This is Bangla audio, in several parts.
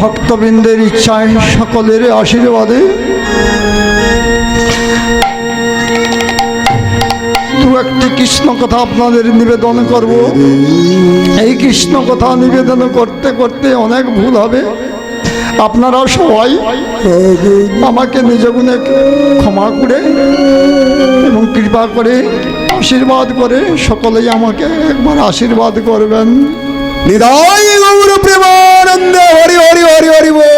ভক্তবৃন্দের ইচ্ছায় সকলের আশীর্বাদে দু একটি কৃষ্ণ কথা আপনাদের নিবেদন করব। এই কৃষ্ণ কথা নিবেদন করতে করতে অনেক ভুল হবে, আপনারা সবাই আমাকে নিজ গুণে ক্ষমা করে এবং কৃপা করে আশীর্বাদ করে সকলেই আমাকে একবার আশীর্বাদ করবেন। নিদায় গৌর প্রেমানন্দ হরি হরি হরি হরি বল।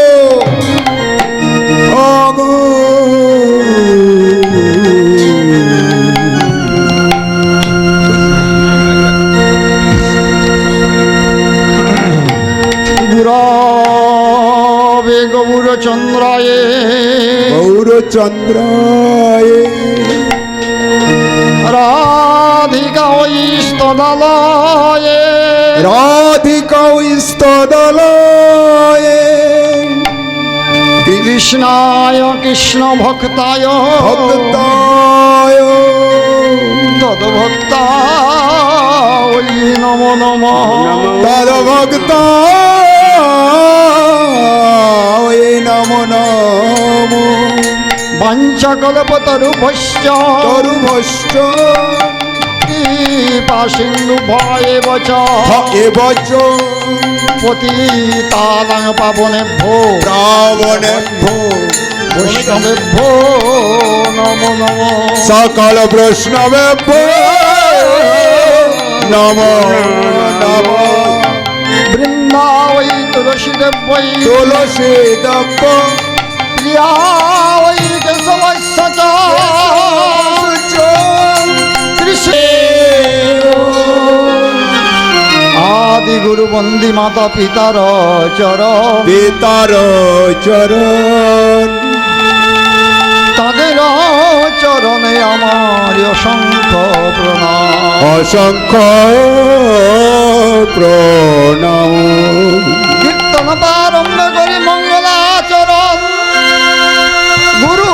গুরবে গৌরচন্দ্রায় গৌরচন্দ্রায় রাধিকা স্তদালয়ে রাধিকা স্তদালয়ে কৃষ্ণায় কৃষ্ণ ভক্তায় ভক্তায় তদ্ভক্তায় নমো নমঃ তদ্ভক্তায় নমো নমঃ। বাঞ্ছাকল্পতরুভশ্চ তরুভশ্চ কৃপাসিন্ধুভ্যেব চ পতিতানাং পাবনেভ্যো রাবণেভ্যো বৈষ্ণবেভ্যো নমো নমঃ। সকল বৈষ্ণবেভ্যো নমো নমঃ। বৃন্দাবৈ তুলসীদেব্যৈ তুলসীদেব্য প্রিয়া वै केशवस्य च आदि गुरु बंदी माता पितार चरण পিতার চরণ তাদের চরণে আমার অসংখ্য প্রণাম। অসংখ্য প্রণাম। কীর্তন প্রারম্ভ করি মঙ্গলাচরণ গুরু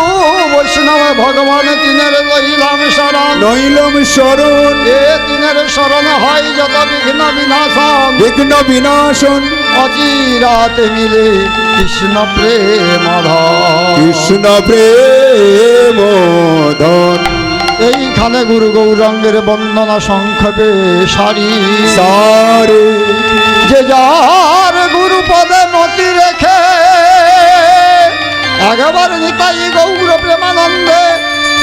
বৈষ্ণব ভগবান তিনের লইলাম শরণ। নইলাম শরণ এ তিনের শরণ হয় যত বিঘ্ন বিনাশন। বিঘ্ন বিনাশন অচিরাতে মিলে কৃষ্ণ প্রেম ধন। কৃষ্ণ প্রেম ধন। এইখানে গুরু গৌরাঙ্গের বন্দনা সংক্ষেপে সারি সারে যে যার গুরু পদে মতি রেখে একবার নিতাই গৌর প্রেমানন্দে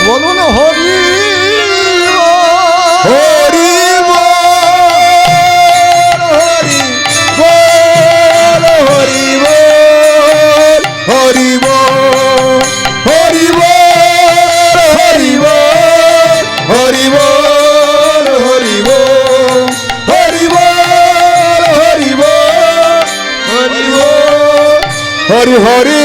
বলুন হরি হরি বল হরি বল হরি বল হরি বল হরি বল হরি বল হরি বল হরি বল হরি বল হরি বল হরি হরি।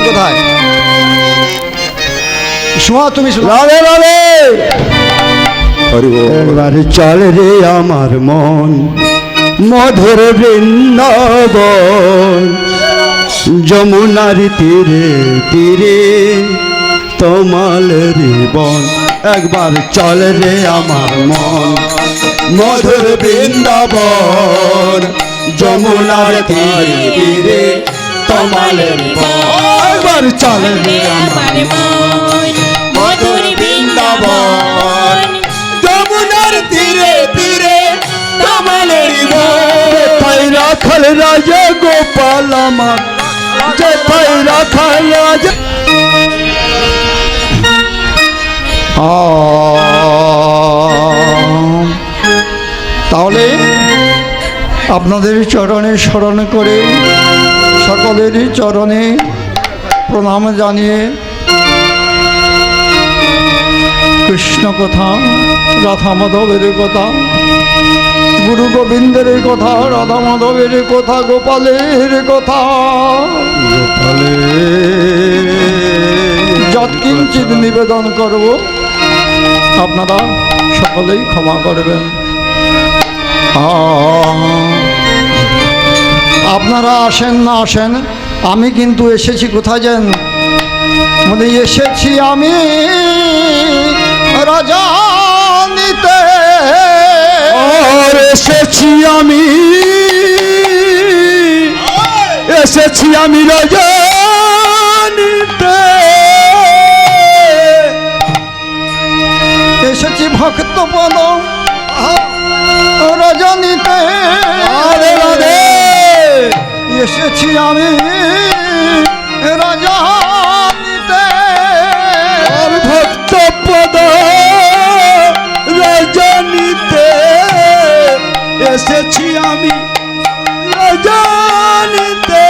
কোথায় শোয়া তুমি রাধে রাধে হরি বল। একবার চল রে আমার মন মধুর বৃন্দাবন যমুনার তীরে তীরে তমালের বন। একবার চল রে আমার মন মধুর বৃন্দাবন যমুনার তীরে তীরে তমালের বন। একবার চল রে আমার মন মধুর বৃন্দাবন যমুনার তীরে তীরে তমালের বন। তাই রাখাল রাজা গোপাল আমার যে তাই রাখাল রাজা তাহলে আপনাদের চরণে স্মরণ করে সকলেরই চরণে প্রণাম জানিয়ে কৃষ্ণ কথা রাধা মাধবের কথা গুরু গোবিন্দের কথা, রাধা মাধবের কথা, গোপালের কথা, যৎকিঞ্চিৎ নিবেদন করব, আপনারা সকলেই ক্ষমা করবেন। আপনারা আসেন না আসেন, আমি কিন্তু এসেছি কোথায় যান, মানে এসেছি আমি রাজা নিতে, আর এসেছি আমি, এসেছি আমি রাজা নিতে, এসেছি ভক্ত পদ রাজা নিতে, রাধে রাধে, এসেছি আমি রাজা নিতে, আর ভক্ত পদ রাজা নিতে, এসেছি আমি রাজা নিতে,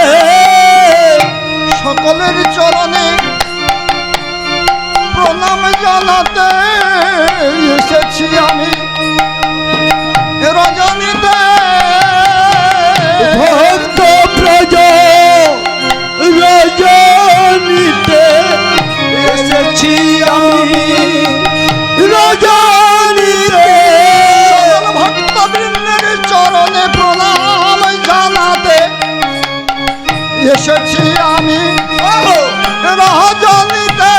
সকলের চরণে প্রণাম জানাতে, এসেছি আমি রাজা নিতে, ভক্ত প্রজা রাজা নিতে, এসেছি আমি রাজা নিতে, সকল ভক্তবৃন্দের চরণে প্রণাম জানাতে, এসেছি আমি রাজা নিতে,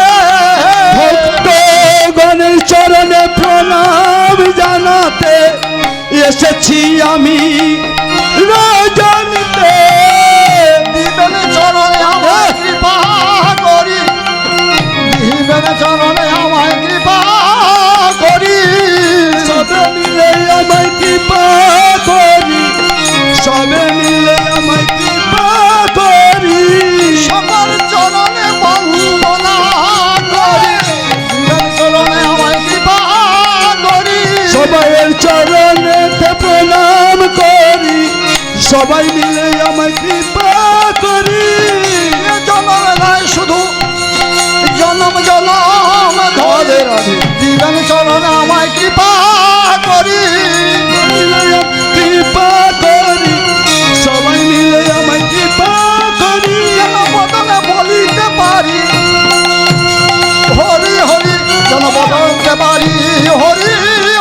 ভক্তগণের চরণে প্রণাম জানাতে, এসেছি আমি রাজা নিতে, দিবেন চরণে আমায় কৃপা করি, দিবেন চরণে আমায় কৃপা করি, সবে মিলে আমায় কৃপা করি, সবে মিলে আমায় কৃপা করি, সকল চরণে বন্দনা করি, দিবেন চরণে আমায় কৃপা করি, সবাইয়ের চরণেতে প্রণাম করি, সবাই মিলে আমায় কৃপা করি, এ জনম নয় শুধু জনম জনম ধরে দিবেন চরণে আমায় কৃপা করি, কৃপা করি, সবাই মিলে আমায় কৃপা করি, যেন বদনে বলিতে পারি হরি হরি, যেন বদলতে পারি হরি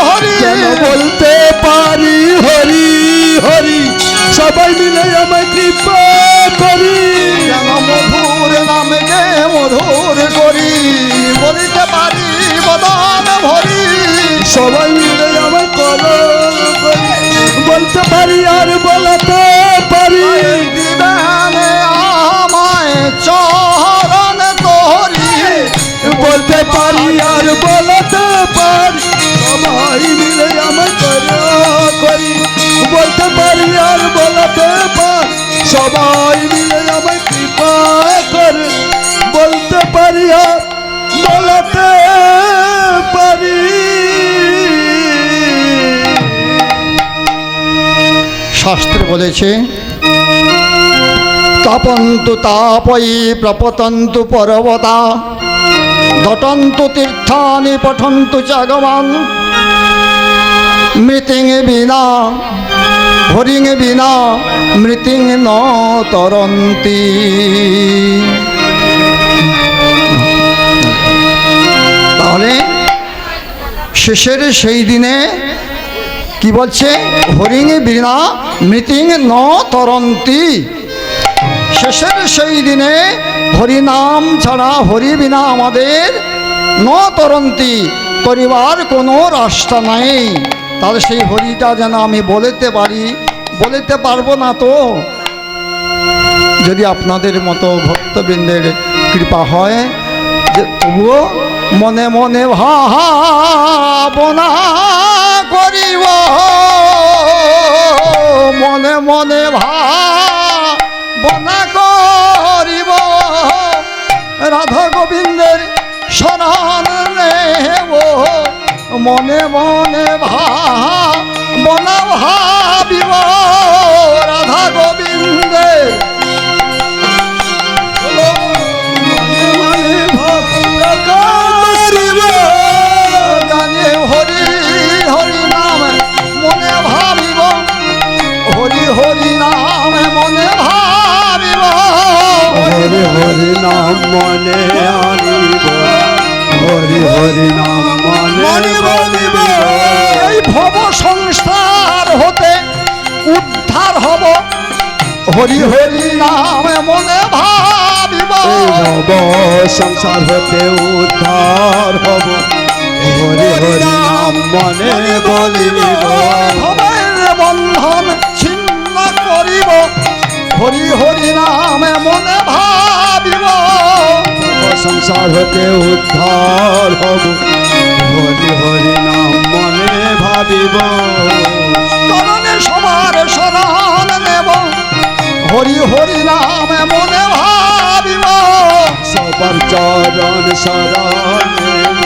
হরি, যেন বলতে পারি হরি হরি, সবাই মিলে আমায় কৃপা করি, যেন মধুর নামকে মধুর করি, বলিতে পারি বদন ভরি, সবাই মিলে আমায় করো করি, বলতে পারি আর বলাতে পারি, দিবেন আমায় চরণ তোরি, বলতে পারি আর বলাতে পারি, সবাই মিলে আমায় করো করি, বলতে পারি আর বলাতে পারি, সবাই মিলে আমায় কৃপা করে, বলতে পারি আর বলাতে পারি। শাস্ত্রে বলেছে তপন্তু তাপয়ী প্রপতন্তু পর্বতা, ঘটন্তু তীর্থানি পঠন্তু চাগমান, মৃতিং বিনা হরিং বিনা মৃতিং ন তরন্তি, তাহলে শেষের সেই দিনে কি বলছে, হরিং বিনা মৃতিং ন তরন্তি, শেষের সেই দিনে হরিনাম ছাড়া হরি বিনা আমাদের ন তরন্তি, করিবার কোনো রাস্তা নাই। তাহলে সেই হরিটা যেন আমি বলতে পারি, বলতে পারবো না তো, যদি আপনাদের মতো ভক্তবৃন্দের কৃপা হয় যে তবুও মনে মনে ভাবনা করিব, মনে মনে ভাবনা করিব, রাধা গোবিন্দের শরণ নেব, মনে মনে ভাবনা ভাবিব, রাধা গোবিন্দের জানে হরি হরি নাম মনে নাম মনে আনিব, হরি হরি নাম মনে বলিব। এই ভব সংসার হতে উদ্ধার হব, হরি হরি নাম মনে ভাবিব। এই নব সংসার হতে উদ্ধার হব, হরি হরি নাম মনে বলিব। ভবের বন্ধন ছিন্ন করিব, হরি হরি নাম মনে ভাবিব। সংসার হতে উদ্ধার হব, হরি হরি নাম মনে ভাবিব। চরণে সবার শরণ নেব, হরি হরি নাম মনে ভাবিব। সবার চরণ শরণ নেব,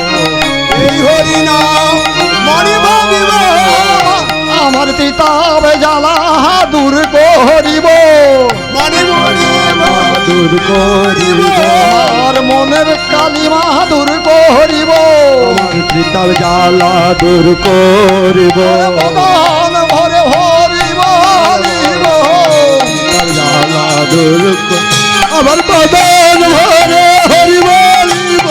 এই হরি নাম মনে ভাবিব। আমার তিতাব জ্বালা দূর করিব, মনে মরিব দূর করিব। আর মনের কালিমা দূর করিব। আমার পিতার জ্বালা দূর করিব, মদন ভরে হরিব হরিব। পিতার জ্বালা দূর আমার বদন ভরে হরি বলিব।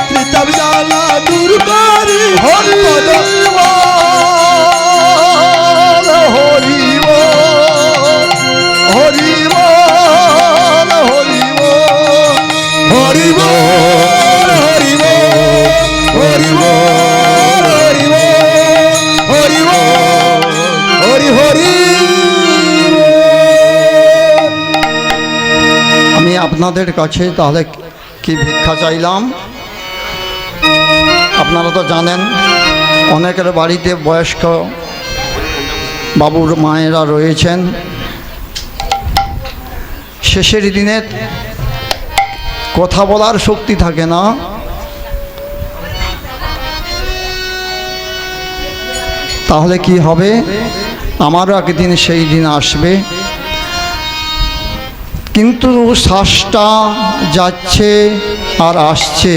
পিতার জ্বালা দূর করি হরি বদন হরিব হরিব হরিব হরিব হরিব হরিব হরিব হরিব হরি হরি। আমি আপনাদের কাছে তাহলে কি ভিক্ষা চাইলাম? আপনারা তো জানেন অনেকের বাড়িতে বয়স্ক বাবুর মায়েরা রয়েছেন। শেষের দিনে কথা বলার শক্তি থাকে না, তাহলে কি হবে? আমারও একদিন সেই দিন আসবে, কিন্তু শ্বাসটা যাচ্ছে আর আসছে।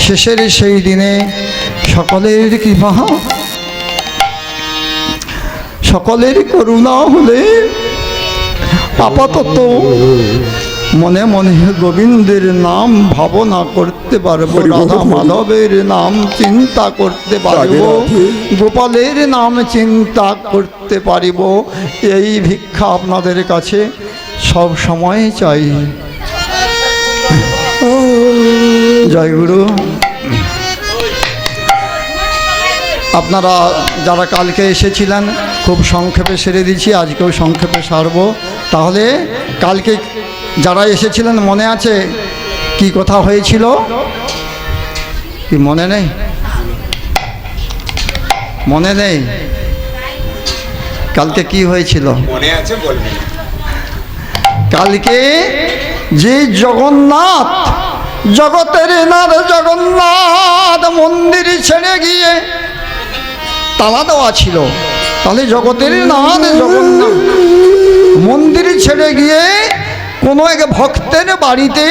শেষের সেই দিনে সকলের কৃপা, সকলের করুণা হলে আপাতত মনে মনে গোবিন্দের নাম ভাবনা করতে পারবো, রাধা মাধবের নাম চিন্তা করতে পারব, গোপালের নাম চিন্তা করতে পারিব। এই ভিক্ষা আপনাদের কাছে সব সময় চাই। জয় গুরু। আপনারা যারা কালকে এসেছিলেন খুব সংক্ষেপে সেরে দিচ্ছি, আজকেও সংক্ষেপে সারব। তাহলে কালকে যারা এসেছিলেন মনে আছে কি কথা হয়েছিল? কি মনে নেই? মনে নেই? কালকে কি হয়েছিল মনে আছে বলবেন? কালকে যে জগন্নাথ, জগতের নাথ জগন্নাথ মন্দির ছেড়ে গিয়ে তালা দেওয়া ছিল, তাহলে জগতের নাথ জগন্নাথ মন্দির ছেড়ে গিয়ে কোনো এক ভক্তের বাড়িতে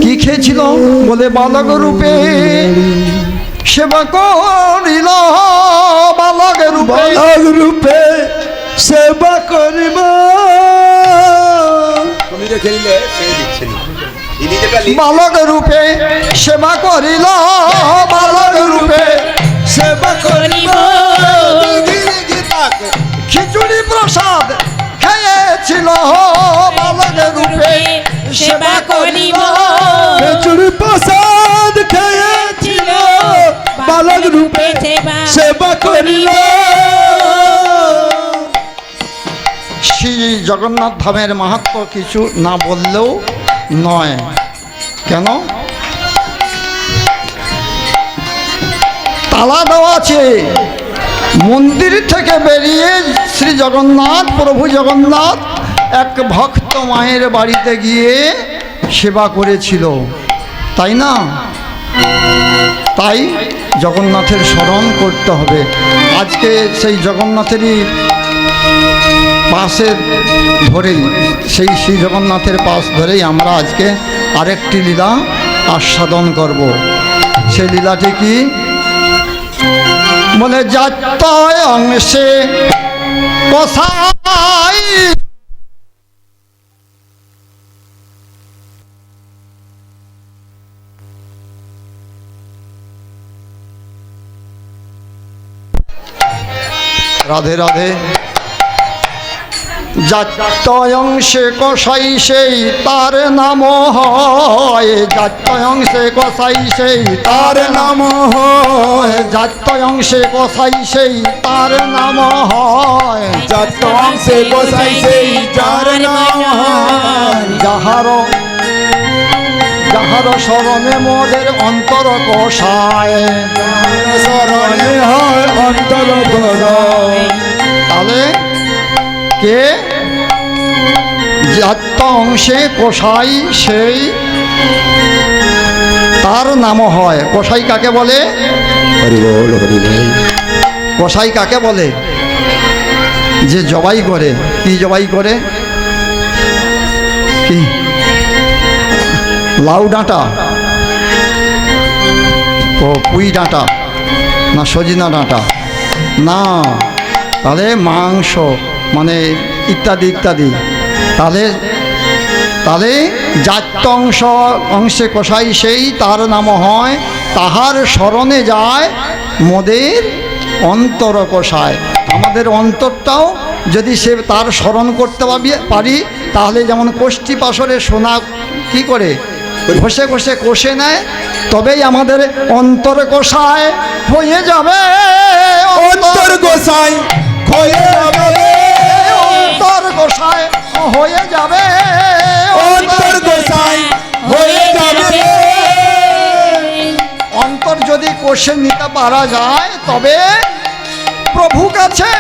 কি খেয়েছিল বলে বালক রূপে সেবা করিল, বালক রূপে রূপে সেবা করিব। তুমি যে খেললে সেই দিচ্ছেন, ইনি যেটা বালক রূপে সেবা করিল, বালক রূপে সেবা করিব। খিচুড়ি প্রসাদ খেয়েছিল, বালক রূপে সেবা করিব। খিচুড়ি প্রসাদ খেয়েছিল, বালক রূপে সেবা করিল। শ্রী জগন্নাথ ধামের মাহাত্ম্য কিছু না বললেও নয়। কেন? তালা দেওয়া আছে। মন্দির থেকে বেরিয়ে শ্রী জগন্নাথ, প্রভু জগন্নাথ এক ভক্ত মায়ের বাড়িতে গিয়ে সেবা করেছিল, তাই না? তাই জগন্নাথের স্মরণ করতে হবে। আজকে সেই জগন্নাথেরই পাশে ধরেই, সেই শ্রী জগন্নাথের পাশ ধরেই আমরা আজকে আরেকটি লীলা আস্বাদন করব। সেই লীলাটি কি বলে? যাত্য অংশে কসাই রাধে রাধে। যাত্য অংশে কষাই সেই তার নাম হয়, যাত্য অংশে কষাই সেই তার নাম হয়, যাত্য অংশে কষাই সেই তার নাম হয়, যাত্র অংশে গোসাই সেই যার নাম হয়। যাহার যাহার স্মরণে মোদের অন্তর কষায়, শরণে হয় অন্তর গরম। তাহলে কে যাত্য অংশে কষাই সেই তার নাম হয়। কষাই কাকে বলে? হরি বল হরি বল। কষাই কাকে বলে? যে জবাই করে। কি জবাই করে? কি? লাউ ডাঁটা, ও পুঁই ডাঁটা, না সজিনা ডাঁটা, না, তাহলে মাংস মানে ইত্যাদি ইত্যাদি। তাহলে তাহলে যাত্য অংশে কষাই সেই তার নাম হয়, তাহার স্মরণে যায় মোদের অন্তর কষায়। আমাদের অন্তরটাও যদি সে তার স্মরণ করতে পারি, তাহলে যেমন কোষ্ঠী পাশরে সোনা কি করে ঘষে ঘষে কষে নেয়, তবেই আমাদের অন্তর কষায় হয়ে যাবে। অন্তর গোসাই হয়ে যাবে, অন্তর কষায় হয়ে যাবে, অন্তর গোসাই হয়ে যাবে। অন্তর যদি কষে নিতে পারা যায়, তবে প্রভু কাছে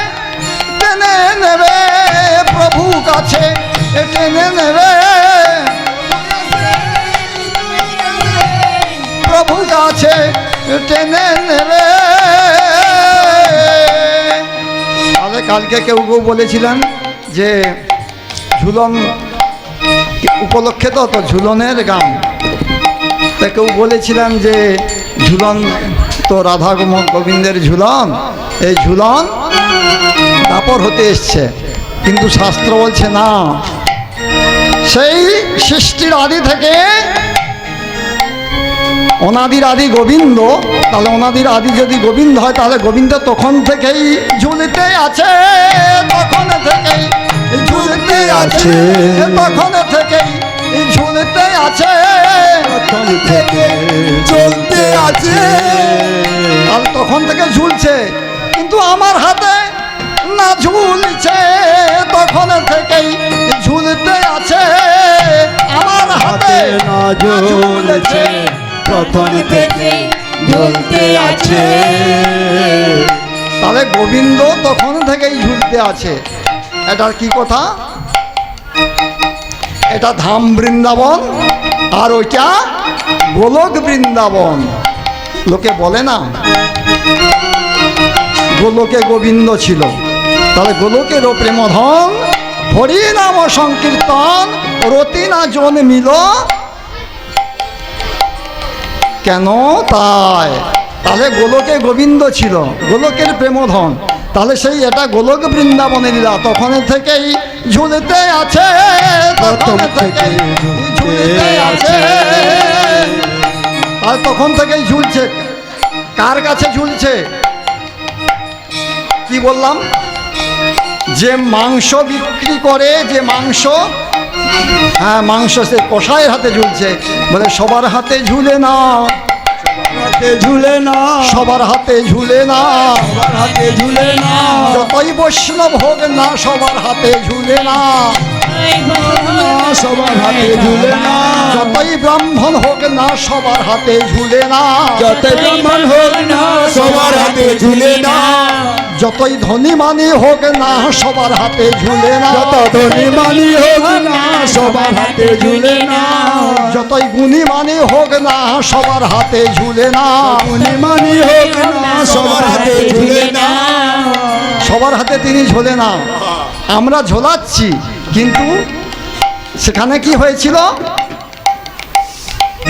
টেনে নেবে, প্রভু কাছে টেনে নেবে, প্রভু কাছে টেনে নেবে। তাহলে কালকে কেউ কেউ বলেছিলেন যে ঝুলন উপলক্ষে তো ঝুলনের গান, তা কেউ বলেছিলেন যে ঝুলন তো রাধা গোবিন্দের ঝুলন, এই ঝুলন দাপর হতে এসছে, কিন্তু শাস্ত্র বলছে না। সেই সৃষ্টির আদি থেকে অনাদির আদি গোবিন্দ, তাহলে অনাদির আদি যদি গোবিন্দ হয়, তাহলে গোবিন্দ তখন থেকেই ঝুলিতে আছে, তখন থেকেই ঝুলিতে আছে, তখন থেকেই ঝুলিতে আছে, তখন থেকে চলতে আছে। আর তখন থেকে ঝুলছে, কিন্তু আমার হাতে না ঝুলছে, তখন থেকেই ঝুলতে আছে, আমার হাতে না ঝুলছে, তখন থেকে ঝুলতে আছে। তাহলে গোবিন্দ তখন থেকেই ঝুলতে আছে। এটার কি কথা? এটা ধাম বৃন্দাবন, আর ওইটা গোলক বৃন্দাবন। লোকে বলে না গোলকে গোবিন্দ ছিল, তাহলে গোলকেরও প্রেমধন, হরি নাম সংকীর্তন, রতি না জন মিল কেন তাই। তাহলে গোলকে গোবিন্দ ছিল, গোলকের প্রেমধন, তাহলে সেই এটা গোলক বৃন্দাবনের লীলা, তখন থেকেই ঝুলতে আছে, তখন থেকেই ঝুলতে আছে, আর তখন থেকেই ঝুলছে। কার কাছে ঝুলছে? কি বললাম? যে মাংস বিক্রি করে, যে মাংস, হ্যাঁ মাংস, সে কষায়ের হাতে ঝুলছে। বলে সবার হাতে ঝুলে না, হাতে ঝুলে না, সবার হাতে ঝুলে না, সবার হাতে ঝুলে না, যতই বৈষ্ণব হোক না সবার হাতে ঝুলে না, সবার হাতে ঝুলে না, যতই ব্রাহ্মণ হোক না সবার হাতে ঝুলে না, যতই ব্রাহ্মণ হোক না সবার হাতে ঝুলে না, যতই ধনী মানি হোক না সবার হাতে ঝুলে না, যত ধনী মানি হোক না সবার হাতে ঝুলে না, যতই গুণী মানি হোক না সবার হাতে ঝুলে না, গুণী মানি হোক না সবার হাতে ঝুলে না। সবার হাতে তিনি ঝোলে না, আমরা ঝোলাচ্ছি, কিন্তু সেখানে কি হয়েছিল?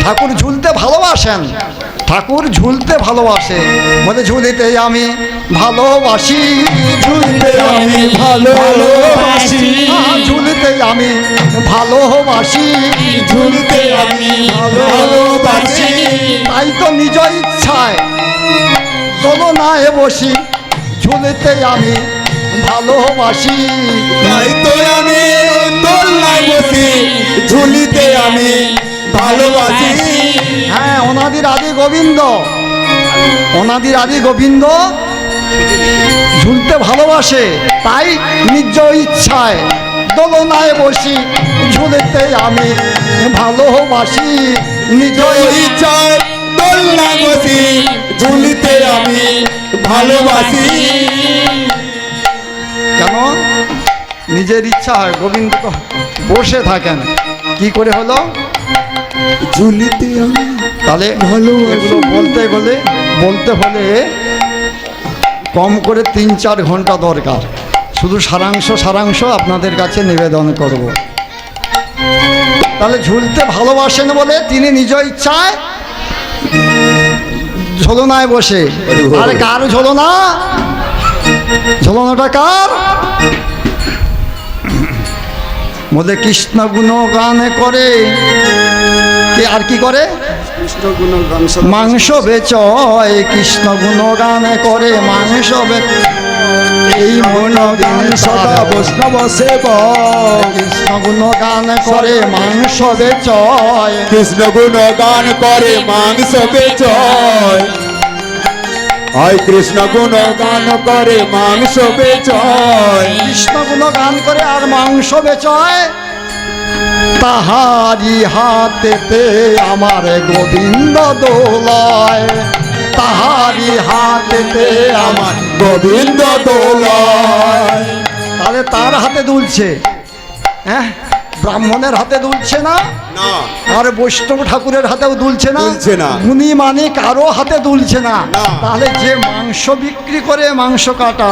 ঠাকুর ঝুলতে ভালোবাসেন, ঠাকুর ঝুলতে ভালোবাসে, বলে ঝুলিতে আমি ভালোবাসি, ঝুলতে আমি ভালোবাসি, ঝুলিতে আমি ভালোবাসি, ঝুলতে আমি ভালোবাসি, তাই তো নিজ ইচ্ছায় দোলনায় বসি, ঝুলিতে আমি ভালোবাসি। তাই তো আমি দোলনায় বসি ঝুলিতে আমি ভালোবাসি। হ্যাঁ, অনাদির আদি গোবিন্দ, অনাদির আদি গোবিন্দ ঝুলতে ভালোবাসে, তাই নিজ ইচ্ছায় দোলনায় বসি ঝুলিতে আমি ভালোবাসি। নিজ ইচ্ছায় দোলনায় বসি ঝুলিতে আমি ভালোবাসি। কেন? নিজের ইচ্ছা হয়, গোবিন্দ তো বসে থাকেন, কি করে হলো? ঝুলিতে আমি তাহলে এগুলো বলতে হলে কম করে 3-4 ঘন্টা দরকার। শুধু সারাংশ আপনাদের কাছে নিবেদন করব। তাহলে ঝুলতে ভালোবাসেন বলে তিনি নিজ ইচ্ছায় ঝোলনায় বসে। আর কার ঝোলনা? ঝোলনাটা কার? বলে কৃষ্ণ গুণ গান করে, কে আর কি করে? মাংস বেচয়। কৃষ্ণ গুণ গান করে মাংস এই মন গান সদা বৈষ্ণব সেব। কৃষ্ণ গুণ গান করে মাংস বেচয়। কৃষ্ণ গুণ গান করে মাংস বেচয়। হয় কৃষ্ণ গুণ গান করে মাংস বেচয়। কৃষ্ণ গুণ গান করে আর মাংস বেচয়। তাহারি হাতেতে আমার গোবিন্দ দোলায়। তাহারি হাতেতে আমার গোবিন্দ দোলায়। তাহলে তার হাতে দুলছে, হ্যাঁ, ব্রাহ্মণের হাতে দুলছে না, না আর বৈষ্ণব ঠাকুরের হাতেও দুলছে না, দুলছে না। গুণী মানে কারো হাতে দুলছে না। না। তাহলে যে মাংস বিক্রি করে, মাংস কাটা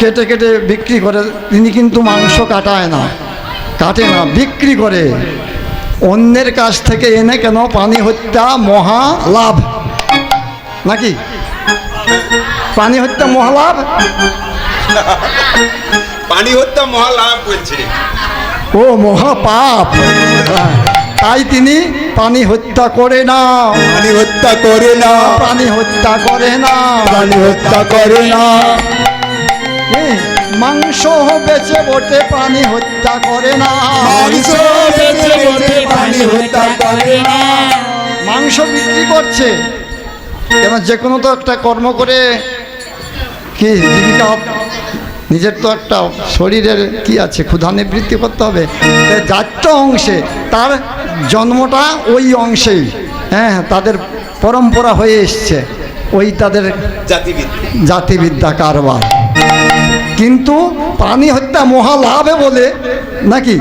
কেটে কেটে বিক্রি করে, তিনি কিন্তু মাংস কাটায় না, কাটে না, বিক্রি করে। অন্যের কাছ থেকে এনে কেন? পানি হত্যা মহা লাভ, নাকি? পানি হত্যা মহালাভ। পানি হত্যা মহালাভ বলছে। ও মহাপাপ। তাই তিনি পানি হত্যা করে না, পানি হত্যা করে না, প্রাণী হত্যা করে না, প্রাণী হত্যা করে না। মাংস বেচে বটে প্রাণী হত্যা করে না। মাংস বেচে বটে প্রাণী হত্যা করে না। মাংস বিক্রি করছে কেন? যে কোনো তো একটা কর্ম করে কি জীবিকা, নিজের তো একটা শরীরের কি আছে, ক্ষুধা নিবৃত্তি করতে হবে। যাত্র অংশে তার জন্মটা ওই অংশেই, হ্যাঁ, তাদের পরম্পরা হয়ে এসছে, ওই তাদের জাতিবিদ্যা কারবার। কিন্তু প্রাণী হত্যা মহালাভে বলে নাকি?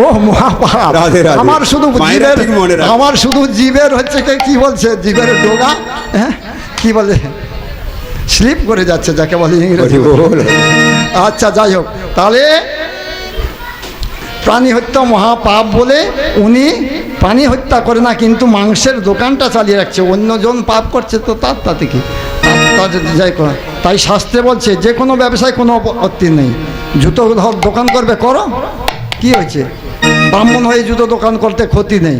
ও মহাপাপ। রাধে রাধে। আমার শুধু মায়েরা জীবের, ঠিক মনে রাখে। আমার শুধু জীবের হচ্ছে কি বলছে, জীবের ডোগা, হ্যাঁ, কি বলে, স্লিপ করে যাচ্ছে যাকে বলে ইংরেজি। আচ্ছা, যাই হোক, তাহলে প্রাণী হত্যা মহাপাপ বলে উনি প্রাণী হত্যা করে না, কিন্তু মাংসের দোকানটা চালিয়ে রাখছে। অন্যজন পাপ করছে তো তার তাতে কি, যাই করে। তাই শাস্ত্রে বলছে যে কোনো ব্যবসায় কোনো আপত্তি নেই। জুতো দোকান করবে, করো, কি হয়েছে? ব্রাহ্মণ হয়ে জুতো দোকান করতে ক্ষতি নেই,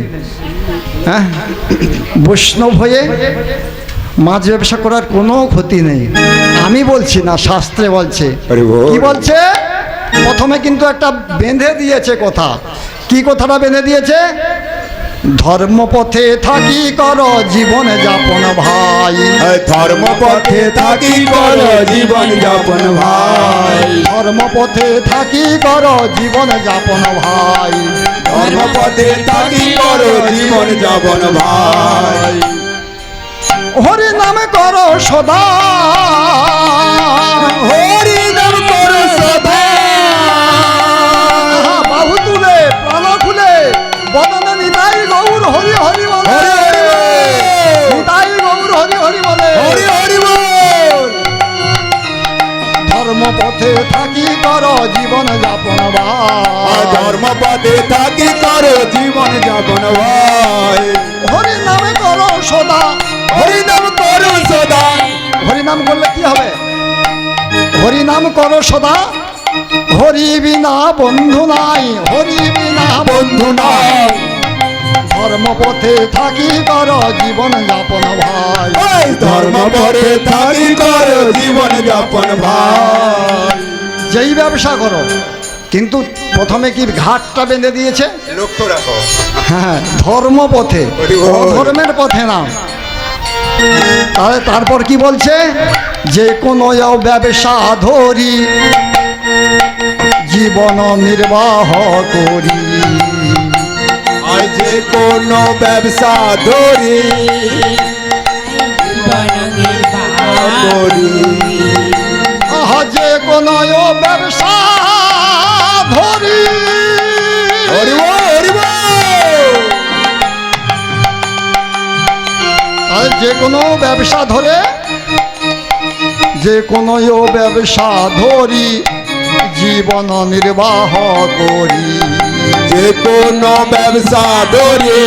হ্যাঁ। বৈষ্ণব হয়ে মাছ ব্যবসা করার কোনো ক্ষতি নেই। আমি বলছি না, শাস্ত্রে বলছে। কি বলছে? প্রথমে কিন্তু একটা বেঁধে দিয়েছে কথা। কি কথাটা বেঁধে দিয়েছে? ধর্মপথে থাকি কর জীবন যাপন ভাই। ধর্মপথে থাকি কর জীবন যাপন ভাই। ধর্মপথে থাকি কর জীবন যাপন ভাই। ধর্মপথে থাকি কর জীবন যাপন ভাই। হরি নামে কর সদা, হরি নাম কর সদা। বাহু তুলে প্রাণ খুলে বদনে নিতাই গৌর হরি হরি বলে। নিতাই গৌর হরি হরি বলে। হরি হরি বল। ধর্মপথে থাকি কর জীবন যাপন ভাই। ধর্মপথে থাকি কর জীবন যাপন ভাই। হরি নামে কর সদা, হরি নাম কর সদা। হরি নাম করলে কি হবে? হরি নাম করো সদা। হরি বিনা বন্ধু নাই, হরি বিনা বন্ধু নাই। ধর্মপথে থাকি কর জীবন যাপন ভাই। ওই ধর্ম পথে থাকি কর জীবন যাপন ভাই। যেই ব্যবসা করো, কিন্তু প্রথমে কি ঘাটটা বেঁধে দিয়েছে? লক্ষ্য রাখো। হ্যাঁ, ধর্মপথে, ধর্মের পথে না। তাহলে তারপর কি বলছে? যে কোনো ব্যবসা ধরি জীবন নির্বাহ করি। আর যে কোনো ব্যবসা ধরি করি। আহা, যে কোনো ব্যবসা ধরি। হরি বল, হরি বল। আর যে কোনো ব্যবসা ধরে, যে কোনো ব্যবসা ধরি জীবন নির্বাহ করি। যে কোনো ব্যবসা ধরে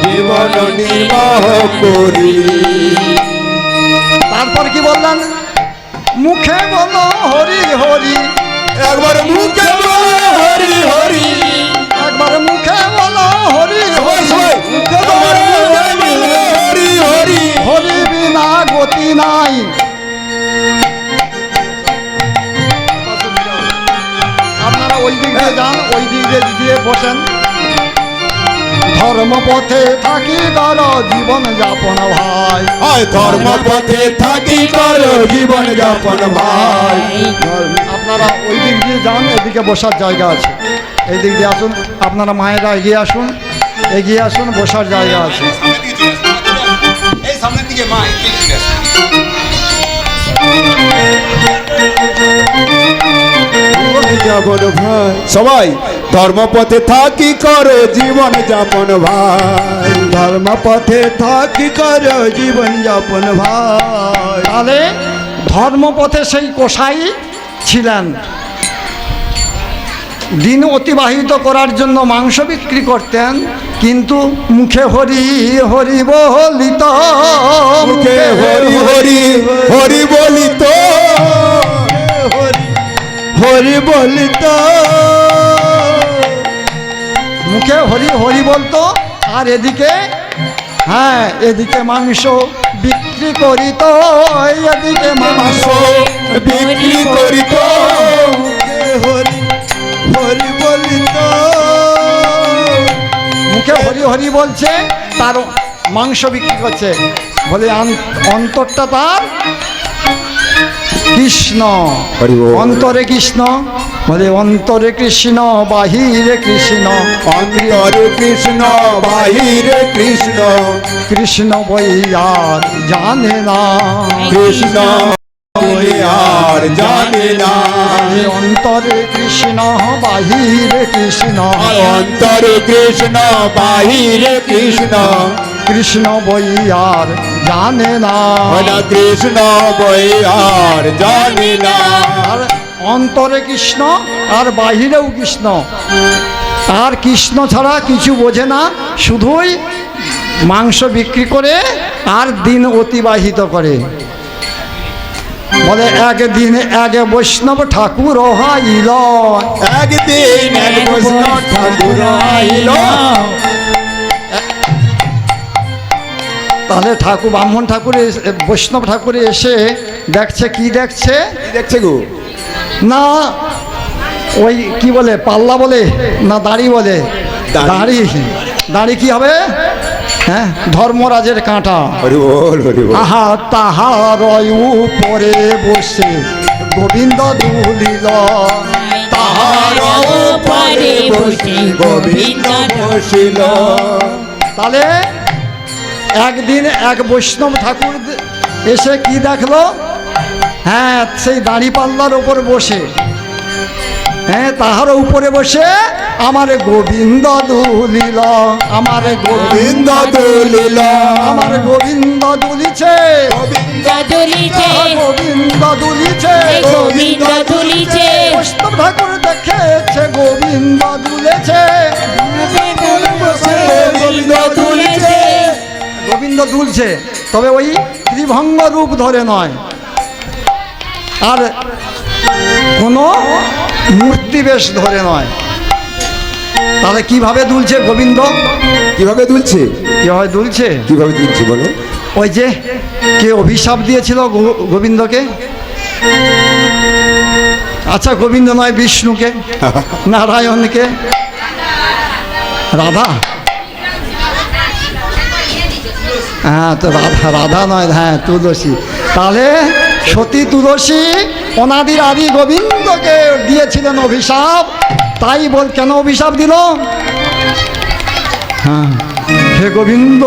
জীবন নির্বাহ করি। তারপর কি বললেন? মুখে বলো হরি হরি। একবার মুখে বল হরি হরি। একবার মুখে বলো হরি সবাই হরি। সবাই একবার মুখে বল হরি হরি। হরি বিনা গতি নাই। আপনারা ওই দিক দিয়ে যান, ওই দিক দিয়ে বসেন। ধর্মপথে থাকি কর জীবন যাপন ভাই। আয় ধর্ম পথে থাকি কর জীবন যাপন ভাই। আপনারা ওই দিক দিয়ে যান, এদিকে বসার জায়গা আছে। এই দিক দিয়ে আসুন, আপনারা মায়েরা এগিয়ে আসুন, এগিয়ে আসুন, বসার জায়গা আছে। এই সামনের দিকে মা যাপন ভাই। সবাই ধর্মপথে থাকি করো জীবন যাপন ভাই। ধর্মপথে থাকি কর জীবন যাপন ভাই। তাহলে ধর্মপথে সেই কসাই ছিলেন। দিন অতিবাহিত করার জন্য মাংস বিক্রি করতেন, কিন্তু মুখে হরি হরি বলিত। মুখে হরি হরি হরি বলিত। হরি বলিত। মুখে হরি হরি বলতো, আর এদিকে হ্যাঁ এদিকে মাংস বিক্রি করিত। এদিকে মাংস বিক্রি করিত। হরি হরি বলিত। মুখে হরি হরি বলছে, তার মাংস বিক্রি করছে। বলে অন্তরটা তার কৃষ্ণ। হরি বল। অন্তরে কৃষ্ণ। বলে অন্তরে কৃষ্ণ বাহিরে কৃষ্ণ। অন্তরে কৃষ্ণ বাহিরে কৃষ্ণ। কৃষ্ণ বই আর জানে না। কৃষ্ণ বই আর জানে না। অন্তরে কৃষ্ণ বাহিরে কৃষ্ণ। অন্তরে কৃষ্ণ বাহিরে কৃষ্ণ। কৃষ্ণ বই আর জানে না। কৃষ্ণ বই আর জানে না। আর অন্তরে কৃষ্ণ আর বাহিরেও কৃষ্ণ। আর কৃষ্ণ ছাড়া কিছু বোঝে না, শুধুই মাংস বিক্রি করে আর দিন অতিবাহিত করে। বলে একদিন এক বৈষ্ণব ঠাকুর হইল। একদিন এক বৈষ্ণব ঠাকুর আইল। তাহলে ঠাকুর ব্রাহ্মণ ঠাকুর বৈষ্ণব ঠাকুর এসে দেখছে, কি দেখছে? কি দেখছে গো? না ওই কি বলে পাল্লা বলে না দাড়ি বলে? দাড়ি। দাড়ি কি হবে? হ্যাঁ, ধর্মরাজের কাঁটা। হরি বল, হরি বল। আহা, তাহার উপরে বসে গোবিন্দ দুলিল। তাহার উপরে বসে গোবিন্দ বসিল। তাহলে একদিন এক বৈষ্ণব ঠাকুর এসে কি দেখলো? হ্যাঁ, সেই দাড়ি পাল্লার ওপর বসে, হ্যাঁ তাহার উপরে বসে আমার গোবিন্দ দুলিল। আমার গোবিন্দ দুলিল। আমার গোবিন্দ দুলিছে। গোবিন্দ দুলিছে। গোবিন্দ দুলিছে। গোবিন্দ দুলিছে। বৈষ্ণব ঠাকুর দেখেছে গোবিন্দ দুলেছে। গোবিন্দ দুলিছে। গোবিন্দ দুলছে, তবে ওই ত্রিভঙ্গ রূপ ধরে নয়, আর কোনো মূর্তি বেশ ধরে নয়। তাহলে কিভাবে দুলছে গোবিন্দ? কিভাবে দুলছে? কিভাবে দুলছে? কিভাবে দুলছে বলো? ওই যে কে অভিশাপ দিয়েছিল গোবিন্দকে? আচ্ছা, গোবিন্দ নয়, বিষ্ণুকে, নারায়ণকে, রাধা? হ্যাঁ, তো রাধা, রাধা নয়, হ্যাঁ তুলসী। তাহলে সতী তুলসী অনাদির আদি গোবিন্দকে দিয়েছিলেন অভিশাপ। তাই বল, কেন অভিশাপ দিল? হ্যাঁ, হে গোবিন্দ,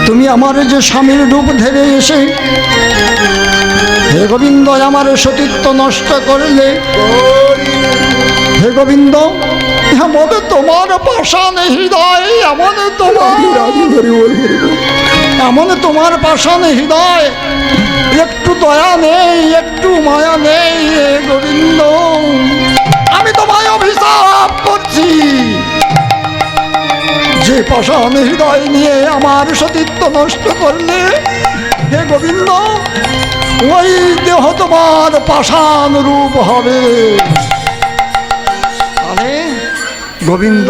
তুমি আমার যে স্বামীর রূপ ধরে এসে হে গোবিন্দ আমার সতীত্ব নষ্ট করলে, হে গোবিন্দ, এমন তোমার পাষাণ হৃদয়, এমন তোমার পাষাণ হৃদয়, একটু দয়া নেই, একটু মায়া নেই। হে গোবিন্দ, আমি তোমায় অভিশাপ করছি, যে পাষাণ হৃদয় নিয়ে আমার সতীত্ব নষ্ট করলে, হে গোবিন্দ, ওই দেহ তোমার পাষাণ রূপ হবে। তাহলে গোবিন্দ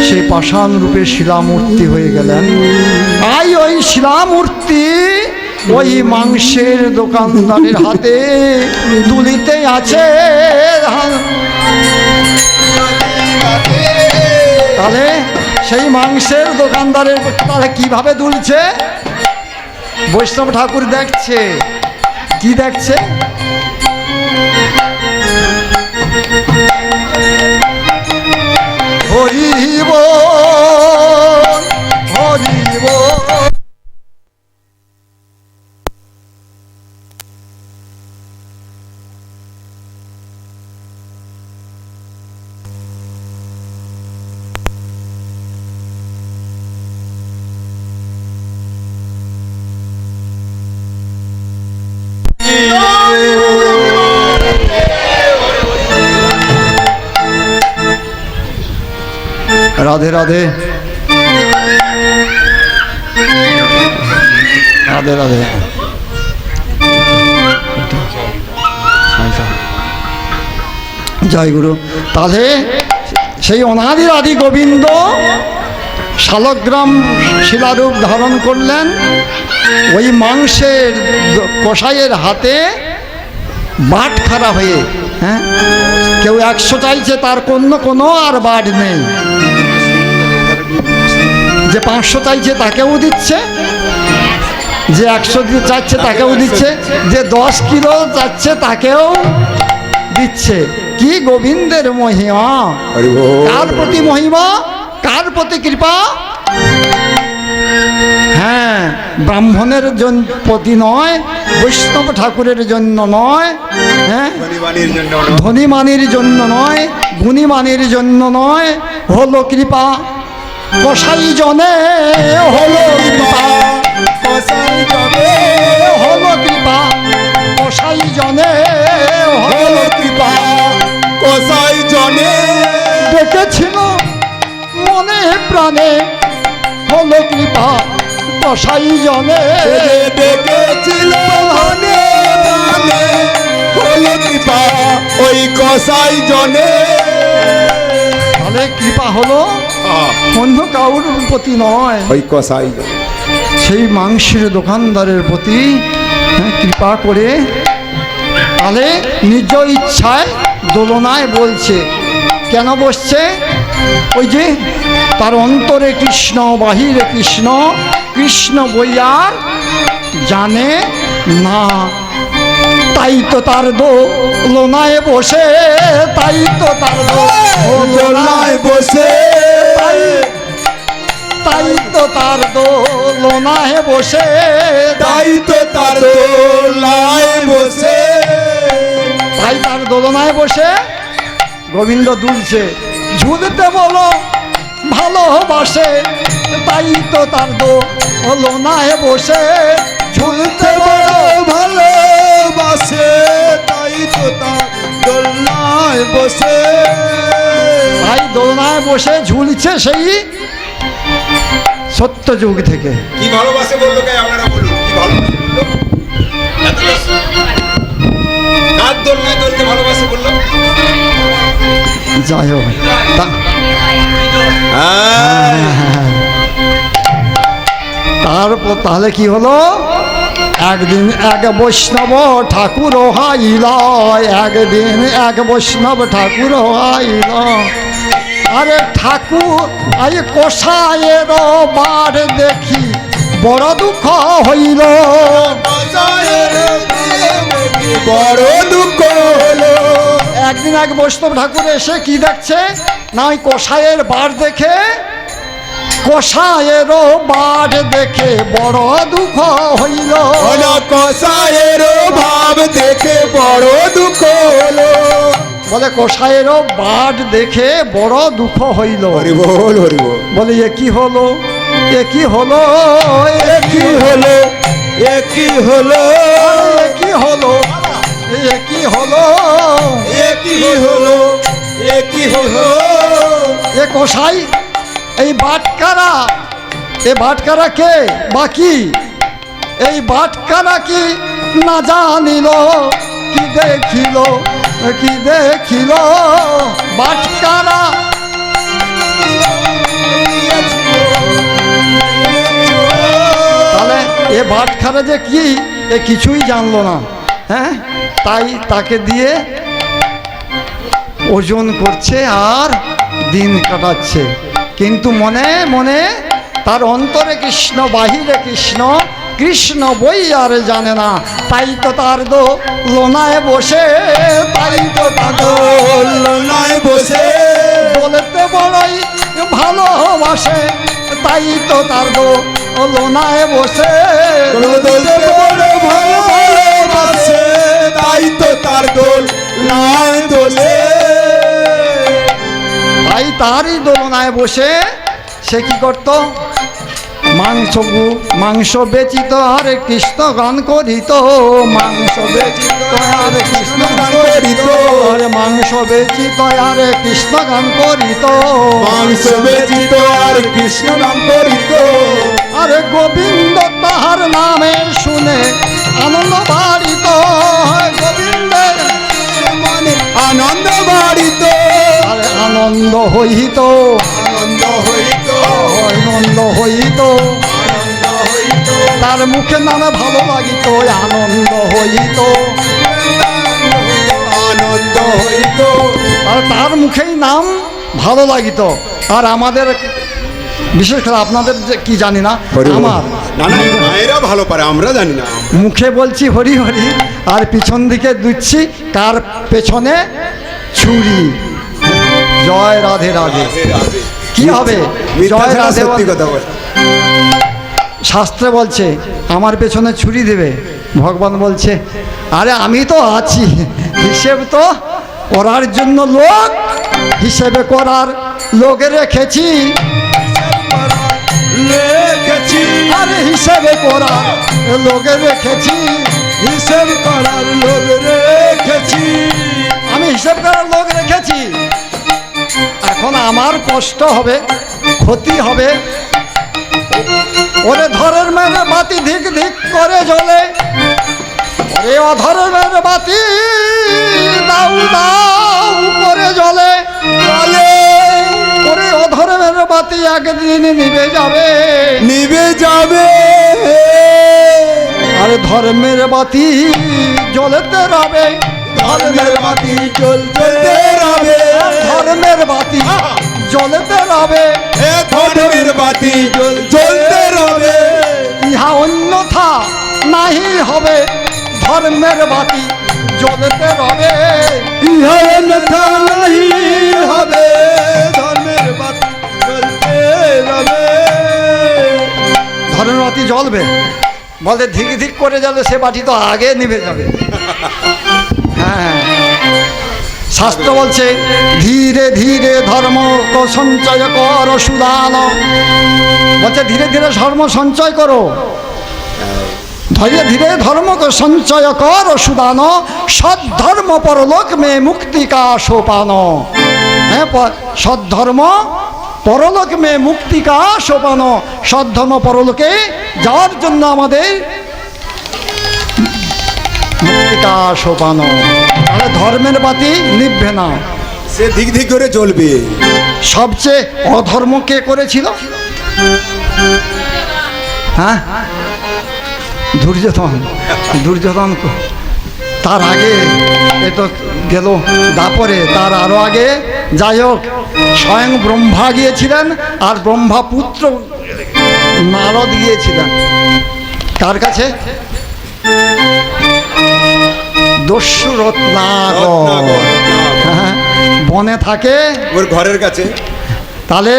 সেই পাষাণ রূপে শিলামূর্তি হয়ে গেলেন। আই ওই শিলামূর্তি ওই মাংসের দোকানদারের হাতে তুলিতে আছে। তাহলে সেই মাংসের দোকানদারের তাহলে কিভাবে দুলছে? বৈষ্ণব ঠাকুর দেখছে। কি দেখছে? হরি বল, হরি বল। রাধে রাধে, রাধে রাধে। জয় গুরু। তাহলে সেই অনাদির আদি গোবিন্দ শালগ্রাম শিলারূপ ধারণ করলেন। ওই মাংসের কসাইয়ের হাতে বাট খারাপ হয়ে, হ্যাঁ, কেউ 100 চাইছে, তার কোনো আর বাট নেই। যে 500 চাইছে তাকেও দিচ্ছে, যে 100 চাচ্ছে তাকেও দিচ্ছে, যে 10 কিলো চাচ্ছে তাকেও দিচ্ছে। কি গোবিন্দের মহিমা! কার প্রতি মহিমা, কার প্রতি কৃপা! হ্যাঁ, ব্রাহ্মণের প্রতি নয়, বৈষ্ণব ঠাকুরের জন্য নয়, হ্যাঁ, ধনীমানির জন্য নয়, গুণীমানির জন্য নয়, হলো কৃপা কসাই জনে, হলো কৃপা কসাই জনে, হলো কৃপা কসাই জনে, হলো কৃপা কসাই জনে। ডেকেছিল মনে প্রাণে, হলো কৃপা কসাই জনে, ডেকেছিল মনে প্রাণে, হলো কৃপা ওই কসাই জনে। তাহলে কৃপা হলো অন্য কাউর প্রতি নয়, ওই কসাই জনে, সেই মাংসের দোকানদারের প্রতি কৃপা করে। তাহলে নিজ ইচ্ছায় দোলনায় বলছে। কেন বসছে? ওই যে তার অন্তরে কৃষ্ণ, বাহিরে কৃষ্ণ, কৃষ্ণ বইয়ার জানে না। তাই তো তার দোলনায় বসে, তাই তো তার দোলনায় বসে, তাই তো তার দোলনায় বসে, তাই তো তার দোলনায় বসে, তাই তার দোলনায় বসে গোবিন্দ দুলছে। ঝুলতে বলো ভালোবাসে, তাই তো তার দোলনায় বসে, ঝুলতে বলো ভালোবাসে, তাই তো তার দোলনায় বসে। তাই দোলনায় বসে ঝুলছে সেই সত্য যুগ থেকে। কি ভালোবাসে বললো, কে আপনারা বলুন, কি ভালোবাসে বললো? কার দোলনায় দোলতে ভালোবাসে বললো? যাই হোক হ্যাঁ, তারপর তাহলে কি হলো, একদিন এক বৈষ্ণব ঠাকুর হাইল, একদিন এক বৈষ্ণব ঠাকুর হাইল। আরে ঠাকুর আই কষায়ের বার দেখি বড় দুঃখ হইল। বড় দুঃখ হলো। একদিন এক বৈষ্ণব ঠাকুর এসে কি দেখছে না, ওই কষায়ের বার দেখে, কষায়ের বার দেখে বড় দুঃখ হইল। কষায়ের ভাব দেখে বড় দুঃখ হলো। বলে কষায়ের বার দেখে বড় দুঃখ হইল। হরি বল, হরি বল। বলে এ কি হলো, এ কি হলো, এ কি হলো, এ কি হলো, এ কি হলো, এ কি হলো, এ কি হলো, এ কি হলো। এ কষাই এই বাটকারা, এ বাটকারা কে বাকি, এই বাটকারা কি না জানিল, কি দেখিল, কি দেখিল বাটকারা। তাহলে এ বাটখারা যে কি, এ কিছুই জানলো না। হ্যাঁ, তাই তাকে দিয়ে ওজন করছে আর দিন কাটাচ্ছে, কিন্তু মনে মনে তার অন্তরে কৃষ্ণ, বাহিরে কৃষ্ণ, কৃষ্ণ বই আর জানে না। তাই তো তার লোনায় বসে, তাই তো তার লোনায় বসে বলতে বড়ই ভালোবাসে, তাই তো তার লোনায় বসে বলতে বড় ভালোবাসে, তাই তো তার দোল নাই দোলে। তাই তারই দোলনায় বসে সে কি করত, মাংস বেচিত আর কৃষ্ণ গান করিত, মাংস বেচিত আর কৃষ্ণ গান করিত, আরে মাংস বেচিত আর কৃষ্ণ গান করিত, মাংস বেচিত আর কৃষ্ণ নাম করিত। আরে গোবিন্দ তাহার নামে শুনে আনন্দ বাড়িত, গোবিন্দের মানে আনন্দ বাড়িত, আরে আনন্দ হইত, আনন্দ হইত, আনন্দ হইত, আনন্দ হইত, তার মুখে নামে ভালো লাগিত, আনন্দ হইত, আনন্দ হইত। আর তার মুখেই নাম ভালো লাগিত। আর আমাদের বিশেষ করে আপনাদের যে কি জানি না, আমার না না, মায়েরা ভালো পারে, আমরা জানি না। মুখে বলছি হরি হরি আর পিছন দিকে দুচ্ছি কার পেছনে ছুরি। জয় রাধে রাধে। কি হবে, জয় রাধে সত্যি কথা বল। শাস্ত্রে বলছে আমার পেছনে ছুরি দেবে, ভগবান বলছে আরে আমি তো আছি, হিসেব তো করার জন্য লোক, হিসেবে করার লোক রেখেছি, লেখেছি আরে হিসেবে করার লোক রেখেছি, হিসেব করার লোক রেখেছি। আমি হিসেব করার লোক রেখেছি। এখন আমার কষ্ট হবে, ক্ষতি হবে। ওরে ধরের মেরে বাতি ধিক ধিক করে জ্বলে, ওরে অধরের মেরে বাতি দাউ দাউ করে জ্বলে, ওরে অধরের মেরে বাতি একদিন নিভে যাবে, নিভে যাবে। আরে ধর্মের বাতি জ্বলতে রবে, ধর্মের বাতি জ্বলতে রবে, ধর্মের বাতি জ্বলতে রবে, এ ধর্মের বাতি জ্বলতে রবে। ইহা অন্যথা নাহি হবে, ধর্মের বাতি জ্বলতে রবে, ইহা অন্যথা নাহি হবে, ধর্মের বাতি জ্বলতে রবে। ধর্মের বাতি জ্বলবে, বলে ধিক ধিক করে জ্বলে সে বাতি তো আগে নিভে যাবে। হ্যাঁ, শাস্ত্র বলছে ধীরে ধীরে ধর্ম সঞ্চয় কর সুদান, বলছে ধীরে ধীরে ধর্ম সঞ্চয় করো, ধীরে ধীরে ধর্ম সঞ্চয় কর সুদান, সদ্ধর্ম পরলোক মে মুক্তি কা সোপান। হ্যাঁ, সদ্ধর্ম পরলোক মে মুক্তি কা সোপান, সদ্ধর্ম পরলোকে যাওয়ার জন্য আমাদের মুক্তিকা সোপান। তাহলে ধর্মের বাতি নিভবে না, সে দিক দিক করে চলবে। সবচেয়ে অধর্ম কে করেছিল? হ্যাঁ, দুর্যোধন। দুর্যোধন তার আগে এ তো গেল দাপরে, তার আরো আগে যাই হোক স্বয়ং ব্রহ্মা গিয়েছিলেন, আর ব্রহ্মা পুত্র নারদ গিয়েছিলেন কার কাছে? দস্যু রত্নাকর। হ্যাঁ, বনে থাকে ওর ঘরের কাছে। তাহলে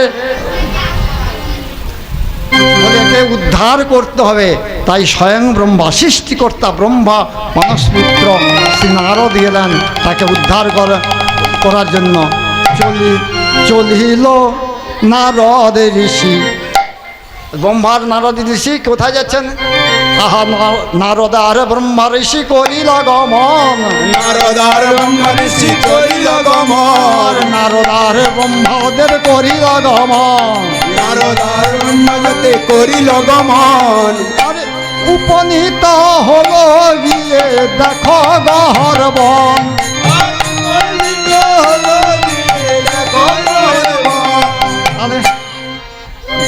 ওদেরকে উদ্ধার করতে হবে, তাই স্বয়ং ব্রহ্মা সৃষ্টিকর্তা ব্রহ্মা মানসপুত্র শ্রী নারদ গেলেন তাকে উদ্ধার করার জন্য। চলিল নারদ ঋষি। ব্রহ্মার নারদ ঋষি কোথায় যাচ্ছেন? আহা নারদ আর ব্রহ্মা ঋষি করিল গমন। নারদার ব্রহ্মা ঋষি করিল গমন। নারদার ব্রহ্মা ওদের করিল গমন। নারদার ব্রহ্মা যাতে করিল গমন। আরে উপনীত হলো গিয়ে দেখো গহর বন। আরে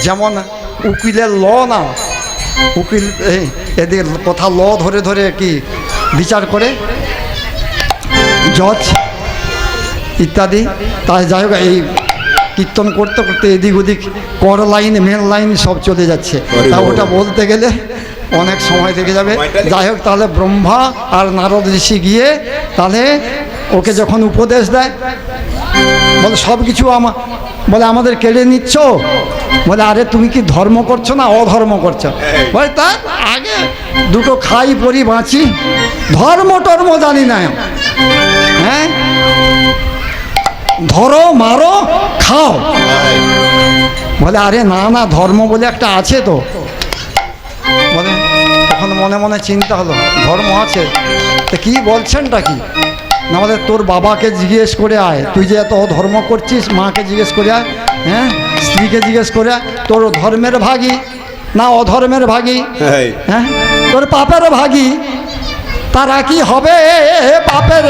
যেমন উকিলের ল না, উকিল এদের কথা ল ধরে ধরে কি বিচার করে জজ ইত্যাদি। তাই যাই হোক এই কীর্তন করতে করতে এদিক ওদিক কর লাইন মেন লাইন সব চলে যাচ্ছে, তা ওটা বলতে গেলে অনেক সময় থেকে যাবে। যাই হোক তাহলে ব্রহ্মা আর নারদ ঋষি গিয়ে তাহলে ওকে যখন উপদেশ দেয়, বলে সব কিছু বলে আমাদের কেড়ে নিচ্ছ, বলে আরে তুমি কি ধর্ম করছো না অধর্ম করছো? বলে তার আগে দুটো খাই পরি বাঁচি, ধর্ম টর্ম জানি না। হ্যাঁ, ধরো মারো খাও। বলে আরে না না, ধর্ম বলে একটা আছে তো। বলে তখন মনে মনে চিন্তা হলো ধর্ম আছে তো কি বলছেনটা কি না? বলে তোর বাবাকে জিজ্ঞেস করে আয়, তুই যে এত ধর্ম করছিস, মাকে জিজ্ঞেস করে আয়, হ্যাঁ স্ত্রীকে জিজ্ঞেস করে আয়, তোর ধর্মের ভাগী না অধর্মের ভাগী? হ্যাঁ, তোর পাপের ভাগী, তারা কি হবে? পাপের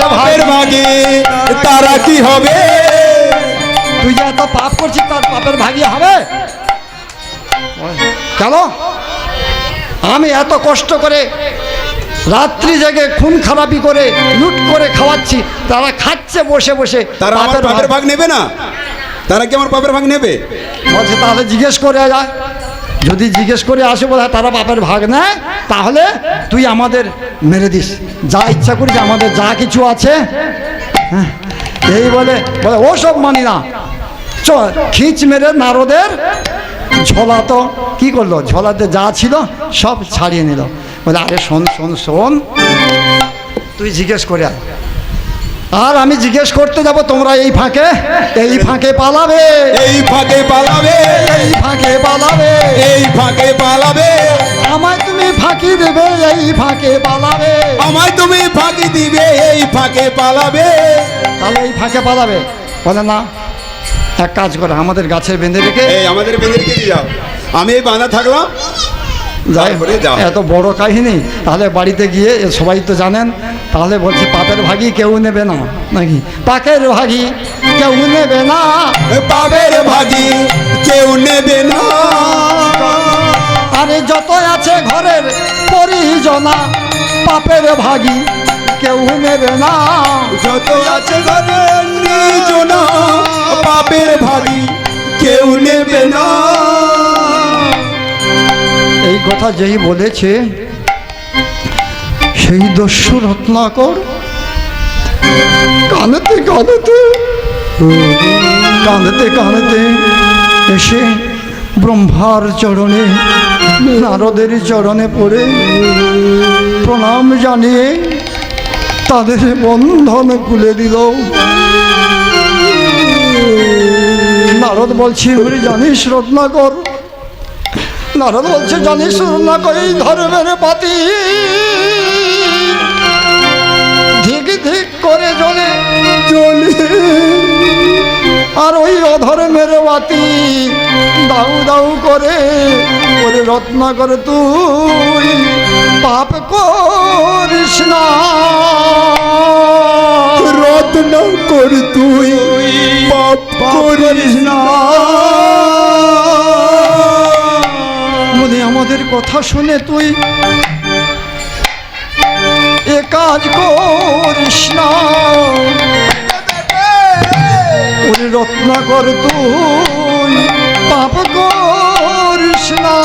ভাগী তারা কি হবে? তুই যে এত পাপ করছিস তার পাপের ভাগী হবে কেন? আমি এত কষ্ট করে রাত্রি জেগে খুন খারাপি করে লুট করে খাওয়াচ্ছি, তারা খাচ্ছে বসে বসে, তারা আমার পাপের ভাগ নেবে না? তারা কি আমার পাপের ভাগ নেবে? বলছে তাহলে জিজ্ঞেস করে যায়, যদি জিজ্ঞেস করে আসে বলে তারা পাপের ভাগ নেয়, তাহলে তুই আমাদের মেরে দিস, যা ইচ্ছা করিস, আমাদের যা কিছু আছে। হ্যাঁ, এই বলে বলে ও সব মানি না, খিঁচ মেরে নারদের ঝোলা তো কি করলো, ঝোলাতে যা ছিল সব ছাড়িয়ে নিল। বলে আরে শোন শোন শোন, তুই জিজ্ঞেস করে আর আমি জিজ্ঞেস করতে যাব, তোমরা এই ফাঁকে পালাবে, এই ফাঁকে পালাবে, এই ফাঁকে পালাবে, এই ফাঁকে পালাবে। আমায় তুমি ফাঁকি দেবে, এই ফাঁকে পালাবে, আমায় তুমি ফাঁকি দিবে, এই ফাঁকে পালাবে। তাহলে এই ফাঁকে পালাবে। বলে না, এক কাজ করে আমাদের গাছে বেঁধে রেখে, এই আমাদের বেঁধে রেখে দিয়ে যাও, আমি এই বাঁধা থাকলাম। যাই এত বড় কাহিনী, তাহলে বাড়িতে গিয়ে সবাই তো জানেন, তাহলে বলছি পাপের ভাগী কেউ নেবে না নাকি? পাপের ভাগী কেউ নেবে না, পাপের ভাগী কেউ নেবে না। আরে যত আছে ঘরের পরিজনা, পাপের ভাগী কেউ নেবে না, যত আছে ঘরের নির্জনা, পাপের ভাগী কেউ নেবে না। এই কথা যেই বলেছে সেই দস্যু রত্নাকর কাঁদতে কাঁদতে কাঁদতে কাঁদতে এসে ব্রহ্মার চরণে নারদের চরণে পড়ে প্রণাম জানিয়ে তাদের বন্ধন খুলে দিল। নারদ বলছি জানিস রত্নাকর, নারদ বলছে জানিস রত্নাকর, এই ধর্মের পাতি ধিক ধিক করে জ্বলে, আর ওই অধর্মের বাতি দাউ দাউ করে ওরে রত্নাকর তুই পাপ করিস না রত্ন কর তুই পাপ করিস না। বলে আমাদের কথা শুনে তুই এ কাজ করিস না ওরে রত্নাকর তুই পাপ করিস না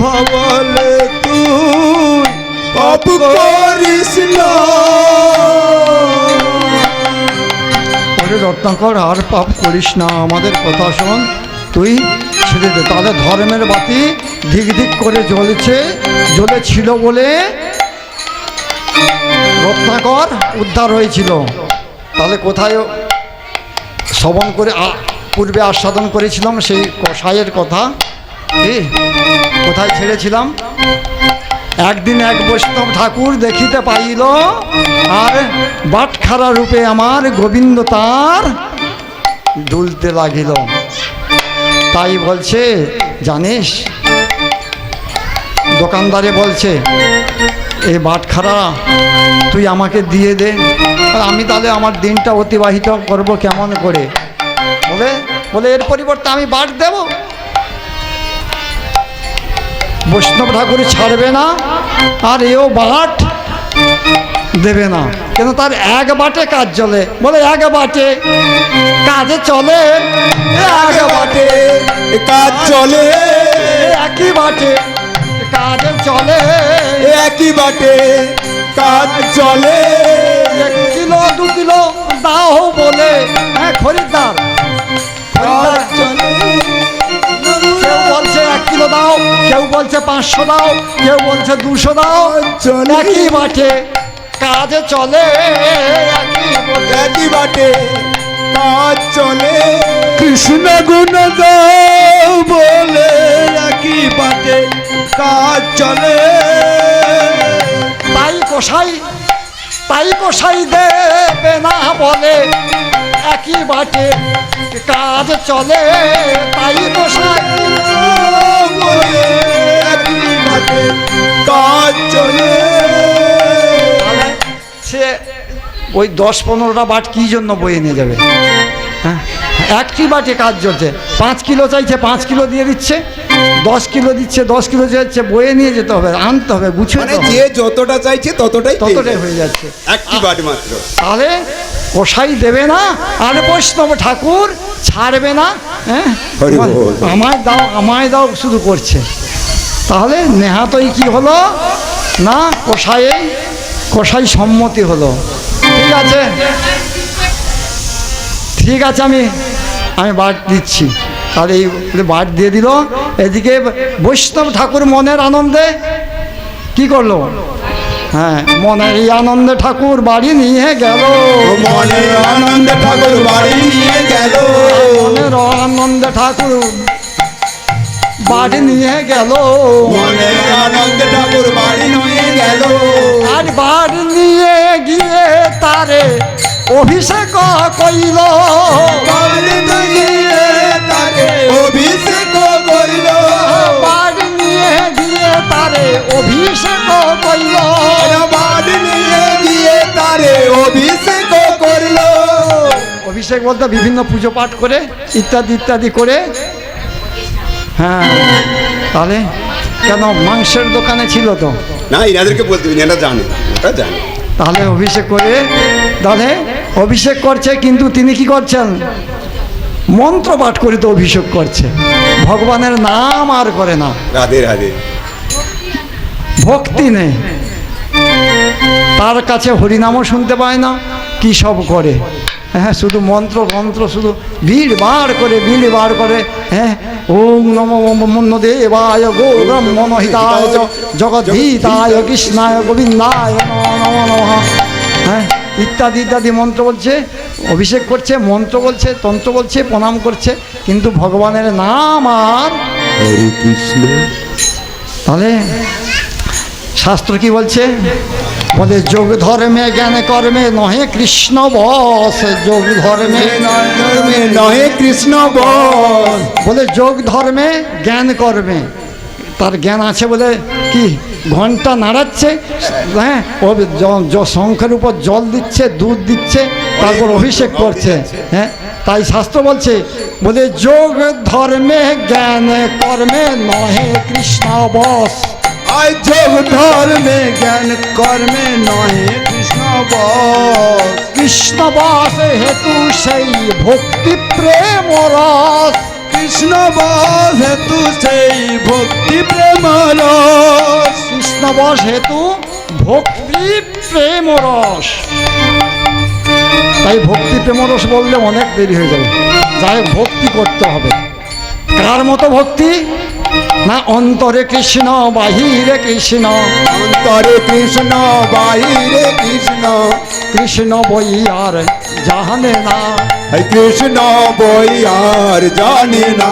ভাবলে তুই পাপ করিস না। ওরে রত্নাকর আর পাপ করিস না আমাদের কথা শোন তুই ছেড়ে দে। তাহলে ধর্মের বাতি ধিক ধিক করে জ্বলেছিল বলে রত্নাকর উদ্ধার হয়েছিল। তাহলে কোথায় শ্রবণ করে পূর্বে আস্বাদন করেছিলাম সেই কষায়ের কথা, কোথায় ছেড়েছিলাম? একদিন এক বৈষ্ণব ঠাকুর দেখিতে পাইল আর বাটখারা রূপে আমার গোবিন্দ তার দুলতে লাগিল। তাই বলছে জানিস, দোকানদারে বলছে এই বাটখারা তুই আমাকে দিয়ে দে, আমি তাহলে আমার দিনটা অতিবাহিত করব কেমন করে? বলে এর পরিবর্তে আমি বাট দেব। বৈষ্ণব ঠাকুর ছাড়বে না আর এও বাট দেবে না, কেন তার এক বাটে কাজ চলে। বলে এক বাটে কাজে চলে, এক বাটে কাজ চলে, একই বাটে কাজে চলে, একই বাটে কাজ চলে। 1 কিলো 2 কিলো দাও বলে খরিদ্দার কাজ চলে, কেউ বলছে 1 কিলো দাও, কেউ বলছে 500 দাও, কেউ বলছে 200 দাও, চলে। একই বাটে কাজে চলে, একই বাটে কাজ চলে। কৃষ্ণ গুণ গাও বলে একই বাটে কাজ চলে। তাই কষাই দেবে না বলে একই বাটে কাজ চলে, তাই কষাই বলে একই বাটে কাজ চলে। সে ওই 10-15টা বাট কি জন্য বয়ে নিয়ে যাবে? হ্যাঁ, একটি বাটে কাজ চলছে, 5 কিলো চাইছে 5 কিলো দিয়ে দিচ্ছে, 10 কিলো দিচ্ছে 10 কিলো যাচ্ছে, বয়ে নিয়ে যেতে হবে, আনতে হবে, গুছিয়ে মানে যে যতটা চাইছে ততটাই হয়ে যাচ্ছে একটি বাট মাত্র। তাহলে কষাই দেবে না আর বৈষ্ণব ঠাকুর ছাড়বে না। হ্যাঁ, হরি বল। আমায় দাও শুধু করছে। তাহলে নেহাতই কি হলো না, কষাই সম্মতি হলো। ঠিক আছে আমি বাট দিচ্ছি। তাহলে এই বাট দিয়ে দিল। এদিকে বৈষ্ণব ঠাকুর মনের আনন্দে কি করলো? হ্যাঁ, মনের এই আনন্দে ঠাকুর বাড়ি নিয়ে গেল, মনে আনন্দে ঠাকুর বাড়ি নিয়ে গেল, মনের আনন্দে ঠাকুর বাড়ি নিয়ে গেল, মনে আনন্দে ঠাকুর বাড়ি নিয়ে গেল। আর বাড়ি নিয়ে গিয়ে তারে অভিষেক কইল, বাড়ি নিয়ে তাকে অভিষেক কইল, বাড়ি নিয়ে গিয়ে তারে অভিষেক কইল, বাড়ি নিয়ে গিয়ে তারে অভিষেক করল। অভিষেক বলতে বিভিন্ন পুজো পাঠ করে ইত্যাদি করে। হ্যাঁ, তাহলে কেন মাংসের দোকানে ছিল তো না, এনাদেরকে বলতে এরা জানে, ওটা জানে। তাহলে অভিষেক করে, তাহলে অভিষেক করছে, কিন্তু তিনি কি করছেন? মন্ত্র পাঠ করে তো অভিষেক করছে, ভগবানের নাম আর করে না, রাধে রাধে। ভক্তি নেই তার কাছে, হরিনামও শুনতে পায় না, কি সব করে। হ্যাঁ, শুধু মন্ত্র শুধু ভিড় বার করে। হ্যাঁ, ওম নমো দেবায় গো ব্রহ্মণহিতায় জগদ্ধিতায় কৃষ্ণায় গোবিন্দায় নমো নমঃ। হ্যাঁ, ইত্যাদি মন্ত্র বলছে, অভিষেক করছে, মন্ত্র বলছে, তন্ত্র বলছে, প্রণাম করছে, কিন্তু ভগবানের নাম আর হরে কৃষ্ণ। তাহলে শাস্ত্র কি বলছে? বলে যোগ ধর্মে জ্ঞান কর্মে নহে কৃষ্ণ বস, যোগ ধর্মে ধর্মে নহে কৃষ্ণ বল। বলে যোগ ধর্মে জ্ঞান কর্মে, তার জ্ঞান আছে বলে কি ঘন্টা নাড়াচ্ছে, হ্যাঁ ও শঙ্খের উপর জল দিচ্ছে, দুধ দিচ্ছে, তারপর অভিষেক করছে। হ্যাঁ, তাই শাস্ত্র বলছে বলে যোগ ধর্মে জ্ঞান কর্মে নহে কৃষ্ণ বস। আয় যোগ ধর্মে জ্ঞান কর্মে নহে কৃষ্ণ বস। কৃষ্ণ বস হেতু সেই ভক্তি প্রেম রস, কৃষ্ণ বস হেতু সেই ভক্তি প্রেম রস। কৃষ্ণ বস হেতু ভক্তি প্রেম রস। তাই ভক্তি প্রেম রস বললে অনেক দেরি হয়ে যাবে, যাই হোক ভক্তি করতে হবে। কার মতো ভক্তি না, অন্তরে কৃষ্ণ বাহিরে কৃষ্ণ, অন্তরে কৃষ্ণ বাহিরে কৃষ্ণ, কৃষ্ণ বই আর জানে না। এই কৃষ্ণ বই আর জানে না।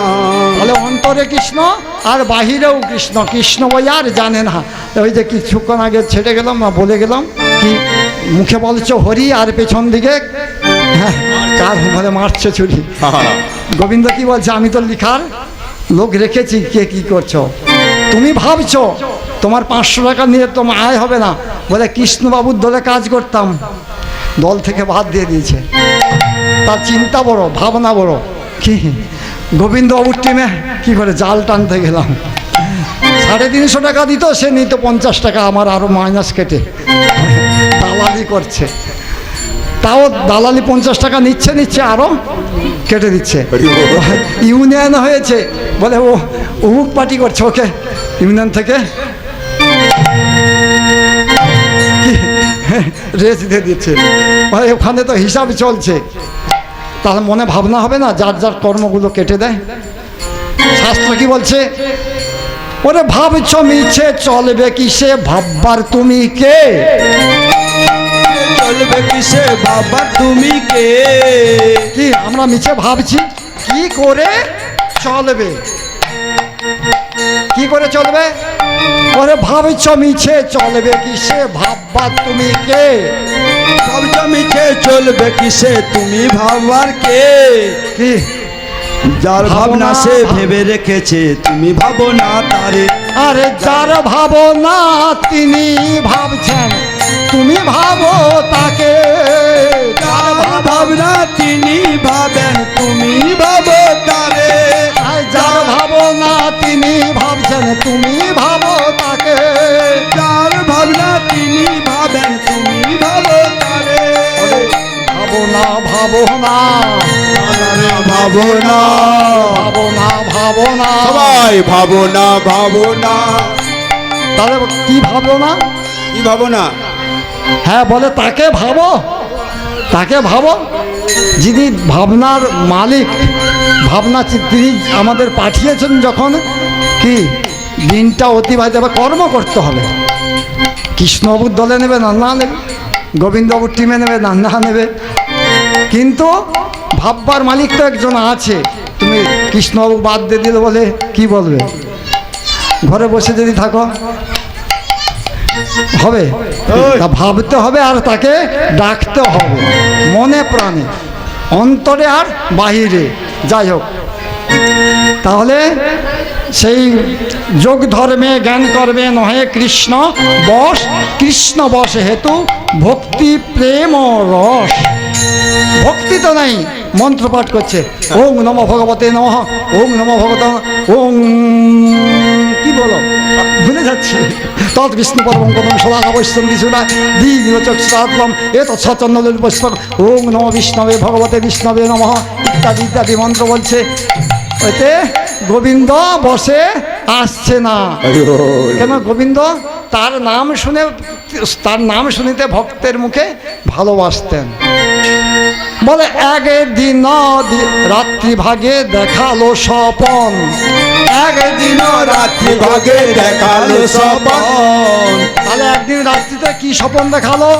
তাহলে অন্তরে কৃষ্ণ আর বাহিরেও কৃষ্ণ, কৃষ্ণ বই আর জানে না। ওই যে কিছুক্ষণ আগে ছেড়ে গেলাম না, বলে গেলাম কি মুখে বলছো হরি আর পেছন দিকে হ্যাঁ কার মানে মারছে ছুরি। গোবিন্দ কি বলছে, আমি তো লিখার লোক রেখেছি, কে কি করছো? তুমি ভাবছো তোমার 500 টাকা নিয়ে তোমার আয় হবে না। বলে কৃষ্ণবাবুর দলে কাজ করতাম, দল থেকে বাদ দিয়ে দিয়েছে। তার চিন্তা বড়, ভাবনা বড়। কি গোবিন্দবাবুর টিমে কি করে জাল টানতে গেলাম, 350 টাকা দিত, সে নিত 50 টাকা, আমার আরও মাইনাস কেটে দালালি করছে। তাও দালালি 50 টাকা নিচ্ছে আরও কেটে দিচ্ছে। ইউনিয়ন হয়েছে বলে ও অমুক পার্টি করছে, ওকে ইউনিয়ন থেকে রেস দিয়ে দিচ্ছে। মানে ওখানে তো হিসাব চলছে, তাহলে মনে ভাবনা হবে না, যার যার কর্মগুলো কেটে দেয়। শাস্ত্র কি বলছে, ওরে ভাবছ মিছে চলবে কিসে, ভাববার তুমি কে? চলবে কিসে বাবা তুমি কে? কি আমরা মিছে ভাবছি, কি করে চলবে, কি করে চলবে? ওরে ভাবছ মিছে চলবে কিসে, ভাববার তুমি কে? ভাবছ মিছে চলবে কিসে, তুমি ভাববার কে? কি যার ভাবনা সে ভেবে রেখেছে, তুমি ভাবো না তারে। আরে যার ভাবনা তিনি ভাবছেন, তুমি ভাবো তাকে। যার ভাবনা তিনি ভাবেন, তুমি ভাবো তারে। আর যার ভাবনা তিনি ভাবছেন, তুমি ভাবো তাকে। যার ভাবনা তিনি ভাবেন, তুমি ভাবো তারে। ভাবনা ভাবনা ভাবনা ভাবনা ভাবনা সবাই ভাবনা ভাবনা। তাহলে কি ভাবনা? কি ভাবনা? হ্যাঁ বলে তাকে ভাবো, তাকে ভাবো যিনি ভাবনার মালিক, ভাবনা তিনি আমাদের পাঠিয়েছেন যখন, কি দিনটা অতিবাহিত হবে, কর্ম করতে হবে। কৃষ্ণবাবুর দলে নেবে না না নেবে, গোবিন্দবাবুর টিমে নেবে না না নেবে, কিন্তু ভাববার মালিক তো একজন আছে। তুমি কৃষ্ণবাবু বাদ দিয়ে দিলে বলে কি বলবে? ঘরে বসে যদি থাকো হবে? তা ভাবতে হবে আর তাকে ডাকতে হবে মনে প্রাণে, অন্তরে আর বাহিরে। যাই হোক, তাহলে সেই যোগ ধর্মে জ্ঞান করবে নহে কৃষ্ণ বশ, কৃষ্ণ বশ হেতু ভক্তি প্রেম রস। ভক্তি তো নাই, মন্ত্র পাঠ করছে, ওং নমঃ ভগবতে নমঃ, ওং নমঃ ভগবতে নমঃ, ওং কি বলো ভুলে যাচ্ছি। তৎ বিষ্ণু পরমং পদম সদা অবশ্যন্তি সুরা দীর্ঘচক্ষুরাত্মম এতৎ সচন্দন পুস্তক, ওং নমঃ বিষ্ণবে ভগবতে বিষ্ণবে নমঃ ইত্যাদি ইত্যাদি মন্ত্র বলছে। ওতে গোবিন্দ বসে আসছে না। কেন? গোবিন্দ তার নাম শুনে, তার নাম শুনিতে ভক্তের মুখে ভালোবাসতেন। বলে একদিন রাত্রি ভাগে দেখালো স্বপন, একদিন রাত্রি ভাগে দেখালো স্বপন। তাহলে একদিন রাত্রিতে কি স্বপন দেখালো?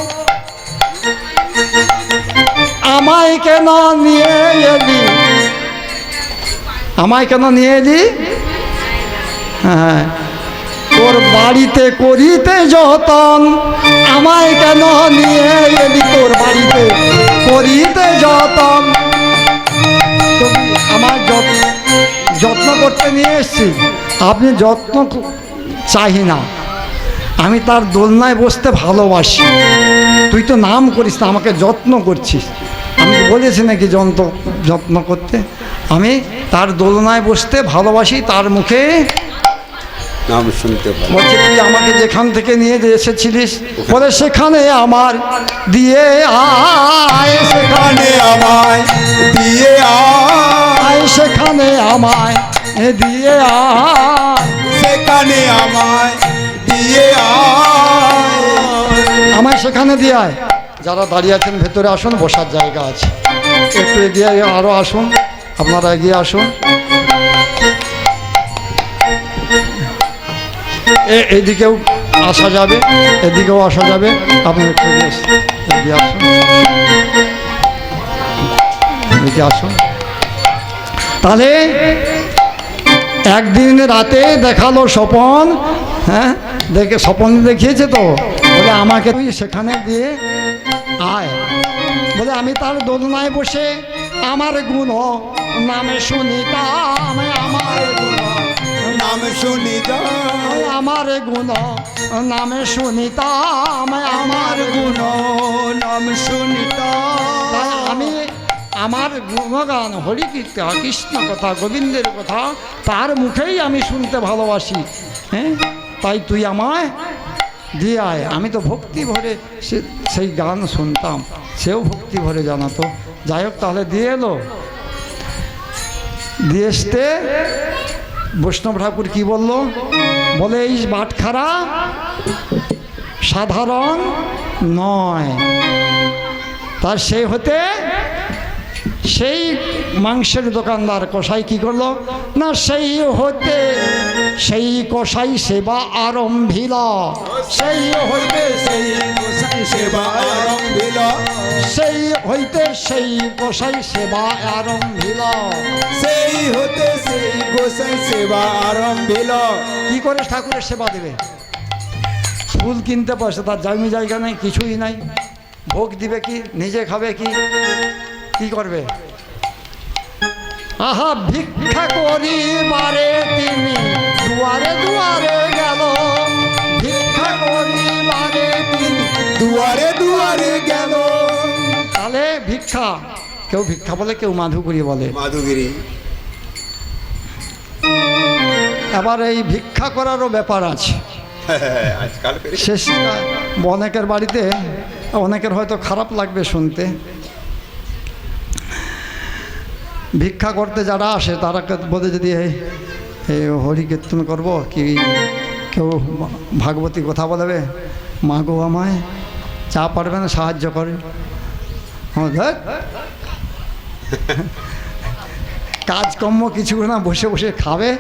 আমায় কেন নিয়ে এলি, আমায় কেন নিয়ে এলি? হ্যাঁ তোর বাড়িতে করিতে যতন আমায় কেন নিয়ে এলি তোর বাড়িতে করিতে যতন তুমি আমার যত্ন করতে নিয়ে এসছি আপনি যত্ন চাহি না আমি তার দোলনায় বসতে ভালোবাসি তুই তো নাম করিস না আমাকে যত্ন করছিস আমি বলেছি নাকি যত্ন করতে আমি তার দোলনায় বসতে ভালোবাসি তার মুখে নাম শুনতে পাই। বলছে তুই আমাকে যেখান থেকে নিয়ে যে এসেছিলিস বলে সেখানে আমার দিয়ে আয় সেখানে আমায় দিয়ে আয় সেখানে আমায় দিয়ে আয় সেখানে আমায় দিয়ে আমায় সেখানে দিয়ে আয় যারা দাঁড়িয়ে আছেন ভেতরে আসুন বসার জায়গা আছে একটু এগিয়ে আরও আসুন আপনারা এগিয়ে আসুন এদিকেও আসা যাবে এদিকেও আসা যাবে আপনি একটু এগিয়ে আসুন এদিকে আসুন তাহলে একদিন রাতে দেখালো স্বপন হ্যাঁ স্বপন দেখিয়েছে তো বলে আমাকে তুই সেখানে দিয়ে আয় বলে আমি তার দোলনায় বসে আমার গুণ নামে শুনিতাম আমার গুণ নাম শুনি আমার গুণ নামে শুনিতাম আমার গুণ নাম শুনিতাম আমি আমার গুণগান হরি কীর্তন কৃষ্ণ কথা গোবিন্দের কথা তার মুখেই আমি শুনতে ভালোবাসি হ্যাঁ তাই তুই আমায় দিয়ে আয় আমি তো ভক্তি ভরে সেই গান শুনতাম সেও ভক্তি ভরে জানাতো যাই হোক তাহলে দিয়ে এলো দিয়ে আসতে বৈষ্ণব ঠাকুর কি বলল বলে এই বাটখারা সাধারণ নয় তার সেই হতে সেই মাংসের দোকানদার কসাই কি করলো না সেই হতে সেই কসাই সেবা আরম্ভিল সেই হইতে সেই কসাই সেবা আরম্ভিল সেই হইতে সেই কসাই সেবা আরম্ভিল সেই হতে সেই গোসাই সেবা আরম্ভিল কি করে ঠাকুরের সেবা দেবে ফুল কিনতে পয়সা তার জমি জায়গা নেই কিছুই নাই ভোগ দিবে কি নিজে খাবে কি কি করবে আহা ভিক্ষা করিবারে তিনি দুয়ারে দুয়ারে গেল ভিক্ষা করিবারে তিনি দুয়ারে দুয়ারে গেল তাহলে ভিক্ষা কেউ ভিক্ষা বলে কেউ মাধুকরী বলে মাধুগিরি এবার এই ভিক্ষা করারও ব্যাপার আছে আজকাল শেষ অনেকের বাড়িতে অনেকের হয়তো খারাপ লাগবে শুনতে ভিক্ষা করতে যারা আসে তারা বলে যদি এই হরি কীর্তন করবো কি কেউ ভাগবতী কথা বলবে মা গো আমায় চা পারবে না সাহায্য করে কাজকর্ম কিছু না বসে বসে খাবে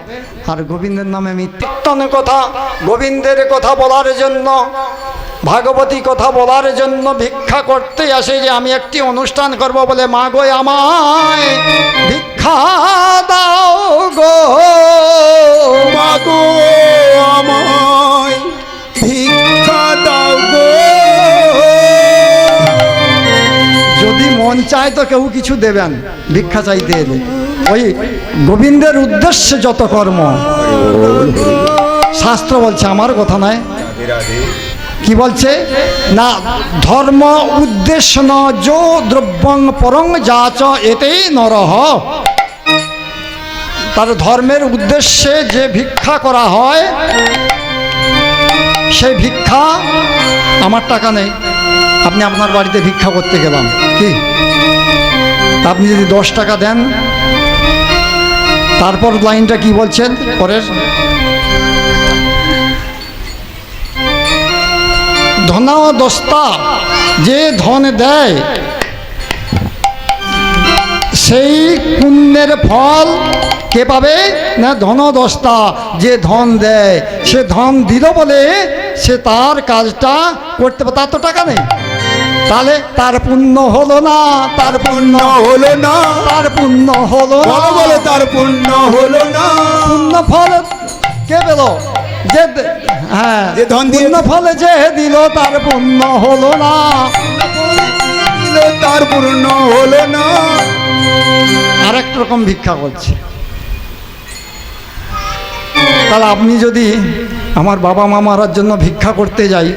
আর গোবিন্দের নামে মিথ্যান কথা গোবিন্দের কথা বলার জন্য ভাগবতী কথা বলার জন্য ভিক্ষা করতে আসে যে আমি একটি অনুষ্ঠান করব বলে মা গো আমায় ভিক্ষা দাও গো মা গো আমায় ভিক্ষা দাও গো যদি মন চায় তো কেউ কিছু দেবেন ভিক্ষা চাইতে এলে ওই গোবিন্দের উদ্দেশ্যে যত কর্ম শাস্ত্র বলছে আমার কথা নয় কি বলছে না ধর্ম উদ্দেশ্য ন যো দ্রব্যং পরং যাচ এতেই নরহ তার ধর্মের উদ্দেশ্যে যে ভিক্ষা করা হয় সেই ভিক্ষা আমার টাকা নেই আপনি আপনার বাড়িতে ভিক্ষা করতে গেলাম কি আপনি যদি 10 টাকা দেন তারপর লাইনটা কি বলছেন পরের ধনা দস্তা যে ধন দেয় সেই পুণ্যের ফল কে পাবে না ধনদস্তা যে ধন দেয় সে ধন দিল বলে সে তার কাজটা করতে পারে তার তো টাকা নেই তাহলে তার পুণ্য হলো না তার পুণ্য হলো না তার পুণ্য হলো বলো বলো তার পুণ্য হলো না পুণ্য ফল কে পেল যে হ্যাঁ, যে ধন দিয়ে পুণ্য ফলে যে দিল তার পুণ্য হলো না। দিল তার পূর্ণ হলো না। আরেক রকম ভিক্ষা করছে। তাহলে আপনি যদি আমার বাবা মা মারার জন্য ভিক্ষা করতে যাই,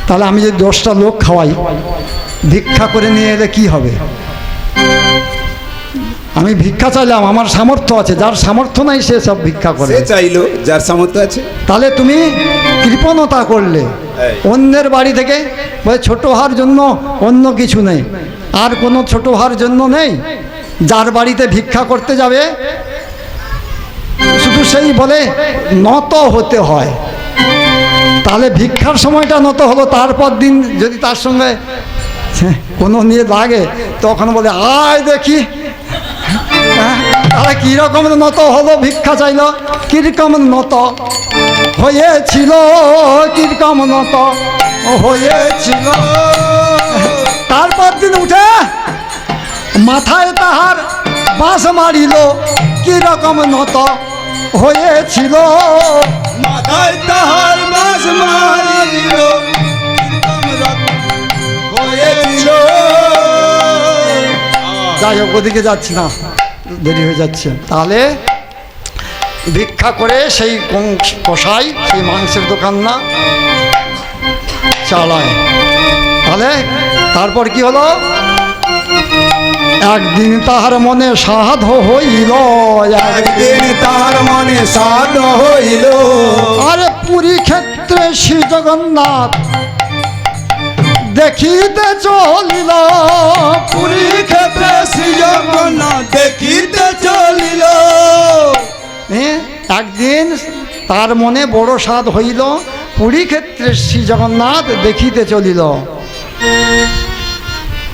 তাহলে আমি যদি 10টা লোক খাওয়াই, ভিক্ষা করে নিয়ে এলে কি হবে? আমি ভিক্ষা চাইলাম, আমার সামর্থ্য আছে, যার সামর্থ্য নাই সে সব ভিক্ষা করে। সে চাইলো যার সামর্থ্য আছে। তাহলে তুমি কৃপণতা করলে। অন্যের বাড়ি থেকে বলে ছোট হওয়ার জন্য অন্য কিছু নেই, আর কোনো ছোট হওয়ার জন্য নেই। যার বাড়িতে ভিক্ষা করতে যাবে শুধু সেই বলে নত হতে হয়। তাহলে ভিক্ষার সময়টা নত হলো, তারপর দিন যদি তার সঙ্গে কোনো নিয়ে লাগে তখন বলে আয় দেখি। তাহলে কীরকম নত হলো? ভিক্ষা চাইল, কীরকম নত হয়েছিল, কীরকম নত হয়েছিল। তারপর দিন উঠে মাথায় তাহার বাঁশ মারিল, কীরকম নত হয়েছিল। মাথায় তাহার বাঁশ মারিল, হয়েছিল। যাই হোক, ওদিকে যাচ্ছি না, দেরি হয়ে যাচ্ছে। তাহলে ভিক্ষা করে সেই কষাই, সেই মাংসের দোকান না চালায়। তাহলে তারপর কি হলো? একদিন তাহার মনে সাধ হইল, একদিন তার মনে সাধ হইল। আরে পুরী ক্ষেত্রে শ্রী জগন্নাথ দেখিতে চলিল, পুরী ক্ষেত্রে শ্রী জগন্নাথ দেখিতে চলিল। একদিন তার মনে বড় সাধ হইল, পুরী ক্ষেত্রে শ্রী জগন্নাথ দেখিতে চলিল।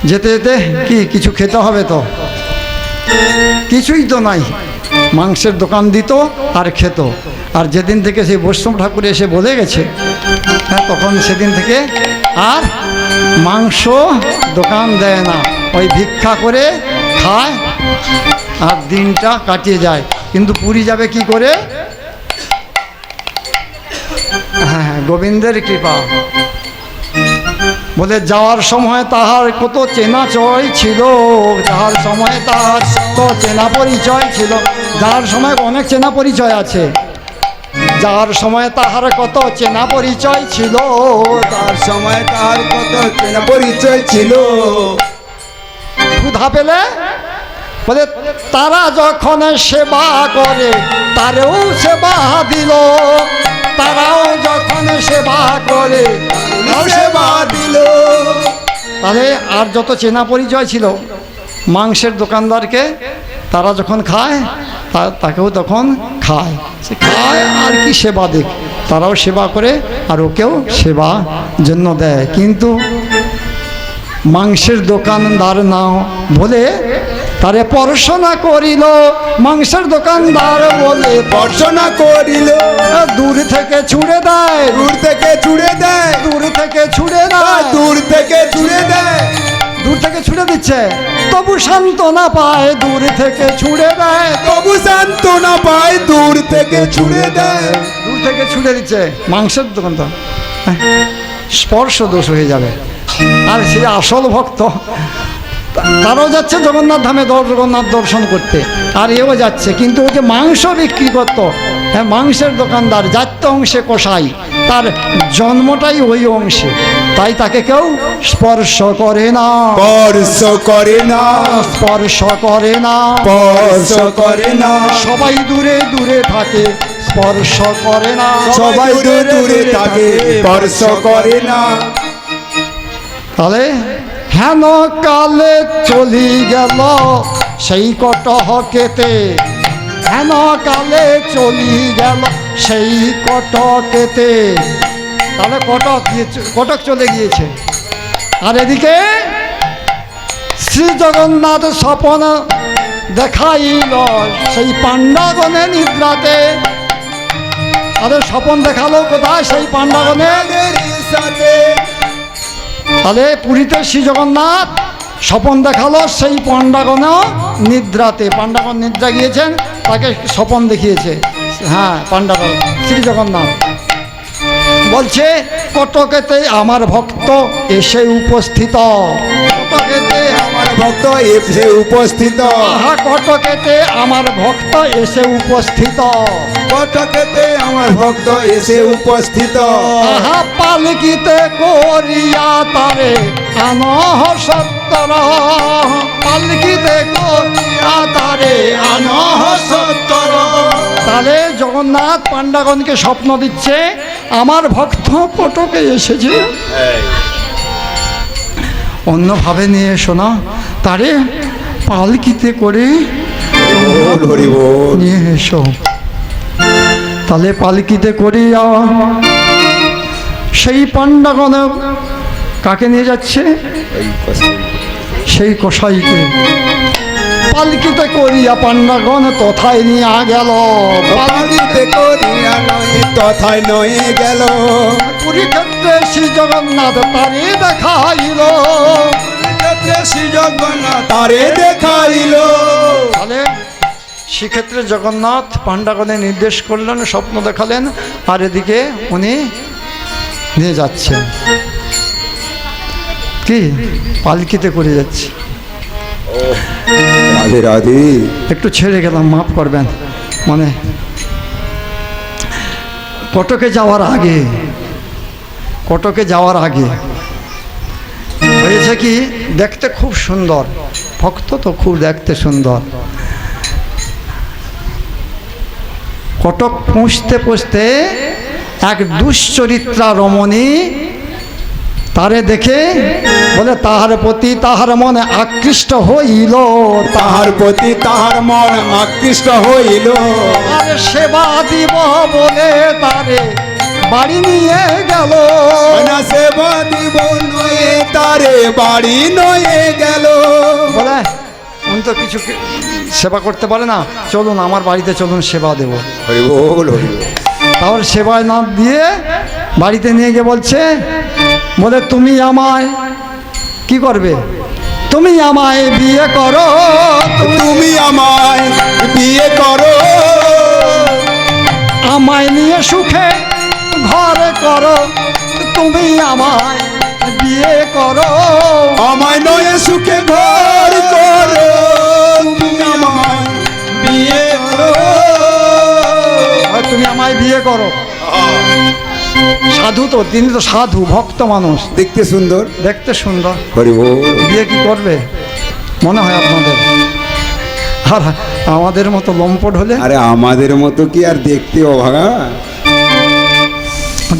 যেতে যেতে কি কিছু খেতে হবে? তো কিছুই তো নাই। মাংসের দোকান দিত আর খেত। আর যেদিন থেকে সেই বৈষ্ণব ঠাকুর এসে বলে গেছে, হ্যাঁ, তখন সেদিন থেকে আর মাংস দোকান দেয় না, ওই ভিক্ষা করে খায় আর দিনটা কাটিয়ে যায়। কিন্তু পুরী যাবে কি করে? হ্যাঁ, গোবিন্দের কৃপা। বলে যাওয়ার সময় তাহার কত চেনা চয় ছিল, যাওয়ার সময় তাহার কত চেনা পরিচয় ছিল। যাওয়ার সময় অনেক চেনা পরিচয় আছে। যাওয়ার সময় তাহার কত চেনা পরিচয় ছিল, তার সময় তার কত চেনা পরিচয় ছিল। ক্ষুধা পেলে বলে তারা যখন সেবা করে তারেও সেবা দিল, তারাও যখন সেবা করে সেবা দিল। তাহলে আর যত চেনা পরিচয় ছিল মাংসের দোকানদারকে, তারা যখন খায় তাকেও তখন খায়। সে খায় আর কি সেবা দেখ, তারাও সেবা করে আর ওকেও সেবা জন্য দেয়। কিন্তু মাংসের দোকানদার না বলে তারে পড়াশোনা করিল, মাংসের দোকানদার বলে পড়াশোনা করিল। দূর থেকে ছুড়ে দেয়, দূর থেকে ছুড়ে দেয়, দূর থেকে ছুড়ে দেয়, দূর থেকে ছুড়ে দেয়। দূর থেকে ছুড়ে দিচ্ছে, তবু সান্ত্বনা পায়, দূর থেকে ছুড়ে দেয়, তবু সান্ত্বনা পায়, দূর থেকে ছুড়ে দেয়। দূর থেকে ছুড়ে দিচ্ছে। মাংসের দোকানদার স্পর্শ দোষ হয়ে যাবে। আর সে আসল ভক্ত, তারাও যাচ্ছে জগন্নাথ ধামে জগন্নাথ দর্শন করতে, আর এও যাচ্ছে, কিন্তু ওকে মাংস বিক্রি করতো। হ্যাঁ, মাংসের দোকানদার যাত্য অংশে কষাই, তার জন্মটাই ওই অংশে, তাই তাকে কেউ স্পর্শ করে না, স্পর্শ করে না, স্পর্শ করে না, স্পর্শ করে না। সবাই দূরে দূরে থাকে, স্পর্শ করে না, সবাই দূরে দূরে থাকে, স্পর্শ করে না। তাহলে হেন কালে চলি গেল সেই কটকেতে, হেন কালে চলি গেল সেই কটকেতে। তাহলে কটক চলে গিয়েছে। আর এদিকে শ্রী জগন্নাথ স্বপন দেখাইল সেই পাণ্ডাগণে নিদ্রাতে। তাদের স্বপন দেখালো কোথায়? সেই পাণ্ডাগণের সাথে। তাহলে পুরীতে শ্রী জগন্নাথ স্বপন দেখালো সেই পাণ্ডাগণ নিদ্রাতে। পাণ্ডাগণ নিদ্রা গিয়েছেন, তাকে স্বপন দেখিয়েছে। হ্যাঁ, পাণ্ডাগণ শ্রী জগন্নাথ। বলছে কটকেতে আমার ভক্ত এসে উপস্থিত, কটকেতে আমার ভক্ত এসে উপস্থিত, আহা কটকেতে আমার ভক্ত এসে উপস্থিত, কটকেতে আমার ভক্ত এসে উপস্থিত, আহা পালকিতে করিয়া তারে আনহ সত্তর, পালকিতে করিয়া তারে আনহ সত্তর। তাহলে জগন্নাথ পাণ্ডাগণকে স্বপ্ন দিচ্ছে আমার ভক্ত কটকে এসেছে, অন্যভাবে নিয়ে এসো না, তারে পালকিতে করে হরি বল। নিয়ে এসো। তাহলে পালকিতে করিয়া সেই পাণ্ডাগণ কাকে নিয়ে যাচ্ছে? সেই কসাইকে পালকিতে করিয়া পাণ্ডাগণ তথায় নিয়ে গেল, পালকিতে করিয়া নয় তথায় নয় গেল, কুরুক্ষেত্রে শ্রী জগন্নাথ তারে দেখাইল, শ্রী জগন্নাথ তারে দেখাইল। তাহলে সেক্ষেত্রে জগন্নাথ পাণ্ডাগণে নির্দেশ করলেন, স্বপ্ন দেখালেন, আর এদিকে উনি নিয়ে যাচ্ছেন কি পালকিতে করে যাচ্ছে। রাধে রাধে। একটু ছেড়ে গেলাম, মাফ করবেন। মানে কটকে যাওয়ার আগে, কটকে যাওয়ার আগে হয়েছে কি, দেখতে খুব সুন্দর, ভক্ত তো খুব দেখতে সুন্দর। কটক পৌঁছতে পৌঁছতে এক দুশ্চরিত্রা রমণী তারে দেখে বলে তাহার প্রতি তাহার মনে আকৃষ্ট হইল, তাহার প্রতি তাহার মন আকৃষ্ট হইল, আর সেবা দিব বলে তারে বাড়ি নিয়ে গেল, না সেবা দিব নয়ে তারে বাড়ি নয়ে গেল। বলে উনি তো কিছু সেবা করতে পারে না, চলুন আমার বাড়িতে চলুন সেবা দেব। হরি বল হরি বল। তাহলে সেবা না দিয়ে বাড়িতে নিয়ে গিয়ে বলছে, বলে তুমি আমায় কি করবে? তুমি আমায় বিয়ে করো, তুমি আমায় বিয়ে করো, আমায় নিয়ে সুখে ঘর করো, তুমি আমায় বিয়ে করো, আমায় নয়ে সুখে ঘর করো, তুমি আমায় বিয়ে করো, আর তুমি আমায় বিয়ে করো। সাধু তো, তিনি তো সাধু ভক্ত মানুষ, দেখতে সুন্দর, দেখতে সুন্দর, হরি বল। বিয়ে কি করবে মনে হয় আপনাদের? আর আমাদের মতো লম্পট হলে? আরে আমাদের মতো কি আর দেখতে অভাগা?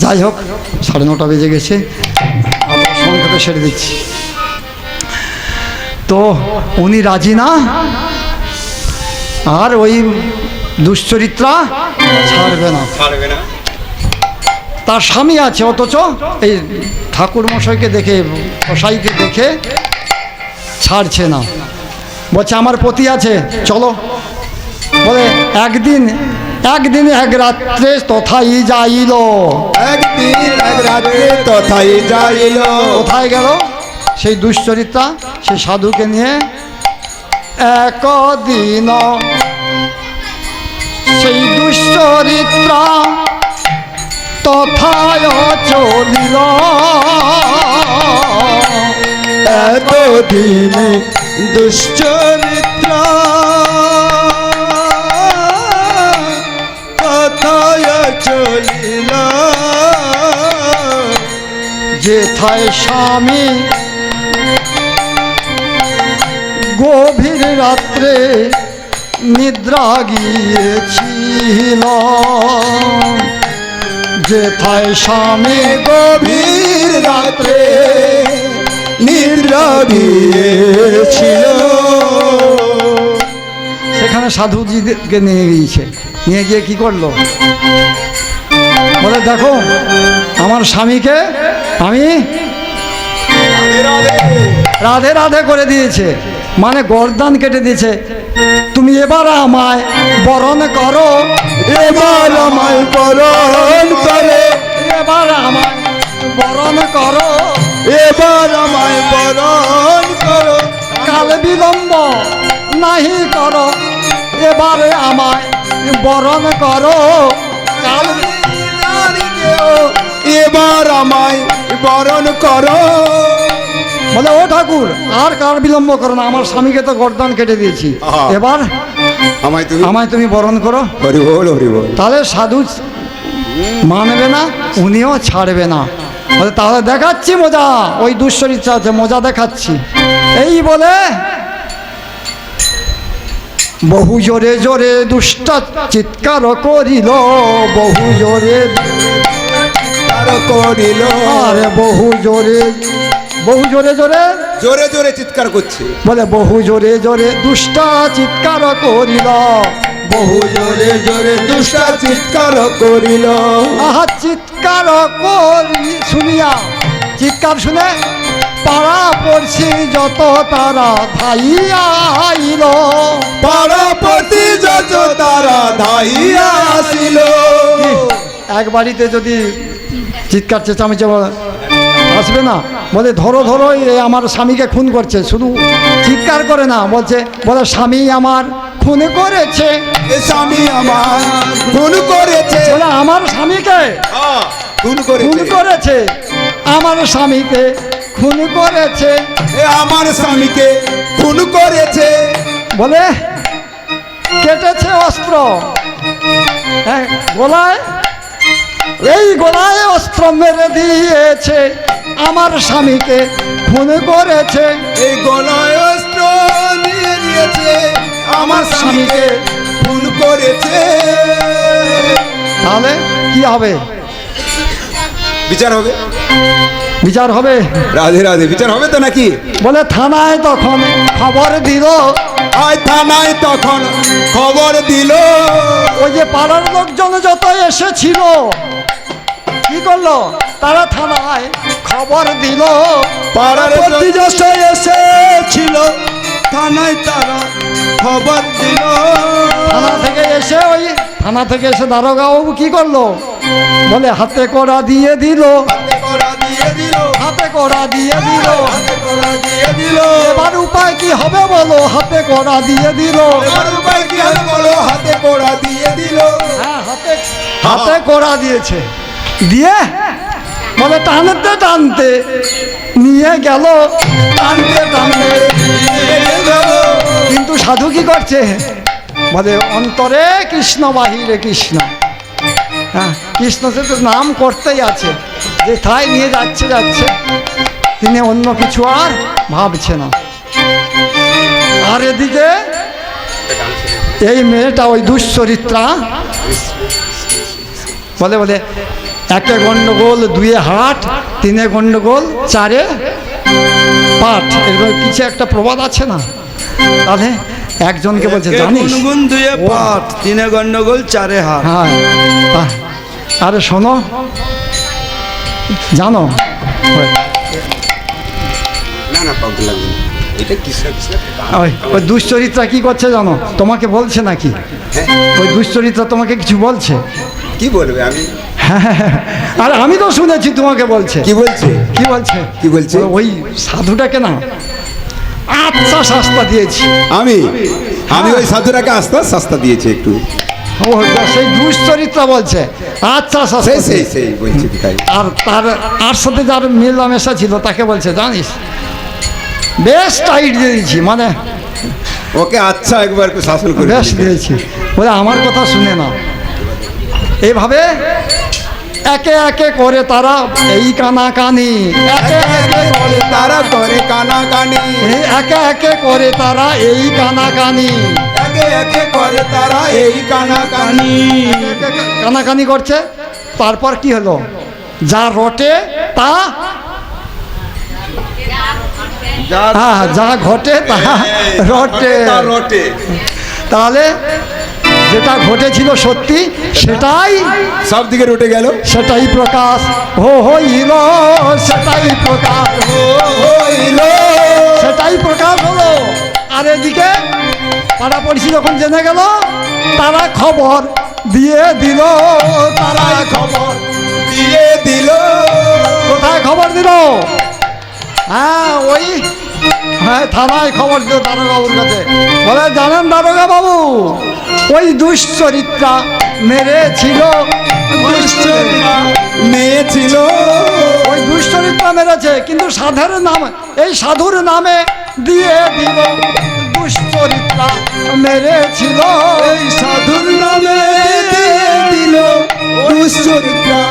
যাই হোক, 9:30 বেজে গেছে, আবার সংক্ষেপে সেরে দিচ্ছি। তো উনি রাজি না, আর ওই দুশ্চরিত্রা ছাড়বে না। তার স্বামী আছে, অথচ এই ঠাকুর মশাইকে দেখে, মশাইকে দেখে ছাড়ছে না, বলছে আমার পতি আছে চলো। বলে একদিন এক রাত্রে তথাই যাইল, একদিন এক রাতে তথাই যাইল, কোথায় গেল? সেই দুশ্চরিত্রা সেই সাধুকে নিয়ে একদিন সেই দুশ্চরিত্রা তথায় চলিল, এতদিনে দুশ্চরিত্রা কথায় চলিল, যেথায় স্বামী গভীর রাত্রে নিদ্রা গিয়েছিল, যেথায় স্বামী গভীর রাত্রে নিদ্রা গিয়েছিল, সেখানে সাধুজিকে নিয়ে গিয়েছে, নিয়ে গিয়ে কি করলো? বলে দেখো আমার স্বামীকে আমি রাধে রাধে করে দিয়েছে, মানে গর্দান কেটে দিয়েছে, তুমি এবার আমায় বরণ করো, এবার আমায় বরণ করে, এবার আমায় বরণ করো, এবার আমায় বরণ করো, কাল বিলম্ব নাহি করো, এবারে আমায় বরণ করো, কাল এবার আমায় বরণ করো। বলে ও ঠাকুর আর কার বিলম্ব করো না, আমার স্বামীকে তো গর্দান কেটে দিয়েছি, আহা। এবার আমায় তুমি বরণ করো। হরি বল হরি বল। তাহলে সাধু মানবে না, উনিও ছাড়বে না। বলে তাহলে দেখাচ্ছি মজা, ওই দুশ্চরিত্রা আছে মজা দেখাচ্ছি। এই বলে বহু জোরে জোরে দুষ্ট চিৎকার করিল, বহু জোরে আর করিল, আরে বহু জোরে জোরে জোরে জোরে চিৎকার করছে। বলে বহু জোরে জোরে দুষ্ট চিৎকার করিল, বহু জোরে জোরে দুষ্ট চিৎকার করিল। আহা চিৎকার করি শুনিয়া, চিৎকার শুনে পাড়া পড়ছি যত তারা ধাইয়া আইল, পাড়াপতি যত তারা ধাইয়া আসিল। এক বাড়িতে যদি চিৎকার চেঁচামেচি আসবে না, বলে ধরো ধরো এ আমার স্বামীকে খুন করছে, শুধু চিৎকার করে না, বলে স্বামী আমার খুন করেছে, এ স্বামী আমার খুন করেছে। বলে আমার স্বামীকে খুন খুন করেছে, করেছে, আমার স্বামীকে খুন করেছে। এ আমার স্বামীকে খুন করেছে। বলে কেটেছে অস্ত্র, হ্যাঁ গলায়, এই গলায় অস্ত্র মেরে দিয়েছে, আমার স্বামীকে খুন করেছে। এই গলায় অস্ত্র নিয়ে নিয়েছে, আমার স্বামীকে খুন করেছে। তাহলে কি হবে? বিচার হবে, বিচার হবে। রাধে রাধে, বিচার হবে তো নাকি? বলে থানায় তখন খবর দিল, আয় থানায় তখন খবর দিল। ওই যে পাড়ার লোকজন যত এসেছিল কি করলো, তারা থানায় খবর দিল, পাড়ার পাড়াপতি যত এসেছিল থানায় তারা খবর দিল। থানা থেকে এসে দারোগাবাবু কি করলো, বলে হাতে কড়া দিয়ে দিল, হাতে কড়া দিয়ে দিল, হাতে কড়া দিয়ে দিল। হাতে কড়া দিয়ে দিল। এবার উপায় কি হবে বলো, হাতে কড়া দিয়ে দিল। এবার উপায় কি হবে বলো, হাতে কড়া দিয়ে দিল। হ্যাঁ হাতে কড়া দিয়েছে, দিয়ে বলে টানতে টানতে নিয়ে গেল, টানতে টানতে নিয়ে গেল। কিন্তু সাধু কি করছে, বলে অন্তরে কৃষ্ণ বাহিরে কৃষ্ণ, হ্যাঁ কৃষ্ণ সে তো নাম করতেই আছে, যে তাই নিয়ে যাচ্ছে যাচ্ছে, তিনি অন্য কিছু আর ভাবছে না। আর এদিকে এই মেয়েটা ওই দুশ্চরিত্রা বলে বলে একে গন্ডগোল, দুয়ে হাট, তিনে গন্ডগোল, চারে পাঠ, এরকম কিছু একটা প্রবাদ আছে না? তাহলে একজনকে বলছে জানিস, গুনগুন দুয়ে পাঠ, তিনে গন্ডগোল, চারে হাত। হ্যাঁ আরে শোনো, জানো না না পাগল লাগবে, এটা কিসের কিসের? ওই দুশ্চরিত্রা কি করছে জানো, তোমাকে বলছে নাকি? হ্যাঁ, ওই দুশ্চরিত্রা তোমাকে কিছু বলছে? কি বলবে আমি? আর আমি তো শুনেছি তোমাকে বলছে। কি বলছে? কি বলছে? কি বলছে? ওই সাধুটাকে না আচ্ছা শাস্তা দিয়েছি আমি ওই সাধুরাকে আস্তে সস্তা দিয়েছি একটু। ও সেই দুশ্চরিত্রা বলছে আচ্ছা শাস্তা সেই দিয়েছি। সেই বলছি তাই। আর আর সাথে যার মেলামেশা ছিল তাকে বলছে জানিস বেশ টাইট দিয়ে দিয়েছি, মানে ওকে আচ্ছা একবার একটু শাসন করে বেশ দিয়েছি, বলে আমার কথা শুনে না। এইভাবে একে একে করে তারা এই কানাকানি, একে একে করে তারা করে কানাকানি, একে একে করে তারা এই কানাকানি, একে একে করে তারা এই কানাকানি। কানাকানি করছে। তারপর কি হলো, যা রটে তা, হ্যাঁ যা ঘটে তা রটে। রটে। তাহলে যেটা ঘটেছিল সত্যি সেটাই সব দিকে রটে গেল, সেটাই প্রকাশ হইল, সেটাই প্রকাশ হইল, সেটাই প্রকাশ হলো। আর এদিকে পাড়াপড়শি যখন জেনে গেল, তারা খবর দিয়ে দিল, তারা খবর দিয়ে দিল। কোথায় খবর দিল? হ্যাঁ ওই থানায় খবর দিল দারোগা বাবুর কাছে। বলে জানেন দারোগা বাবু, ওই দুশ্চরিত্রা মেরেছিল দুশ্চরিত্রা মেয়ে ছিল, ওই দুশ্চরিত্রা মেরেছে, কিন্তু সাধুর নাম, এই সাধুর নামে দিয়ে দিল দুশ্চরিত্রা মেরেছিল। এই সাধুর নামে দিয়ে দিল দুশ্চরিত্রা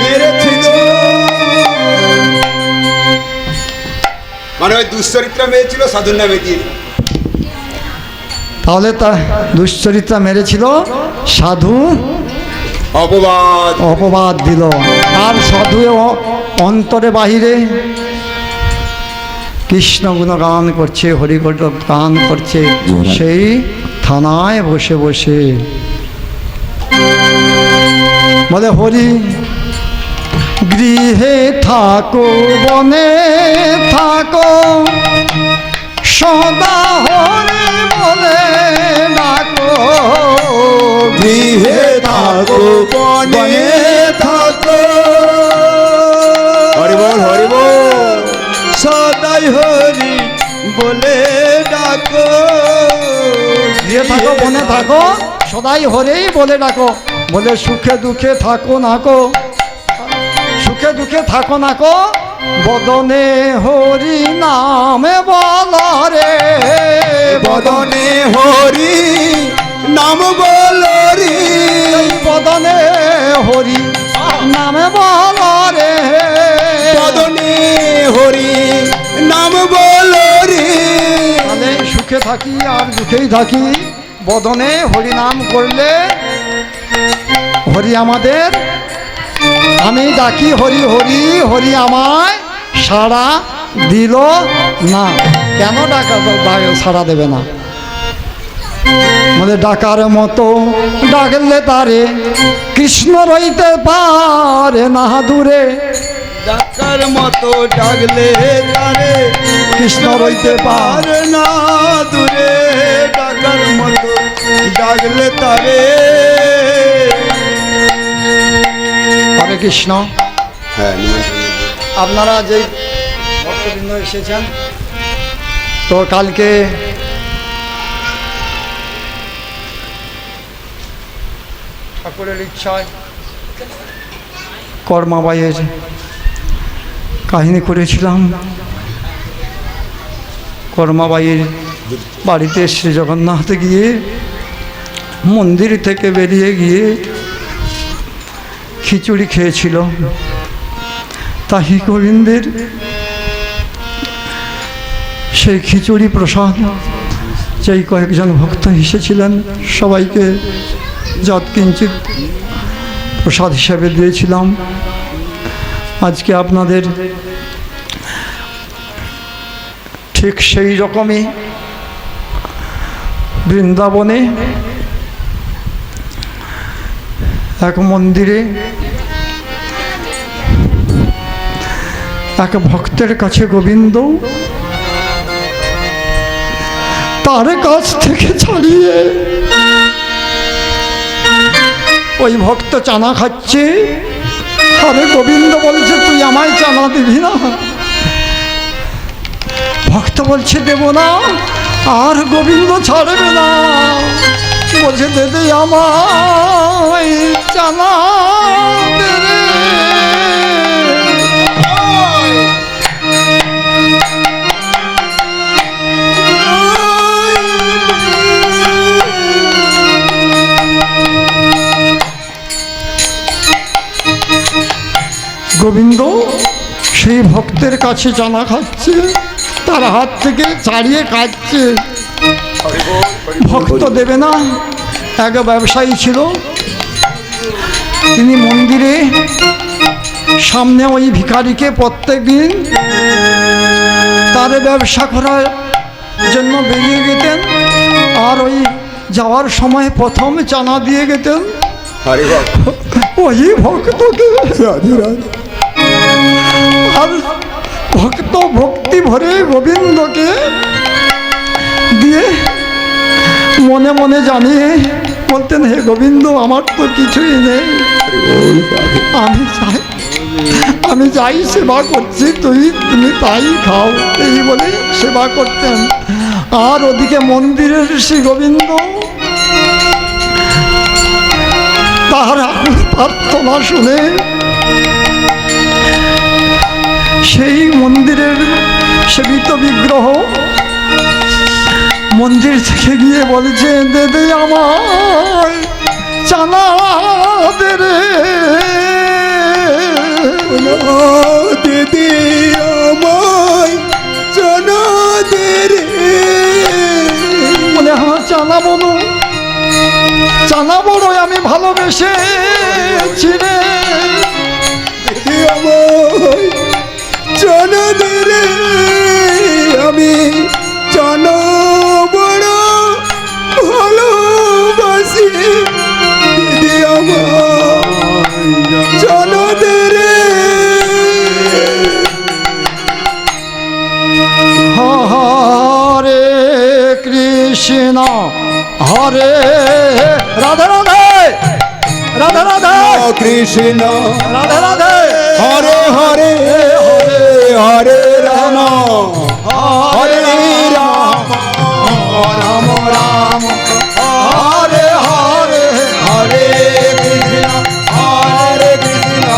মেরেছিল। মানে ওই দুশ্চরিত্রা মেয়ে ছিল, সাধুর নামে দিয়ে দিল। তাহলে তা দুশ্চরিত্রা মেরেছিল, সাধু অপবাদ অপবাদ দিল, আর সাধু অন্তরে বাহিরে কৃষ্ণ গুণগান করছে, হরিকট গান করছে, সেই থানায় বসে বসে বলে হরি গৃহে থাকো বনে থাকো সদা হরি বলে ডাকো, গৃহে থাকো বনে থাকো, হরি বল হরি বল, সদাই হরি বলে ডাকো, গৃহে থাকো বনে থাকো সদাই হরেই বলে ডাকো। বলে সুখে দুঃখে থাকো নাকো, সুখে দুঃখে থাকো নাকো বদনে হরি নামে বলো রে, বদনে হরি নাম বলো রে, বদনে হরি নামে বলো রে, বদনে হরি নাম বলো রে। তাহলে সুখে থাকি আর দুঃখেই থাকি, বদনে হরি নাম করলে হরি আমাদের, আমি ডাকি হরি হরি, হরি আমায় সাড়া দিল না। কেন সাড়া দেবে না? মানে ডাকার মতো ডাকলে তারে কৃষ্ণ রইতে পারে না দূরে, ডাকার মতো ডাকলে তারে কৃষ্ণ রইতে পারে আর না দূরে, ডাকার মতো ডাকলে তারে। হরে কৃষ্ণ। হ্যাঁ আপনারা যে ভক্তবৃন্দ এসেছেন, তো কালকে ঠাকুরের ইচ্ছায় কর্মাবাইয়ের কাহিনী করেছিলাম। কর্মাবাইয়ের বাড়িতে শ্রী জগন্নাথ গিয়ে মন্দির থেকে বেরিয়ে গিয়ে খিচুড়ি খেয়েছিল। তাহি গোবিন্দের সেই খিচুড়ি প্রসাদ যেই কয়েকজন ভক্ত এসেছিলেন সবাইকে যৎকিঞ্চিৎ প্রসাদ হিসাবে দিয়েছিলাম। আজকে আপনাদের ঠিক সেই রকমই বৃন্দাবনে এক মন্দিরে এক ভক্তের কাছে গোবিন্দ তার কাছ থেকে ছাড়িয়ে ওই ভক্ত চানা খাচ্ছে, আরে গোবিন্দ বলছে তুই আমায় চানা দিবি না? ভক্ত বলছে দেব না, আর গোবিন্দ ছাড়বে না, বলছে দে আমায় চানা দে রে। গোবিন্দ সেই ভক্তের কাছে চানা খাচ্ছে, তার হাত থেকে ছাড়িয়ে খাচ্ছে। ভক্ত দেবে না। এক ব্যবসায়ী ছিল, তিনি মন্দিরে সামনে ওই ভিখারিকে প্রত্যেক দিন তার ব্যবসা করার জন্য বেরিয়ে গেতেন, আর ওই যাওয়ার সময় প্রথম চানা দিয়ে গেতেন ওই ভক্তকে। আর ভক্ত ভক্তি ভরে গোবিন্দকে দিয়ে মনে মনে জানিয়ে বলতেন, হে গোবিন্দ আমার তো কিছুই নেই, আমি যাই সেবা করছি, তুমি তাই খাও, এই বলে সেবা করতেন। আর ওদিকে মন্দিরের শ্রী গোবিন্দ তাহার আকুল প্রার্থনা শুনে সেই মন্দিরের সেবিত বিগ্রহ মন্দির থেকে গিয়ে বলছে, দেদে আমার চানা দে রে, দিদি আমায় জানা দে রে। বলে আমার চানা বলো, চানা বড়ই আমি ভালোবেসেছি রে, দিদি আমায় জানা দে রে, আমি জানা বড় ভালোবাসি, দিদি আমায় জানা দে রে। হরে কৃষ্ণ হরে রাধে রাধে রাধে রাধে কৃষ্ণ রাধে রাধে হরে হরে হরে রাম হরে রাম রাম রাম হরে হরে হরে কৃষ্ণ হরে কৃষ্ণ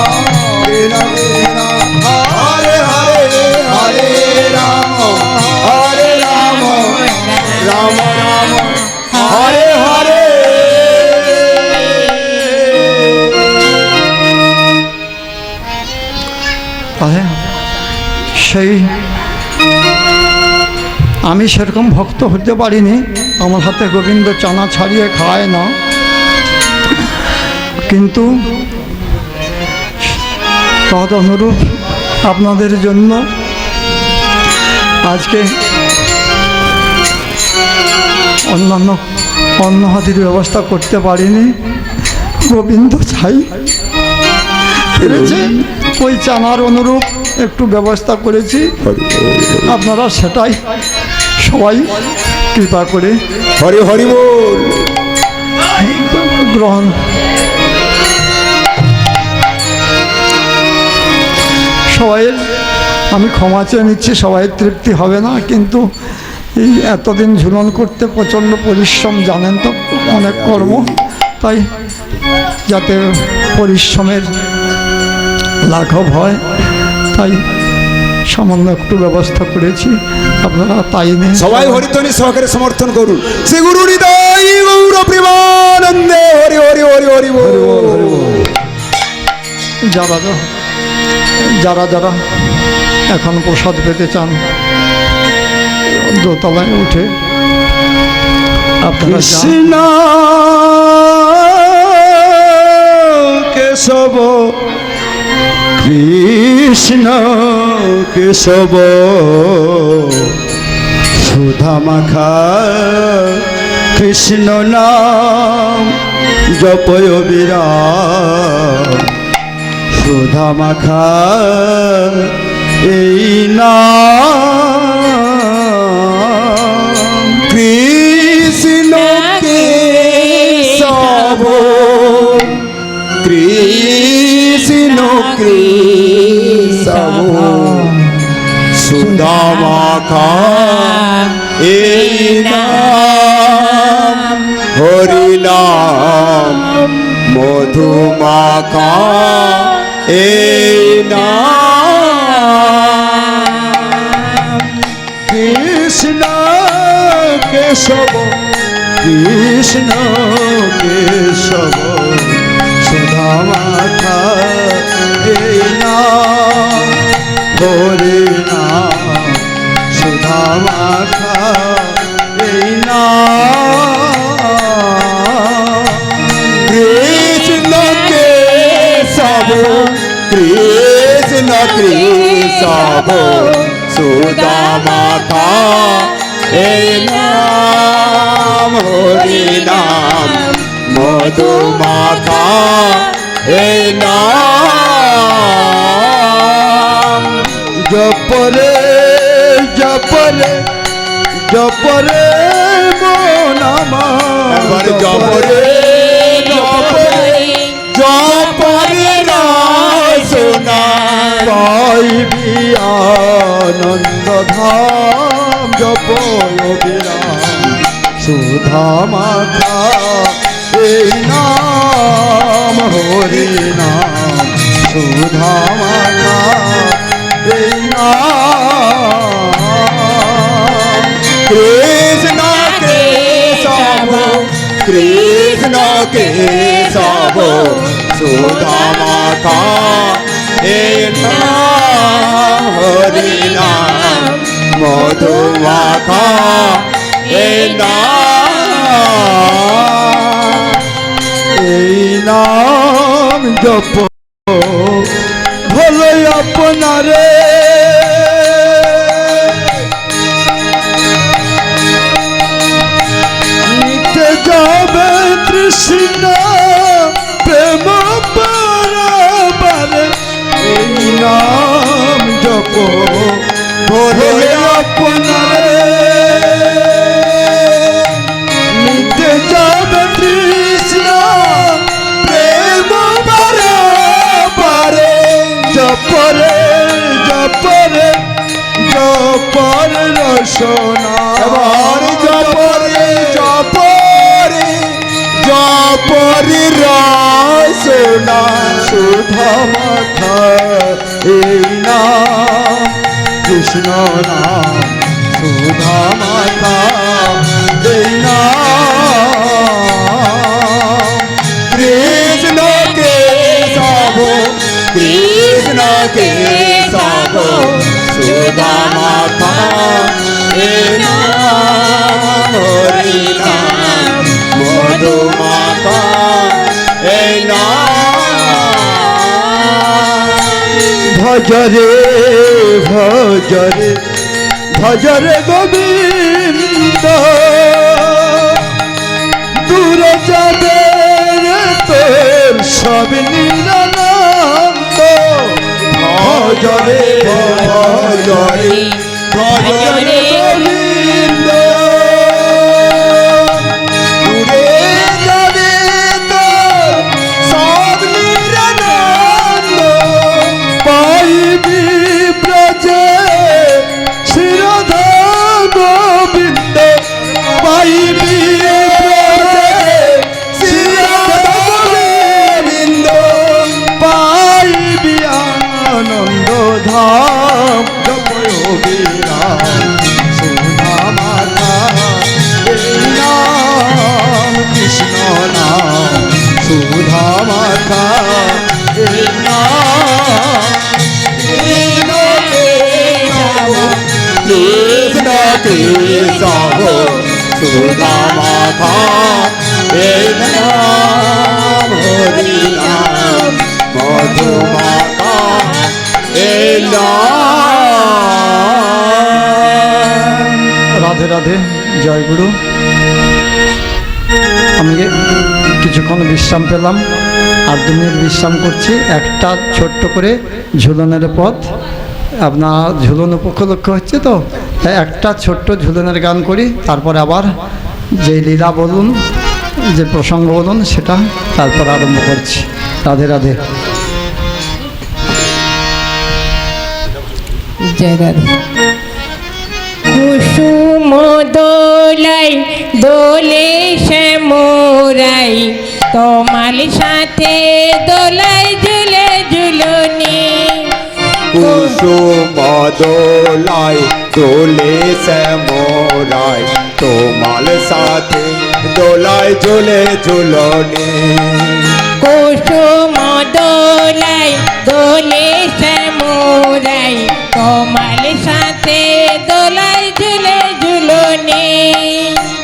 কৃষ্ণ কৃষ্ণ হরে হরে হরে রাম হরে রাম রাম রাম হরে হরে। সেই আমি সেরকম ভক্ত হতে পারিনি, আমার হাতে গোবিন্দ চানা ছাড়িয়ে খায় না, কিন্তু তদ অনুরূপ আপনাদের জন্য আজকে অন্যান্য অন্নহাদির ব্যবস্থা করতে পারিনি। গোবিন্দ ছাই ফিরেছে, ওই চানার অনুরূপ একটু ব্যবস্থা করেছি, আপনারা সেটাই সবাই কৃপা করে হরি হরি বল গ্রহণ। সবাইয়ের আমি ক্ষমা চেয়ে নিচ্ছি, সবাইয়ের তৃপ্তি হবে না, কিন্তু এই এতদিন ঝুলন করতে প্রচণ্ড পরিশ্রম, জানেন তো অনেক কর্ম, তাই যাতে পরিশ্রমের লাঘব হয় তাই সামান্য একটু ব্যবস্থা করেছি, আপনারা তাই নেই। সবাই হরিধ্বনি সহকারে সমর্থন করুন। শ্রী গুরু হৃদয় গৌর প্রেমানন্দে হরি হরি হরি হরি বল। যারা যারা যারা এখন প্রসাদ পেতে চান দোতলায় উঠে আপনারা যান। কৃষ্ণ কেশব কৃষ্ণ কেশব সুধা মাখা কৃষ্ণ নাম জপয় বিরাম, সুধা মাখা এই নাম। কৃষ্ণ কেশব কৃষ্ণ কেশব সুধা মাখা এই নাম, হরি নাম মধু মাখা এই নাম। কৃষ্ণ কেশব কৃষ্ণ কেশব সুধা মাখা এই নাম, হরি নাম সুধা মাখা এই নাম। কৃষ্ণ কেশব কৃষ্ণ কেশব সুধা মাখা এই নাম, হরি নাম মধু মাখা এই নাম। জপরে জপরে জপরে মনামা একবার জপরে জপরে জপরে না শোনা পাইবি আনন্দ ধাম, জপয় বিরাম সুধা মাখা এই নাম হরি নাম সুধা মাখা এই নাম কৃষ্ণ কেশব কৃষ্ণ কেশব সুধা মাখা এ নাম হরি নাম মধু মাখা এ নাম এই নাম জপ ভোলে আপনারে মিটে যাবে তৃষ্ণ প্রেম পারাবারে এই নাম জপ ভোলে আপনারে মিটে যাবে তৃষ্ণ প্রেম পারাবারে জপরে জপরে জপরে রসনা এবার জপরে জপরে জপরে রসনা সুধা মাথা এই নাম কৃষ্ণ নাম সুধা মাথা এই নাম কৃষ্ণ কেশব কৃষ্ণ কেশব সুধা মাখা এ নাম হরি নাম মধু মাখা এ নাম ভজরে ভজরে ভজরে গোবিন্দ দূরে যাবে রে তোর সব নিরানন্দ ভজরে ভজরে ভজরে গোবিন্দ দূরে যাবে তোর সব নিরানন্দ পাইবি ব্রজে শিরোধা গোবিন্দ পাইবি ব্রজে শিরোধা গোবিন্দ পাইবি আনন্দ ধাম জপয় বিরাম সুধা মাতা এই নাম কৃষ্ণ নাম সুধা মাতা এই নাম কৃষ্ণ কেশব কৃষ্ণ কেশব সুধা মাখা এ নাম হরি নাম মধু মাখা এ নাম রাধে রাধে জয় গুরু। আমি কিছুক্ষণ বিশ্রাম পেলাম, আর 2 মিনিট বিশ্রাম করছি। একটা ছোট্ট করে ঝুলনের পথ, আপনার ঝুলন উপলক্ষ হচ্ছে তো, তাই একটা ছোট্ট ঝুলনের গান করি, তারপরে আবার যে লীলা বলুন, যে প্রসঙ্গ বলুন, সেটা তারপর আরম্ভ করছি। রাধে রাধে। জয় রাধে। কুসুম দোলাই দোলে শ্যামরাই, তোমার সাথে দোলাই ঝুলে ঝুলনি। কুসুম দোলাই দোলে শ্যামরাই, তোমার সাথে দোলাই ঝুলে ঝুলনি। কুসুম দোলাই দোলে শ্যামরাই, তোমার সাথে দোলাই ঝুলে ঝুলনি।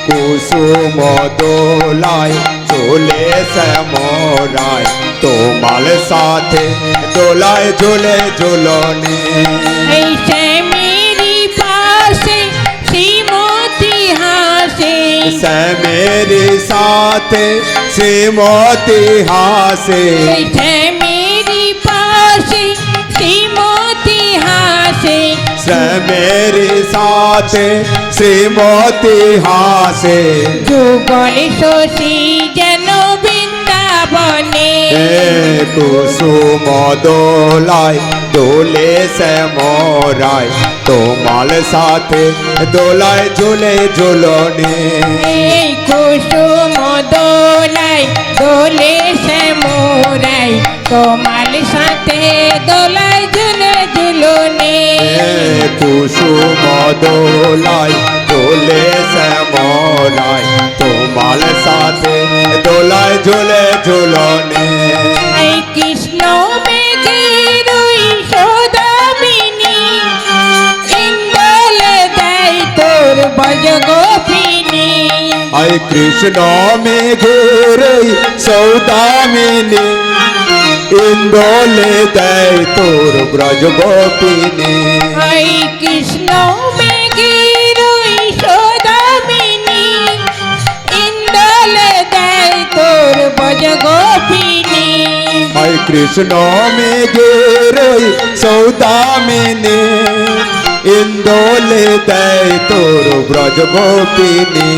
কুসুম দোলাই দোলে শ্যামরাই, তোমার সাথে দোলাই ঝুলে ঝুলনি। এই শ্যামেরি পাশে শ্রীমতী হাসে, শ্যামেরি সাথে শ্রীমতী হাসে। এই শ্যামেরি পাশে শ্রীমতী হাসে, শ্যামেরি সাথে শ্রীমতী হাসে। যুগল শশী যেন বৃন্দা বনে কুসুম দোলায় দোলে শ্যামরায় তোমার সাথে দোলায় ঝুলে ঝুলনে এই কুসুম দোলাই দোলে শ্যামরাই তোমার সাথে দোলাই ঝুলে ঝুলনে কুসুম দোলায় দোলে শ্যামরায় তোমার সাথে দোলায় ঝুলে ঝুলনে এই কৃষ্ণ মেঘের ওই সদামিনী ইন্দোলে দেয় তোর বজ গোপিনী আই কৃষ্ণ মেঘের সৌদামিনী ইন্দোলে দেয় তোর ব্রজ গোপিনী এই কৃষ্ণ মেঘের ওই সদামিনী ইন্দোলে দেয় তোর বজ গোপিনী আই কৃষ্ণ মেঘের সৌদামিনী ইন্দোলে দেয় তোর ব্রজ গোপিনী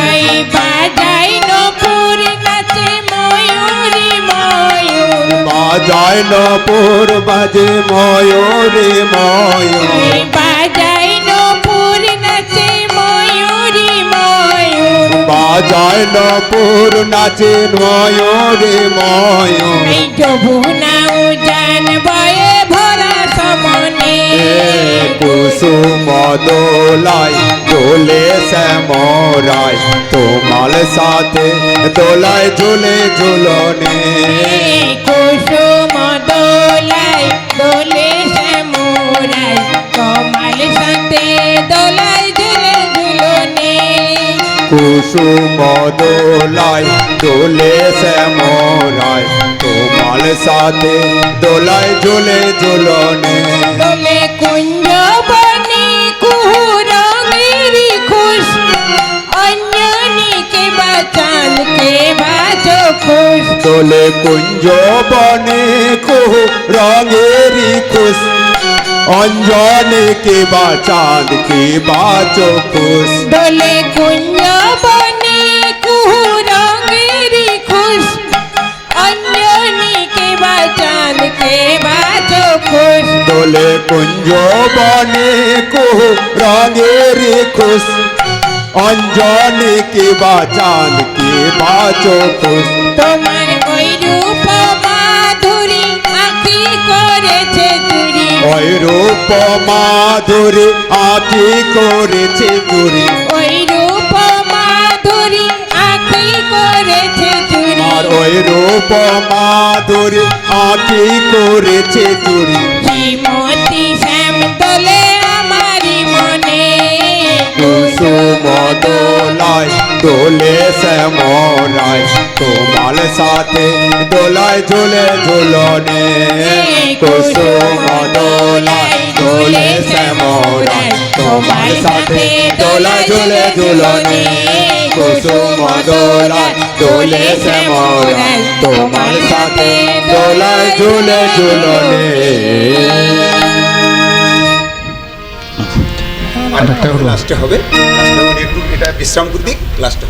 এই বাজাই নপুর নাচে ময়ূরী ময়ূর বাজায় নপুর বাজে ময়ূরে ময়ূর এই বাজাই নপুর নাচে ময়ূরী ময়ূর বাজায় নপুর নাচে ময়ূরে ময়ূর এই যমুনাও জান বয়ে ভরা সমনে কুসুম দোলায় দোলে শ্যামরায় তোমার সাথে দোলায় ঝুলে ঝুলনে কুসুম দোলাই দোলে শ্যামরাই কমাল সাথে দোলাই ঝুলে ঝুলনে কুসুম দোলায় দোলে শ্যামরায় তোমার সাথে দোলায় ঝুলে ঝুলনে দোলে কুঞ্জ বনে কুহুরঙেরি খুশ অঞ্জনীকে বাঁচান কে বাঁচো খুশ দোলে কুঞ্জ বনে কুহ রঙেরি খুশ অঞ্জনে কে বা চাঁদ কে বা চোখুস দোলে কুঞ্জ বনে কুহুরঙেরি খুশ অঞ্জনীকে বাঁচান কে বাঁচো খুশ দোলে কুঞ্জ বনে কুহ রঙেরি খুশ অঞ্জনে কে বা চাঁদ কে বা চোখুস তোমার ওই রূপ মাধুরী আঁকি করেছে চুরি ওই রূপ মাধুরী আঁকি করেছে চুরি ওই রূপ মাধুরী আঁকি করেছে চুরি আর ওই রূপ মাধুরী আঁকি করেছে চুরি শ্রীমতী শ্যাম দোলে আমারি মনে কুসুম দোলায় দোলে শ্যামরায় তোমার সাথে দোলায় ঝুলে ঝুলনে কুসুম দোলায় দোলে শ্যামরায় তোমার সাথে দোলায় ঝুলে ঝুলনে কুসুম দোলায় দোলে শ্যামরায় তোমার সাথে দোলায় ঝুলে ঝুলনে লাস্টে হবে একটু এটা বিশ্রাম করে দিক লাস্টে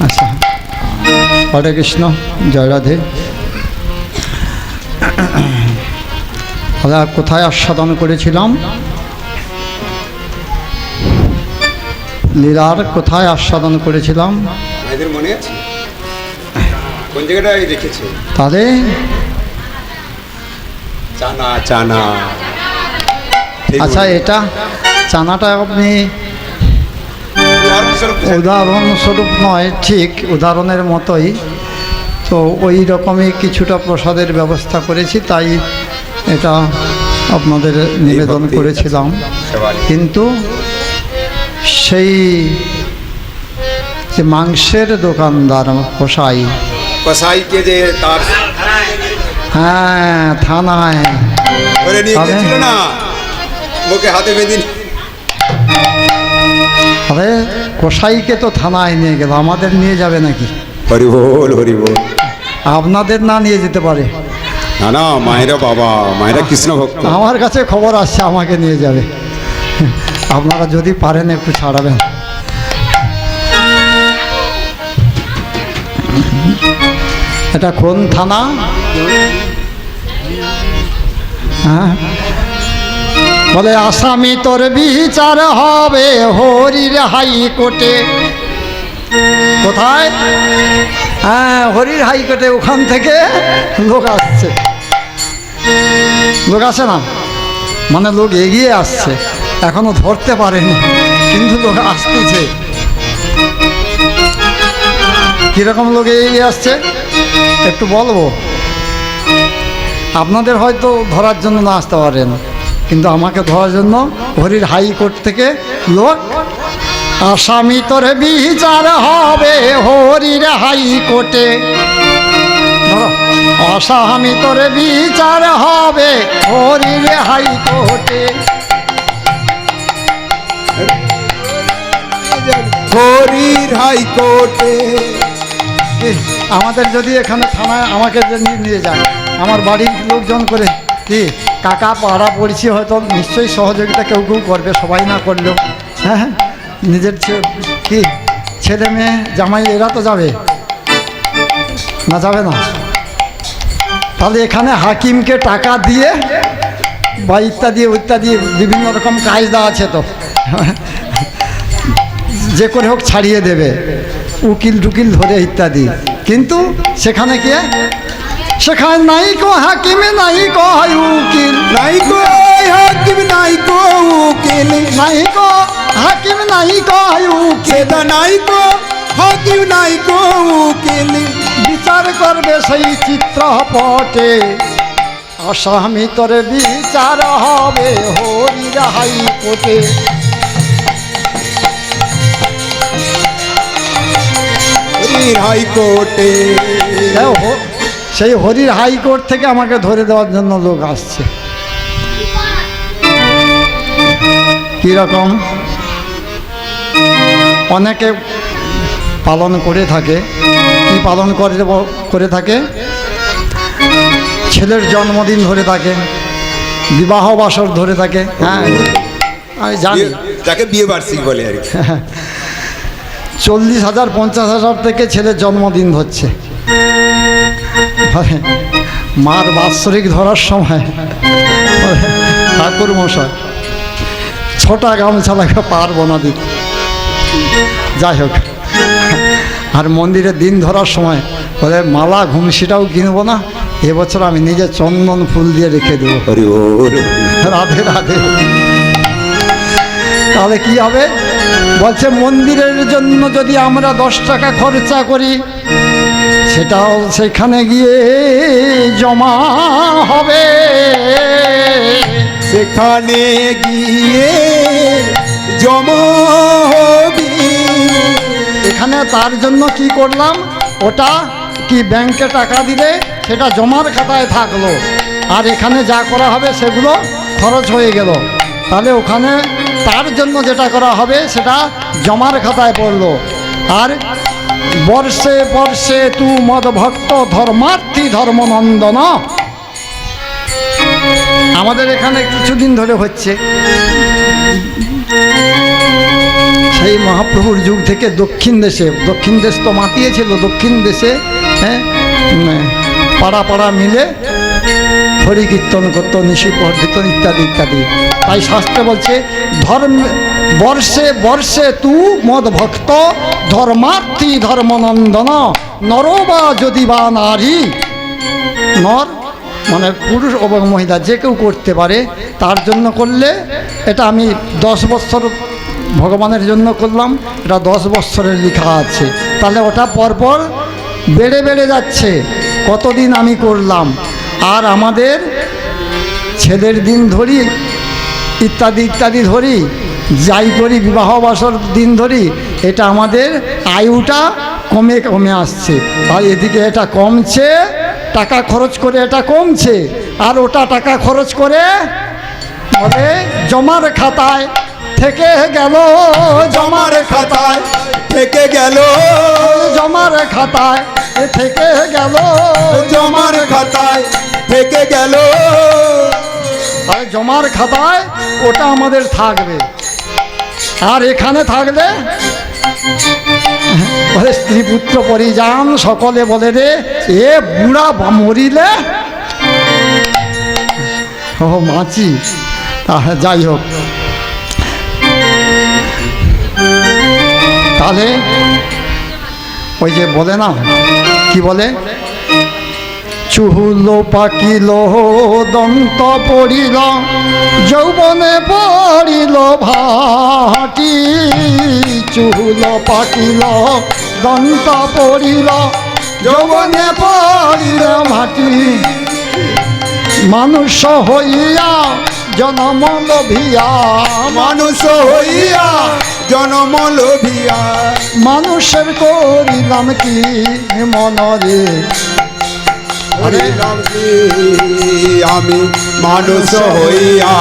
আচ্ছা, হরে কৃষ্ণ, জয় রাধে। আমরা কোথায় আস্বাদন করেছিলাম? লীলার কোথায় আস্বাদন করেছিলাম? আমাদের মনে আছে কোন জায়গাটায় রেখেছে? তাহলে চানা চানা। আচ্ছা, এটা চানাটা আপনি উদাহরণস্বরূপ নয়, ঠিক উদাহরণের মতোই তো ওই রকমই কিছুটা প্রসাদের ব্যবস্থা করেছি, তাই এটা আপনাদের নিবেদন করেছিলাম। কিন্তু সেই যে মাংসের দোকানদার কসাইকে যে তার হ্যাঁ থানায় ধরে নিয়ে গেছিল না, মুখে হাতে বেঁধে আরে কসাইকে তো থানায় নিয়ে গেল, আমাদের নিয়ে যাবে নাকি? হরি বল হরি বল। আপনাদের না নিয়ে যেতে পারে? না না, মায়েরা বাবা, মায়েরা কৃষ্ণ ভক্ত। আমার কাছে খবর আসছে আমাকে নিয়ে যাবে, আপনারা যদি পারেন একটু ছাড়াবেন। এটা কোন থানা? হ্যাঁ, বলে আসামি তোর বিচার হবে হরির হাইকোর্টে। কোথায়? হ্যাঁ, হরির হাইকোর্টে। ওখান থেকে লোক আসছে, লোক আসে না, মানে লোক এগিয়ে আসছে, এখনো ধরতে পারেনি কিন্তু লোক আসতেছে। কিরকম লোক এগিয়ে আসছে একটু বলবো। আপনাদের হয়তো ধরার জন্য না আসতে পারেন, কিন্তু আমাকে ধরার জন্য হরির হাইকোর্ট থেকে লোক। আসামি তোর বিচার হবে হরির হাইকোর্টে, আসামি তোর বিচার হবে হরির হাইকোর্টে। হরির হাইকোর্টে। আমাদের যদি এখানে থানায় আমাকে যদি নিয়ে যায়, আমার বাড়ির লোকজন করে কি কাকা পাড়া পড়ছি হয়তো নিশ্চয়ই সহযোগিতা কেউ কেউ করবে, সবাই না করলেও। হ্যাঁ, নিজের কি ছেলে মেয়ে জামাই এরা তো যাবে না, যাবে না? তাহলে এখানে হাকিমকে টাকা দিয়ে বা ইত্যাদি ইত্যাদি বিভিন্ন রকম কায়দা আছে, তো যে করে হোক ছাড়িয়ে দেবে, উকিল টুকিল ধরে ইত্যাদি। কিন্তু সেখানে কি, সেখানে নাই কো হাকিমে, নাই কো উকিল, নাই কো হাকিম, নাই কো উকিল, নাই কো হাকিম, নাই কো উকিল, সেটা নাই কো হাকিম, নাই কো উকিল। বিচার করবে সেই চিত্রপটে, আসামি তোর বিচার হবে হরির হাইকোর্টে। হরির হাইকোর্টে। সেই হরির হাইকোর্ট থেকে আমাকে ধরে দেওয়ার জন্য লোক আসছে। কীরকম অনেকে পালন করে থাকে, কি পালন করে থাকে, ছেলের জন্মদিন ধরে থাকে, বিবাহ বাসর ধরে থাকে। হ্যাঁ, আমি জানি, যাকে বিয়ে বার্ষিক বলে আর কি। 40,000 50,000 থেকে ছেলের জন্মদিন ধরছে। মার বাৎসরিক ধরার সময় ঠাকুর মশাই ছোটা গামছা লাগে পারবো না দিতে, যাই হোক। আর মন্দিরে দিন ধরার সময় বলে মালা ঘুমসিটাও কিনবো না, এবছর আমি নিজে চন্দন ফুল দিয়ে রেখে দেবো। রাধে রাধে। তাহলে কি হবে? বলছে মন্দিরের জন্য যদি আমরা 10 টাকা খরচা করি, সেটাও সেখানে গিয়ে জমা হবে, সেখানে গিয়ে জমা হবে। এখানে তার জন্য কি করলাম, ওটা কি ব্যাংকে টাকা দিলে সেটা জমার খাতায় থাকলো, আর এখানে যা করা হবে সেগুলো খরচ হয়ে গেল। তাহলে ওখানে তার জন্য যেটা করা হবে সেটা জমার খাতায় পড়লো। আর বর্ষে বর্ষে তু মদ ভক্ত ধর্মার্থী ধর্মনন্দন, আমাদের এখানে কিছুদিন ধরে হচ্ছে, সেই মহাপ্রভুর যুগ থেকে দক্ষিণ দেশে, দক্ষিণ দেশ তো মাতিয়েছিল, দক্ষিণ দেশে হ্যাঁ পাড়া পাড়া মিলে হরি কীর্তন করতো, নিশি কীর্তন ইত্যাদি ইত্যাদি। তাই শাস্ত্রে বলছে বর্ষে বর্ষে তু মদ ভক্ত ধর্মার্থী ধর্মনন্দন, নর বা যদি বা নারী, নর মানে পুরুষ এবং মহিলা যে কেউ করতে পারে, তার জন্য করলে এটা আমি 10 বৎসর ভগবানের জন্য করলাম, এটা 10 বৎসরের লেখা আছে। তাহলে ওটা পরপর বেড়ে বেড়ে যাচ্ছে, কতদিন আমি করলাম। আর আমাদের ছেলের দিন ধরি ইত্যাদি ইত্যাদি ধরি, যাই করি বিবাহ বাসর দিন ধরি, এটা আমাদের আয়ুটা কমে কমে আসছে। আর এদিকে এটা কমছে, টাকা খরচ করে এটা কমছে, আর ওটা টাকা খরচ করে বলে জমার খাতায় থেকে গেল, জমার খাতায় থেকে গেল, জমার খাতায় থেকে গেল, জমার খাতায় থেকে গেল। আর জমার খাতায় ওটা আমাদের থাকবে, আর এখানে থাকলে বলে স্ত্রী পুত্র পরিজন সকলে বলে রে এ বুড়া মরিলে। ও মাছি, যাই হোক, তাহলে ওই যে বলে না, কি বলে, চুহুল পাকিল দন্ত পড়িল যৌবনে পড়িল ভাটি, চুহুল পাকিল দন্ত পড়িল যৌবনে পড়িল ভাটি, মানুষ হইয়া জনম লোভিয়া, মানুষ হইয়া জনম লোভিয়া, মানুষের করিলাম কি মনরে। হরিলাম কি আমি মানুষ হইয়া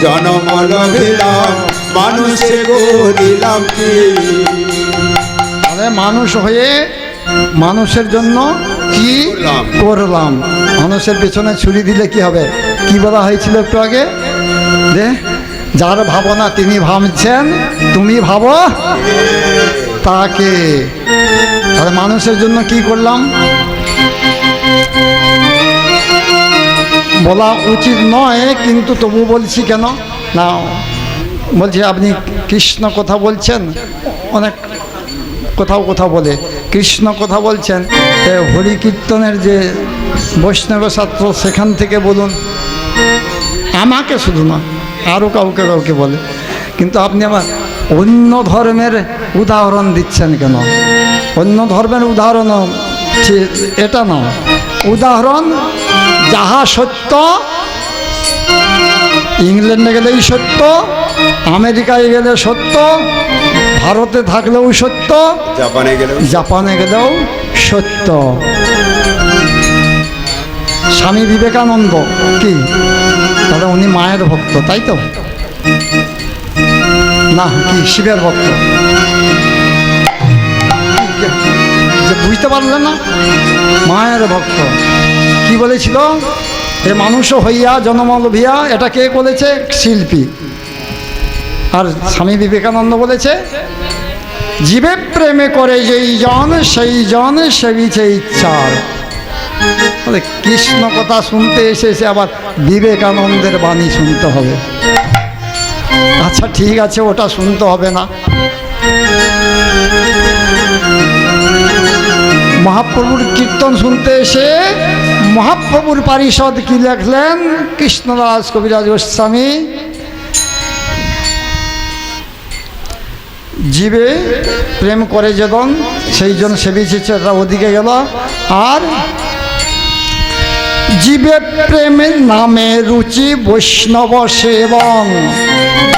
জনম লোভিলাম, মানুষে করিলাম কি। আরে মানুষ হয়ে মানুষের জন্য কি করলাম। মানুষের পেছনে ছুরি দিলে কি হবে? কি বলা হয়েছিল একটু আগে, যে যার ভাবনা তিনি ভাবছেন, তুমি ভাবো তাকে। তাহলে মানুষের জন্য কি করলাম বলা উচিত নয়, কিন্তু তবু বলছি কেন না, বলছি আপনি কৃষ্ণ কথা বলছেন, অনেক কোথাও কোথাও বলে কৃষ্ণ কথা বলছেন, হরি কীর্তনের যে বৈষ্ণব শাস্ত্র সেখান থেকে বলুন, আমাকে শুধু না আরও কাউকে কাউকে বলে। কিন্তু আপনি আবার অন্য ধর্মের উদাহরণ দিচ্ছেন কেন? অন্য ধর্মের উদাহরণ এটা না, উদাহরণ যাহা সত্য, ইংল্যান্ডে গেলেই সত্য, আমেরিকায় গেলে সত্য, ভারতে থাকলেও সত্য, জাপানে গেলেও সত্য। স্বামী বিবেকানন্দ কি, তাহলে উনি মায়ের ভক্ত, তাই তো না? কি শিবের ভক্ত? বুঝতে পারলেন না? মায়ের ভক্ত। কি বলেছিল? এ মানুষ হইয়া জনম লোভিয়া, এটা কে বলেছে? শিল্পী। আর স্বামী বিবেকানন্দ বলেছে, জীবে প্রেমে করে যেই জন সেই জন সেবিছে ইচ্ছার। বলে কৃষ্ণ কথা শুনতে এসে আবার বিবেকানন্দের বাণী শুনতে হবে। আচ্ছা ঠিক আছে, ওটা শুনতে হবে না। মহাপ্রভুর কীর্তন শুনতে এসে মহাপ্রভুর পারিষদ কি লেখলেন কৃষ্ণদাস কবিরাজ গোস্বামী, জীবে প্রেম করে যেজন সেই জন সেবিছে, ওদিকে গেল। আর জীবে প্রেমের নামে রুচি বৈষ্ণব সেবন,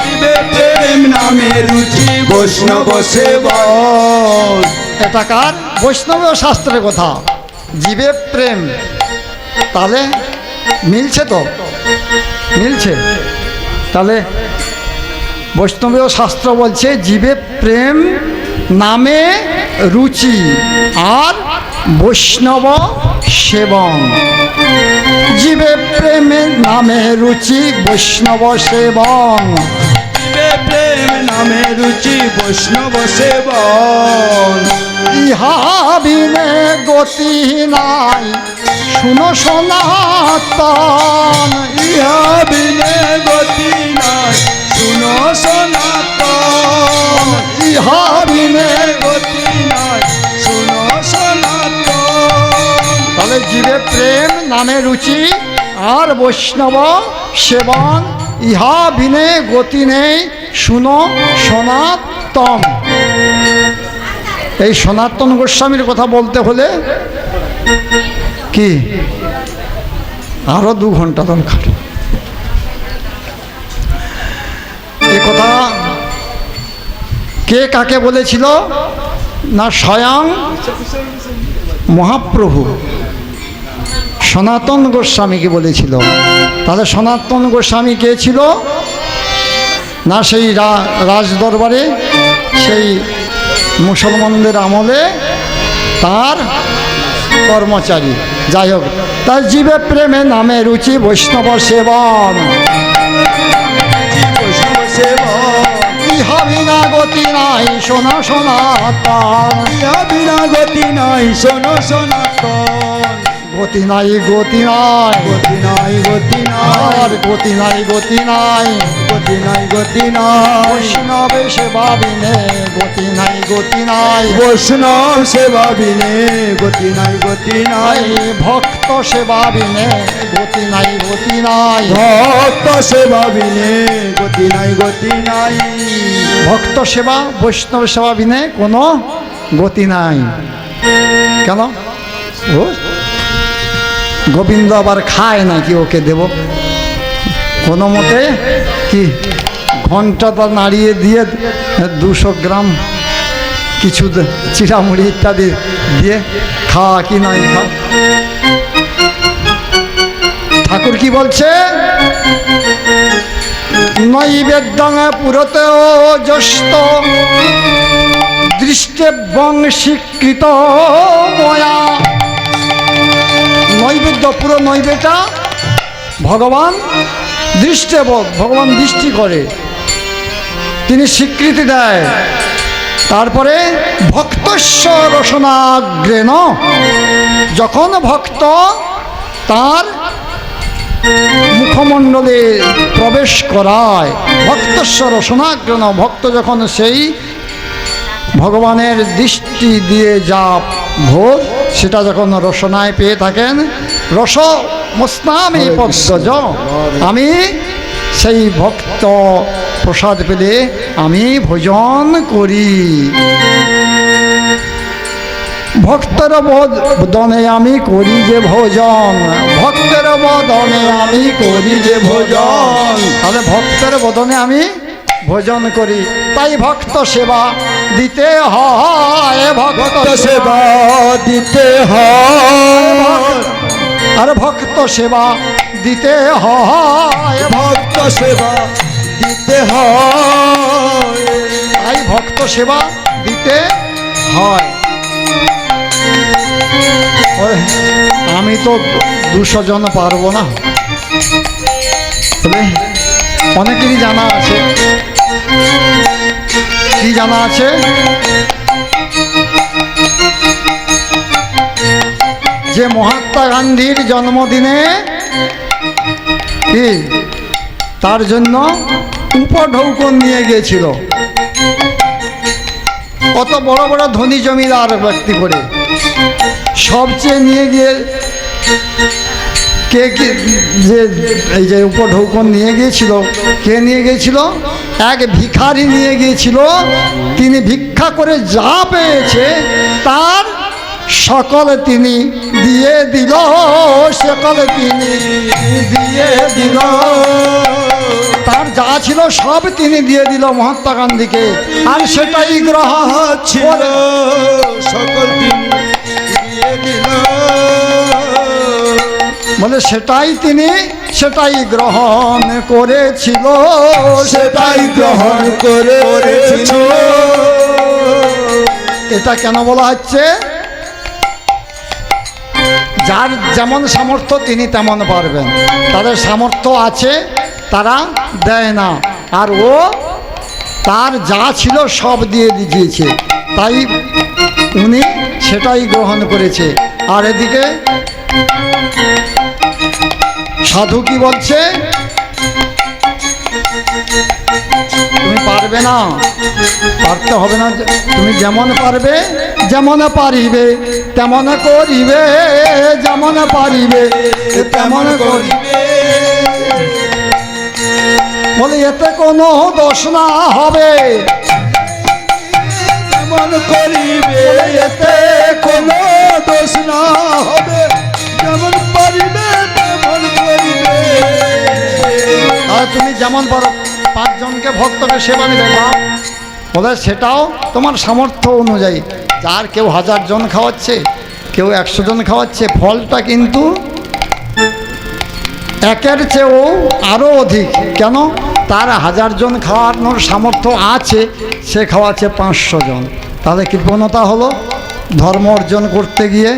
জীবে প্রেম নামে রুচি বৈষ্ণব সেবন। এটা কার? বৈষ্ণব শাস্ত্রের কথা। জীবে প্রেম, তাহলে মিলছে তো? মিলছে। তাহলে বৈষ্ণবীয় শাস্ত্র বলছে জীবে প্রেম নামে রুচি আর বৈষ্ণব সেবন। জীবে প্রেমের নামে রুচি বৈষ্ণব সেবন, জীবে প্রেম নামে রুচি বৈষ্ণব সেবন। ইহা বিনে গতি নাই শুনো সনাতন, ইহা বিনে গতি নাই শুনো সনাতন, ইহা বিনে। গতি নাই শুনো সনাতন। তাহলে জীবে প্রেম নামে রুচি আর বৈষ্ণব সেবন, ইহা বিনে গতি নেই শুনো সনাতন। এই সনাতন গোস্বামীর কথা বলতে হলে কি আরো 2 ঘন্টা দরকার। এ কথা কে কাকে বলেছিল না? স্বয়ং মহাপ্রভু সনাতন গোস্বামীকে বলেছিল। তাহলে সনাতন গোস্বামী কে ছিল না? সেই রাজ দরবারে, সেই মুসলমানদের আমলে তার কর্মচারী। যাই হোক, তার জীবে প্রেমে নামে রুচি বৈষ্ণব সেবন, বৈষ্ণব সেবন। ইহা বিনা গতি নাই সোনা সনাতন, ইহা বিনা গতি নাই শোনো সনাতন। গতি নাই গতি নাই, গতি নাই গতি আর নাই, গতি নাই গতি নাই, গতি নাই গতি নাই, বৈষ্ণবে সেবা বিনে গতি নাই গতি নাই, বৈষ্ণব সেবা বিনে গতি নাই গতি নাই, ভক্ত সেবা বিনে গতি নাই গতি নাই, ভক্ত সেবা বিনে গতি নাই গতি নাই, ভক্ত সেবা বৈষ্ণব সেবা বিনে কোনো গতি নাই। কেন? ও গোবিন্দ আবার খায় নাকি ওকে দেব? কোনো মতে কি ঘন্টাটা নাড়িয়ে দিয়ে 200 গ্রাম কিছু চিড়ামুড়ি ইত্যাদি দিয়ে খাওয়া কি নাই খা? ঠাকুর কি বলছে? নৈবেদ্যং পুরতেও যষ্ট দৃষ্টেবং স্বীকৃত ময়া। নৈবেদ্য, পুরো নৈবেদ্যটা ভগবান দৃষ্টেব, ভগবান দৃষ্টি করে, তিনি স্বীকৃতি দেয়। তারপরে ভক্তস্য রসনাগ্রেণ, যখন ভক্ত তার মুখমণ্ডলে প্রবেশ করায়, ভক্তস্য রসনাগ্রেণ, ভক্ত যখন সেই ভগবানের দৃষ্টি দিয়ে যা ভোগ সেটা যখন রসনায় পেয়ে থাকেন, রস মস্নামি পদ্মজ, আমি সেই ভক্ত প্রসাদ পেলে আমি ভোজন করি। ভক্তের বদনে আমি করি যে ভোজন, ভক্তের বদনে আমি করি যে ভোজন, তাহলে ভক্তের বদনে আমি ভোজন করি। তাই ভক্ত সেবা দিতে হয়, ভক্ত সেবা দিতে হয়, আর ভক্ত সেবা দিতে হয়, ভক্ত সেবা দিতে হয়, তাই ভক্ত সেবা দিতে হয়। ওই, আমি তো 200 জন পারবো না, তবে অনেকেরই জানা আছে। কি জানা আছে? যে মহাত্মা গান্ধীর জন্মদিনে কি তার জন্য উপঢৌকন নিয়ে গিয়েছিল, কত বড় বড় ধনী জমিদার ব্যক্তি করে, সবচেয়ে নিয়ে গিয়ে কে কে যে এই যে উপঢৌকন নিয়ে গিয়েছিল, কে নিয়ে গিয়েছিল? এক ভিখারি নিয়ে গিয়েছিল। তিনি ভিক্ষা করে যা পেয়েছে তার সকল তিনি দিয়ে দিল, সকল তিনি দিয়ে দিল, তার যা ছিল সব তিনি দিয়ে দিল মহাত্মা গান্ধীকে। আর সেটাই গ্রহণ ছিল সকল তিনি দিয়ে দিল, বলে সেটাই তিনি সেটাই গ্রহণ করেছিল, সেটাই গ্রহণ করেছিল। এটা কেন বলা হচ্ছে? যার যেমন সামর্থ্য তিনি তেমন পারবেন, তাদের সামর্থ্য আছে তারা দেয় না, আর ও তার যা ছিল সব দিয়ে দিয়েছে, তাই উনি সেটাই গ্রহণ করেছে। আর এদিকে সাধু কি বলছে? তুমি পারবে না, পারতে হবে না, তুমি যেমন পারবে, যেমন পারিবে তেমন করিবে, যেমন পারিবে তেমন করিবে। বলে এতে কোনো দোষ না হবে, যেমন করিবে এতে কোনো দোষ না হবে, যেমন পারিবে তেমন করিবে। আর তুমি যেমন পারো 5 জনকে ভক্তকে সেবা দিবে না, বলে সেটাও তোমার সামর্থ্য অনুযায়ী। যার কেউ 1000 জন খাওয়াচ্ছে, কেউ 100 জন খাওয়াচ্ছে, ফলটা কিন্তু একের চেয়েও আরও অধিক। কেন? তার 1000 জন খাওয়ানোর সামর্থ্য আছে, সে খাওয়াচ্ছে 500 জন, তাহলে কৃপণতা হলো ধর্ম অর্জন করতে গিয়ে।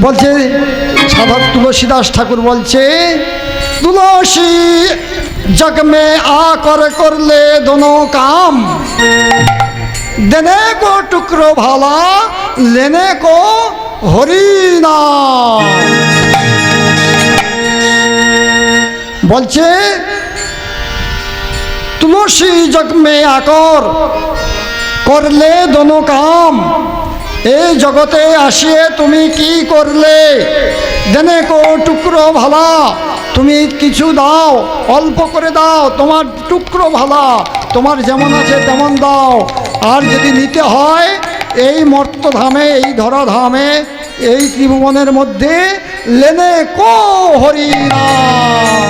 বলছে সাধক তুলসীদাস ঠাকুর বলছে, तुलसी जग में आकर कर ले दोनों काम, देने को टुकड़ो भाला, लेने को हरि नाम। বলছে তুলসী জগ মে আকর করলে দোনো কাম, এই জগতে আসিয়ে তুমি কি করলে? দেনে কো টুকরো ভালা, তুমি কিছু দাও, অল্প করে দাও, তোমার টুকরো ভালা, তোমার যেমন আছে তেমন দাও। আর যদি নিতে হয় এই মর্তধামে, এই ধরাধামে, এই ত্রিভুবনের মধ্যে লেনে কো হরি নাম।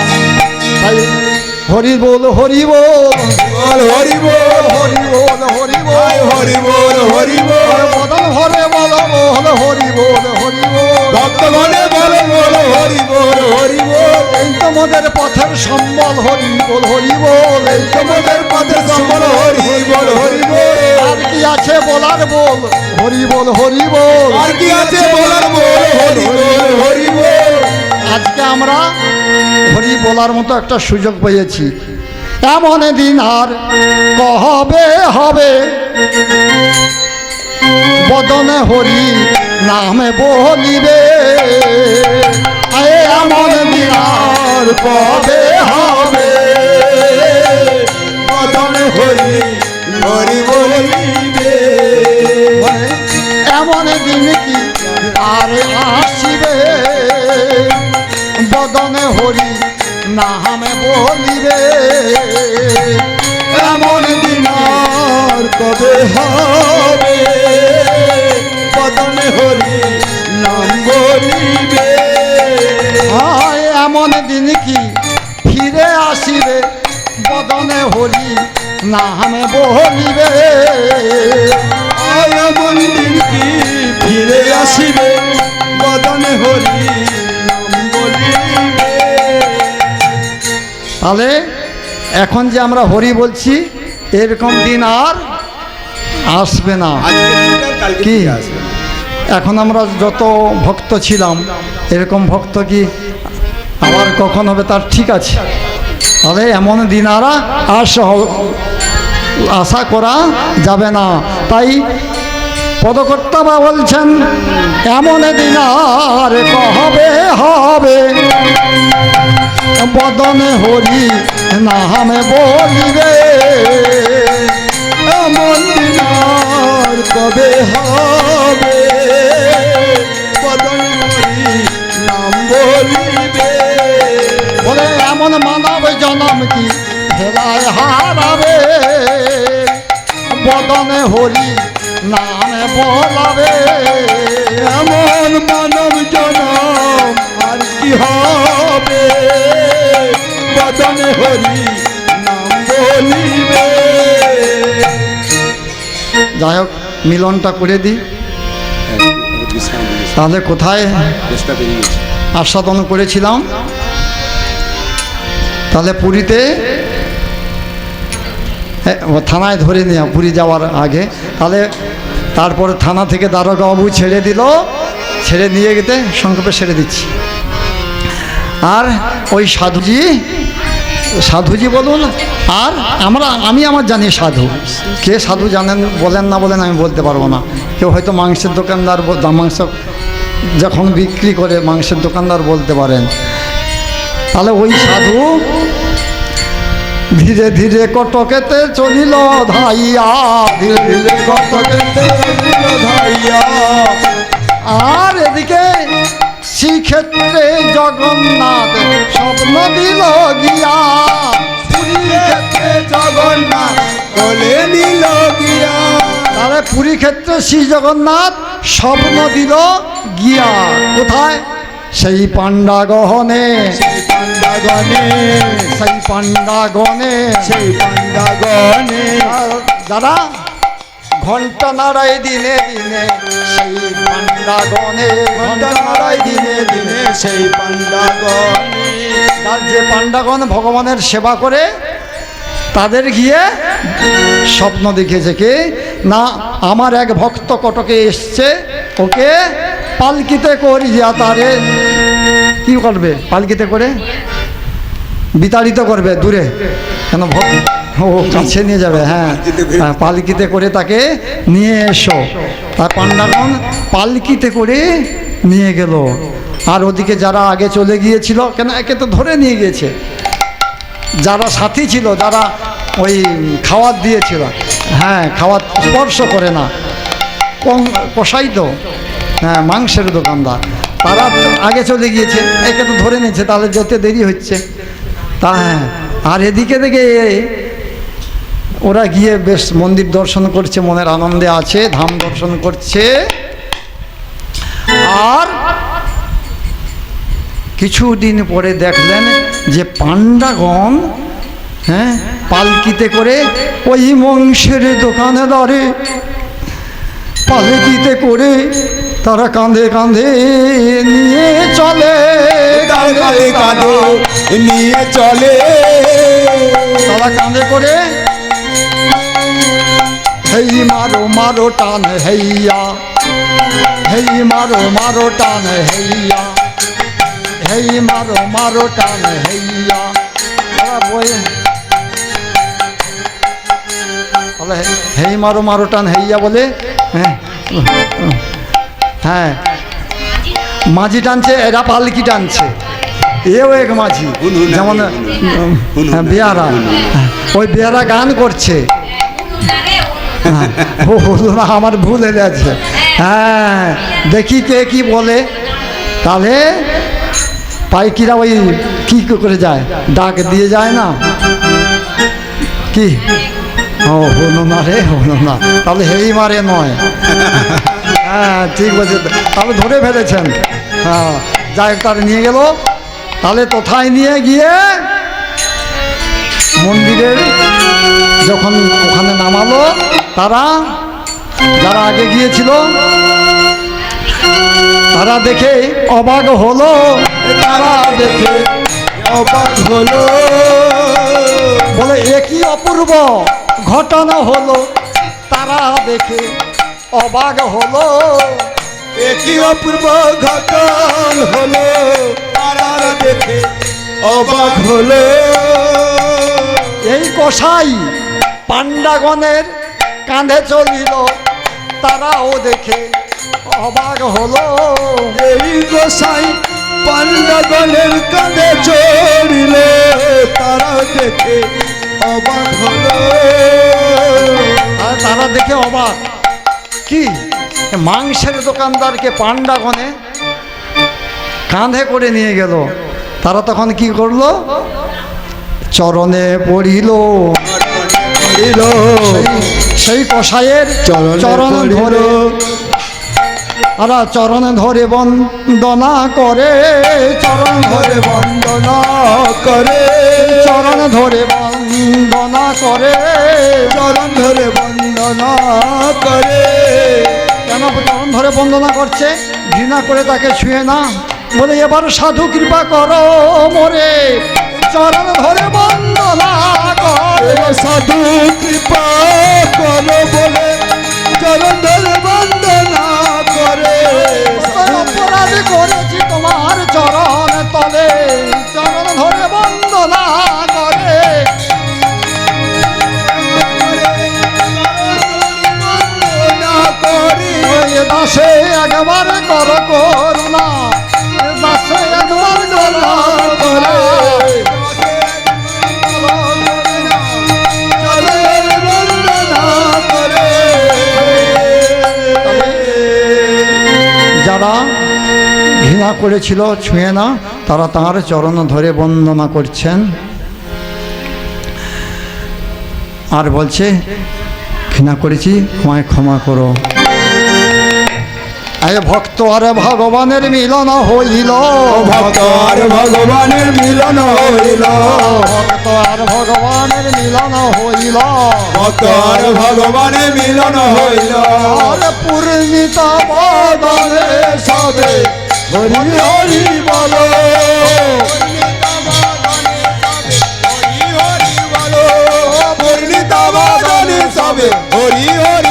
তাই হরি বল হরি বল হরি বল, হরি বল হরি বল হরি বল, হরি বল, বদন ভরে বল বল হরি বল হরি বল। ভক্ত মনে বল বল হরি বল, হরি বল, এই তোমাদের পথের সম্বল হরি বল হরি বল। এই তোমাদের পথে সম্বল হরি বল, হরি বল। আর কি আছে বলার বল হরি বল হরি বল। আর কি আছে বলার বল হরি বল, হরি বল। আজকে আমরা হরি বলার মতো একটা সুযোগ পেয়েছি। এমন দিন আর কবে হবে, বদনে হরি নামে বলিবে। এমন দিন আর কবে হবে, বদনে হরি হরি বলিবে। এমন দিন কি আর আসিবে, বদনে হরি নামে বলিবে। এমন দিন আর কবে হবে, বদনে হরি নাম বলিবে। এমন দিন কি ফিরে আসিবে, বদনে হরি নামে বলিবে। এমন দিন কি ফিরে আসিবে, বদনে হরি নাম বলিবে। তাহলে এখন যে আমরা হরি বলছি, এরকম দিন আর আসবে না। কি এখন আমরা যত ভক্ত ছিলাম, এরকম ভক্ত কি আবার কখন হবে তার ঠিক আছে? তাহলে এমন দিন আর আশা করা যাবে না। তাই পদকর্তা বলছেন এমন দিন আর কবে হবে, বদনে হরি নামে বলিবে। এমন দিন আর কবে হবে, বদনে হরি নাম বলিবে। বলে এমন মানব জনম কি হেলায় হারাবে, বদনে হরি নামে বলাবে। এমন মানব জনম আর কি হবে, বদনে হরি নাম বলিবে। যাই হোক, মিলনটা করে দিই। তাহলে কোথায় আস্বাদন করেছিলাম? তাহলে পুরীতে থানায় ধরে নিয়ে, পুরী যাওয়ার আগে। তাহলে তারপরে থানা থেকে দারোগাবু ছেড়ে দিল, ছেড়ে নিয়ে গেতে সংক্ষেপে ছেড়ে দিচ্ছি। আর ওই সাধুজি বলুন, আর আমি আমার জানি সাধু কে, সাধু জানেন বলেন না বলেন আমি বলতে পারবো না। কেউ হয়তো মাংসের দোকানদার, মাংস যখন বিক্রি করে মাংসের দোকানদার বলতে পারেন। তাহলে ওই সাধু ধীরে ধীরে কটকেতে চলিল ধাইয়া, ধীরে ধীরে কটকেতে চলিল ধাইয়া। আর এদিকে শ্রীক্ষেত্রে জগন্নাথ স্বপ্ন দিল গিয়া, পুরীক্ষেত্রে জগন্নাথ কোলে নিল গিয়া। তাহলে পুরী ক্ষেত্রে শ্রী জগন্নাথ স্বপ্ন দিল গিয়া। কোথায়? সেই পাণ্ডাগহনে, সেই পাণ্ডাগণে, সেই পাণ্ডাগণে, সেই পাণ্ডাগণে। যারা ঘণ্টা নাড়ায় দিনে দিনে, সেই পাণ্ডাগণে ঘণ্টা নাড়ায় দিনে দিনে। সেই পাণ্ডাগণে, তার যে পাণ্ডাগণ ভগবানের সেবা করে, তাদের গিয়ে স্বপ্ন দেখেছে কে না, আমার এক ভক্ত কটকে এসছে, ওকে পালকিতে করিয়া তারে কি করবে? পালকিতে করে বিতাড়িত করবে দূরে, কেন ও কাছে নিয়ে যাবে। হ্যাঁ, পালকিতে করে তাকে নিয়ে এসো। তার পান্ডাগণ পালকিতে করে নিয়ে গেল। আর ওদিকে যারা আগে চলে গিয়েছিল, কেন একে তো ধরে নিয়ে গিয়েছে, যারা সাথী ছিল, যারা ওই খাওয়ার দিয়েছিল, হ্যাঁ খাওয়ার স্পর্শ করে না, কষাই তো, হ্যাঁ মাংসের দোকানদার, তারা আগে চলে গিয়েছে, একে তো ধরে নিয়েছে, তাহলে যেতে দেরি হচ্ছে। তা হ্যাঁ, আর এদিকে থেকে ওরা গিয়ে বেশ মন্দির দর্শন করছে, মনের আনন্দে আছে, ধাম দর্শন করছে। আর কিছুদিন পরে দেখলেন যে পান্ডাগণ, হ্যাঁ পালকিতে করে ওই মাংসের দোকানে দাঁড়ে, পালকিতে করে তারা কাঁধে কাঁধে নিয়ে চলে, কাঁধে কাঁধে নিয়ে চলে, তারা কাঁধে করে হেই মারো মারো টান হেইয়া, হেই মারো মারো টান হেইয়া, হেই মারো মারো টান হেইয়া। হেই মারো মারো টান হেইয়া বলে, হ্যাঁ হ্যাঁ মাঝি টানছে, এরা পালকি টানছে, এও এক মাঝি, যেমন বেয়ারা, ওই বেয়ারা গান করছে। ও হলো না, আমার ভুল হয়ে যাচ্ছে। হ্যাঁ দেখি কে কি বলে, তাহলে পাইকিরা ওই কি করে যায়, ডাক দিয়ে যায় না কি, ও হলো না রে, হলো না, তাহলে হেই মারে নয়। হ্যাঁ ঠিক বলছে, তাহলে ধরে ফেলেছেন। হ্যাঁ যাই হোক, তার নিয়ে গেল, তাহলে কোথায় নিয়ে গিয়ে মন্দিরের যখন ওখানে নামালো, তারা যারা আগে গিয়েছিল তারা দেখে অবাক হলো, তারা দেখে অবাক হলো, বলে একই অপূর্ব ঘটনা হলো, তারা দেখে অবাক হলো, একই অপূর্ব ঘটন হলো, তারা দেখে অবাক হলো। এই কসাই পান্ডাগণের কাঁধে চলিল, তারাও দেখে অবাক হলো, এই গোসাই পান্ডাগণের কাঁধে চড়িল, তারা দেখে অবাক হলো। আর তারা দেখে অবাক, কি মাংসের দোকানদারকে পান্ডাগণে কাঁধে করে নিয়ে গেল। তারা তখন কি করলো, চরণে পড়িল, সেই কসাইয়ের চরণ ধরে, চরণে ধরে বন্দনা করে, চরণ ধরে বন্দনা করে, চরণ ধরে বন্দনা করে, চরণ ধরে বন্দনা করে। কেন চরণ ধরে বন্দনা করছে, ঘৃণা করে তাকে ছুঁয়ে না, বলে এবার সাধু কৃপা করো মোরে, চরণ ধরে বন্দনা করে, সাধু কৃপা করো বলে চরণ ধরে বন্দনা করে। অপরাধ করেছি তোমার চরণ তলে, চরণ ধরে বন্দনা করে। দাসে একবার কর করুণা, দাসে একবার করুণা করে, যারা ঘৃণা করেছিল ছুঁয়ে না, তারা তাঁর চরণ ধরে বন্দনা করছেন। আর বলছে ঘৃণা করেছি, আমায় ক্ষমা করো। ভক্ত আর ভগবানের মিলন হইল, ভক্ত আর ভগবানের মিলন হইল, ভক্ত আর ভগবানের মিলন হইল, ভক্ত আর ভগবানের মিলন হইল। পূর্ণিতা বদনে সবে হরি হরি বলো, পূর্ণিতা বদনে সবে হরি হরি